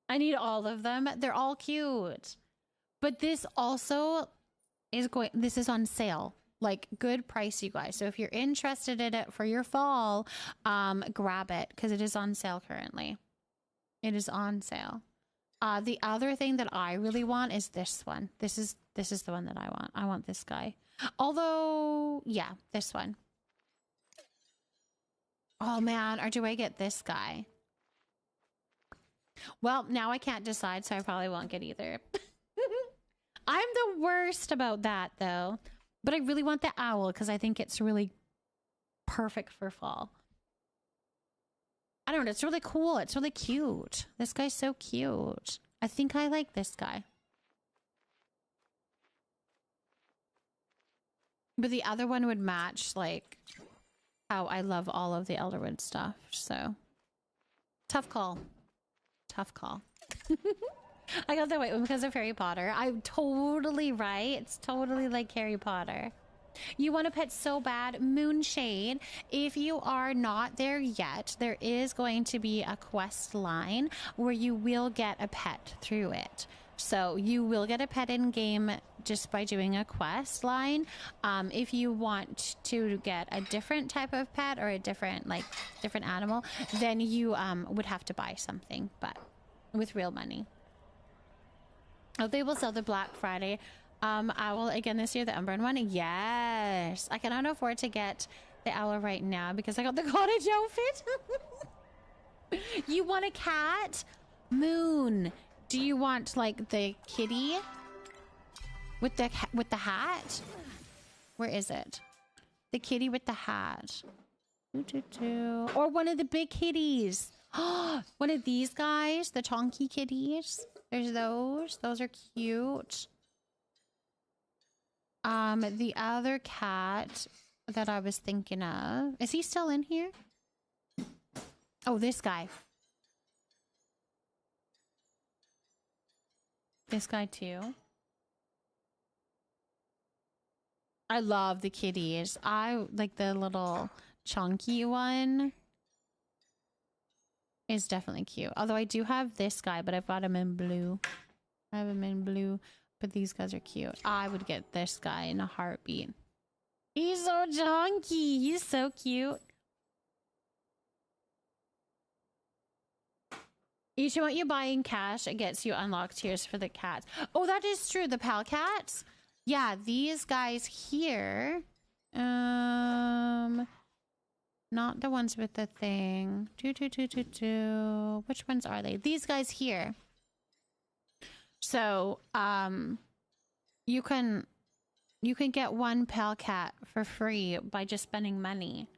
I need all of them. They're all cute. But this also is this is on sale. Like, good price, you guys. So if you're interested in it for your fall, grab it because it is on sale currently. It is on sale. The other thing that I really want is this one. This is the one that I want. I want this guy. Although, yeah, this one. Oh man, or do I get this guy? Well, now I can't decide, so I probably won't get either. I'm the worst about that though. But I really want the owl because I think it's really perfect for fall. I don't know. It's really cool. It's really cute. This guy's so cute. I think I like this guy. But the other one would match, like, how I love all of the Elderwood stuff. So, tough call. Tough call. I got the white one because of Harry Potter. I'm totally right. It's totally like Harry Potter. You want a pet so bad, Moonshade. If you are not there yet, there is going to be a quest line where you will get a pet through it. So you will get a pet in game just by doing a quest line. If you want to get a different type of pet or a different animal, then you would have to buy something, but with real money. Oh, they will sell the Black Friday owl again this year, the Umbran one. Yes. I cannot afford to get the owl right now because I got the cottage outfit. You want a cat? Moon. Do you want like the kitty with the hat? Where is it? The kitty with the hat. Or one of the big kitties. One of these guys, the chonky kitties. There's those. Those are cute. The other cat that I was thinking of. Is he still in here? Oh, this guy. This guy too. I love the kitties. I like the little chunky one. Is definitely cute. Although I do have this guy, but I've got him in blue. I have him in blue, but these guys are cute. I would get this guy in a heartbeat. He's so chunky. He's so cute. Each amount you buy in cash, it gets you unlocked tiers for the cats. Oh, that is true. The pal cats. Yeah, these guys here. Not the ones with the thing. Which ones are they? These guys here. So, you can get one pal cat for free by just spending money.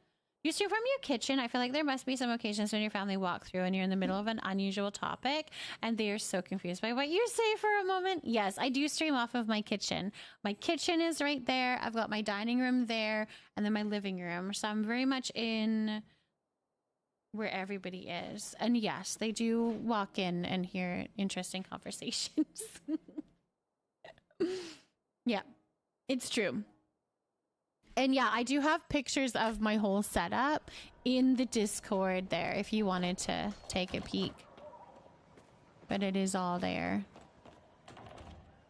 You stream from your kitchen. I feel like there must be some occasions when your family walk through and you're in the middle of an unusual topic and they are so confused by what you say for a moment. Yes, I do stream off of my kitchen. My kitchen is right there. I've got my dining room there and then my living room. So I'm very much in where everybody is. And yes, they do walk in and hear interesting conversations. Yeah, it's true. And yeah, I do have pictures of my whole setup in the Discord there if you wanted to take a peek. But it is all there.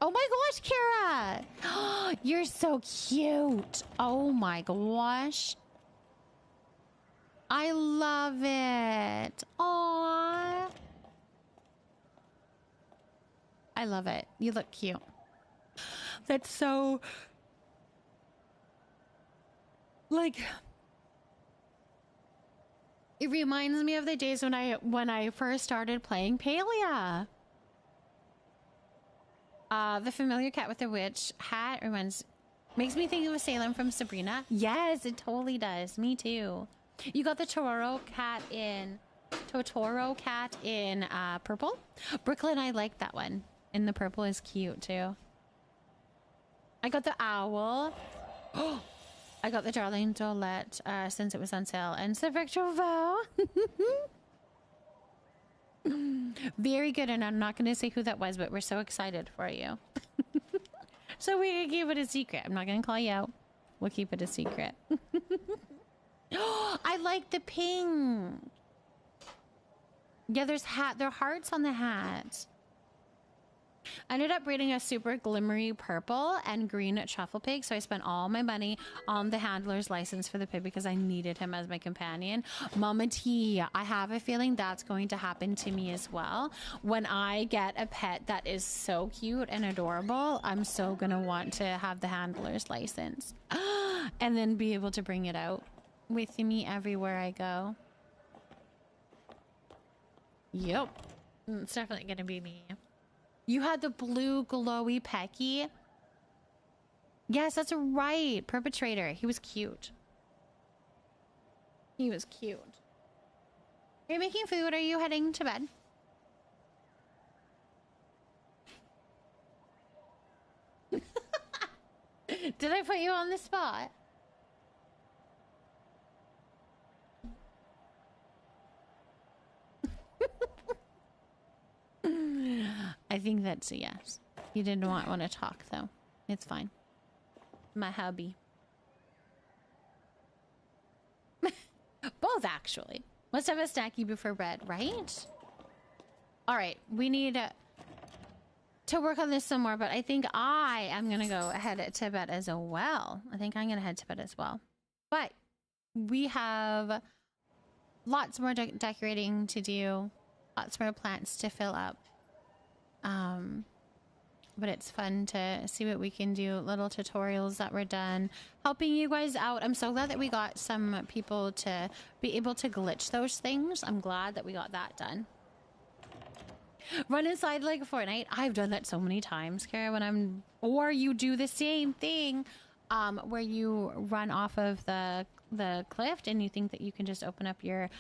Oh my gosh, Kara! You're so cute. Oh my gosh. I love it. Aww. I love it. You look cute. That's so... like, it reminds me of the days when I first started playing Palia. The familiar cat with the witch hat makes me think of Salem from Sabrina. Yes, it totally does. Me too. You got the Totoro cat in purple. Brooklyn, I like that one. And the purple is cute too. I got the owl. Oh. I got the Darling Dolette since it was on sale. And Spectral Vow. Very good. And I'm not going to say who that was, but we're so excited for you. So we can keep it a secret. I'm not going to call you out. We'll keep it a secret. I like the pink. Yeah, there are hearts on the hat. I ended up breeding a super glimmery purple and green truffle pig, so I spent all my money on the handler's license for the pig because I needed him as my companion. Mama T, I have a feeling that's going to happen to me as well. When I get a pet that is so cute and adorable, I'm so gonna want to have the handler's license and then be able to bring it out with me everywhere I go. Yep, it's definitely gonna be me. You had the blue glowy Pecky? Yes, that's right. Perpetrator. He was cute. He was cute. Are you making food? Are you heading to bed? Did I put you on the spot? I think that's a yes. You didn't want to talk, though. It's fine. My hubby. Both, actually. Let's have a snacky before bed, right? All right. We need to work on this some more, but I think I am going to go head to bed as well. I think I'm going to head to bed as well. But we have lots more decorating to do. Lots more plants to fill up. But it's fun to see what we can do. Little tutorials that were done, helping you guys out. I'm so glad that we got some people to be able to glitch those things. I'm glad that we got that done. Run inside like Fortnite. I've done that so many times, Kara, or you do the same thing, where you run off of the cliff and you think that you can just open up your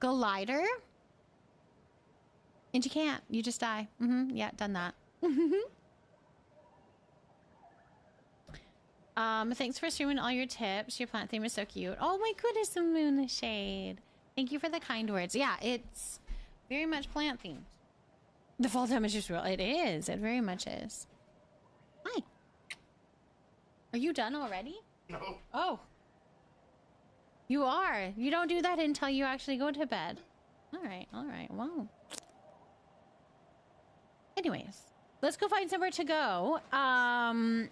glider. And you can't. You just die. Yeah, done that. Thanks for streaming all your tips. Your plant theme is so cute. Oh my goodness, the moon shade. Thank you for the kind words. Yeah, it's very much plant themed. The fall damage is real. It is. It very much is. Hi. Are you done already? No. Oh. You are. You don't do that until you actually go to bed. All right. All right. Wow. Anyways, let's go find somewhere to go. I'm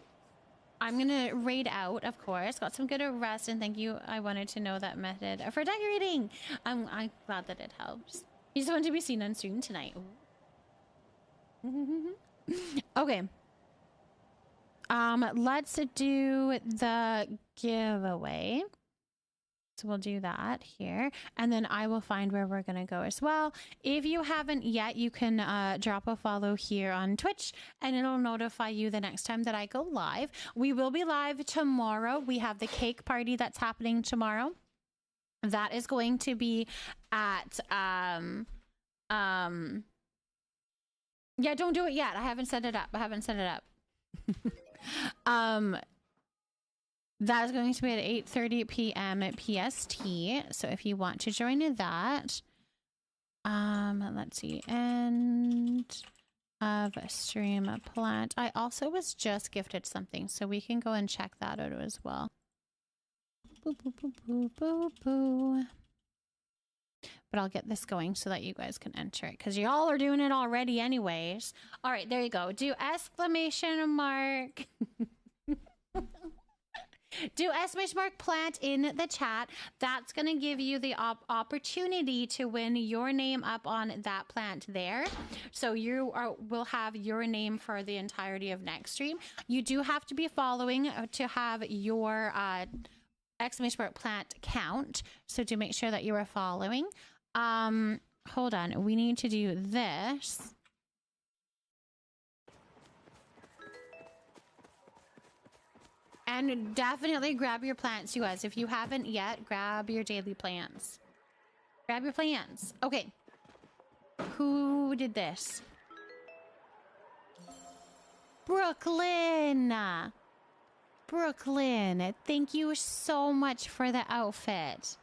gonna raid out, of course. Got some good rest, and thank you. I wanted to know that method for decorating. I'm glad that it helps. You just want to be seen on stream tonight. Okay. Let's do the giveaway. So we'll do that here, and then I will find where we're going to go as well. If you haven't yet, you can drop a follow here on Twitch, and it'll notify you the next time that I go live. We will be live tomorrow. We have the cake party that's happening tomorrow. That is going to be at, yeah, don't do it yet. I haven't set it up. That is going to be at 8:30 p.m. at PST. So if you want to join in that, let's see, end of stream plant. I also was just gifted something, so we can go and check that out as well. Boo, boo, boo, boo, boo, boo. But I'll get this going so that you guys can enter it, because y'all are doing it already anyways. All right, there you go. Do exclamation mark. Do exclamation mark plant in the chat. That's going to give you the opportunity to win your name up on that plant there. So you will have your name for the entirety of next stream. You do have to be following to have your exclamation mark plant count. So do make sure that you are following. Hold on. We need to do this. And definitely grab your plants, you guys. If you haven't yet, grab your daily plants. Grab your plants. Okay. Who did this? Brooklyn. Brooklyn, thank you so much for the outfit.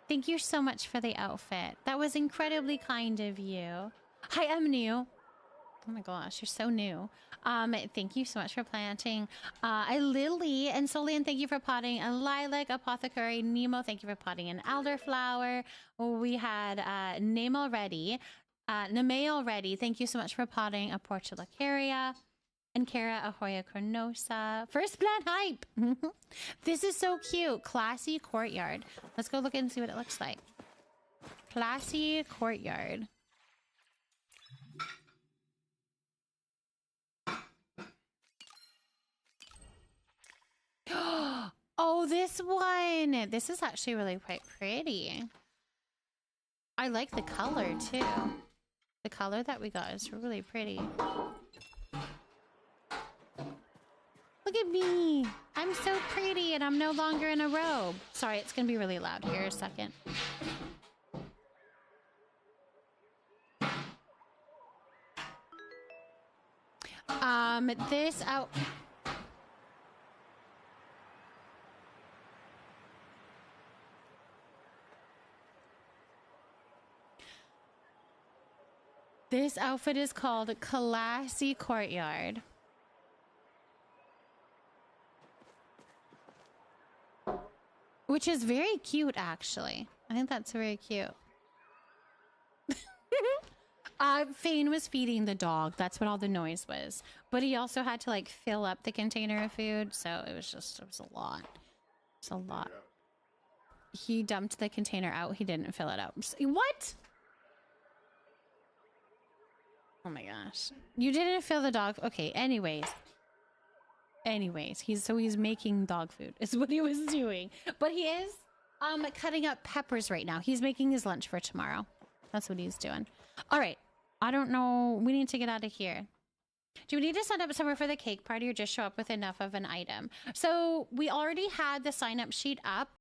Thank you so much for the outfit. That was incredibly kind of you. Hi, I'm new. Oh my gosh, you're so new. Thank you so much for planting. Lily and Solian, thank you for potting a lilac. Apothecary Nemo, thank you for potting an elderflower. We had Name already. Name already, thank you so much for potting a portulacaria. And Kara Ahoya Chronosa. First plant hype! This is so cute. Classy courtyard. Let's go look and see what it looks like. Classy courtyard. Oh, this one! This is actually really quite pretty. I like the color too. The color that we got is really pretty. Look at me! I'm so pretty and I'm no longer in a robe. Sorry, it's gonna be really loud here a second. This out... This outfit is called Classy Courtyard. Which is very cute, actually. I think that's very cute. Fane was feeding the dog. That's what all the noise was. But he also had to, like, fill up the container of food. So it was a lot. It's a lot. He dumped the container out. He didn't fill it up. What? Oh my gosh. You didn't fill the dog. Okay, anyways, he's making dog food is what he was doing. But he is cutting up peppers right now. He's making his lunch for tomorrow. That's what he's doing. All right. I don't know. We need to get out of here. Do we need to set up somewhere for the cake party or just show up with enough of an item? So we already had the sign up sheet up.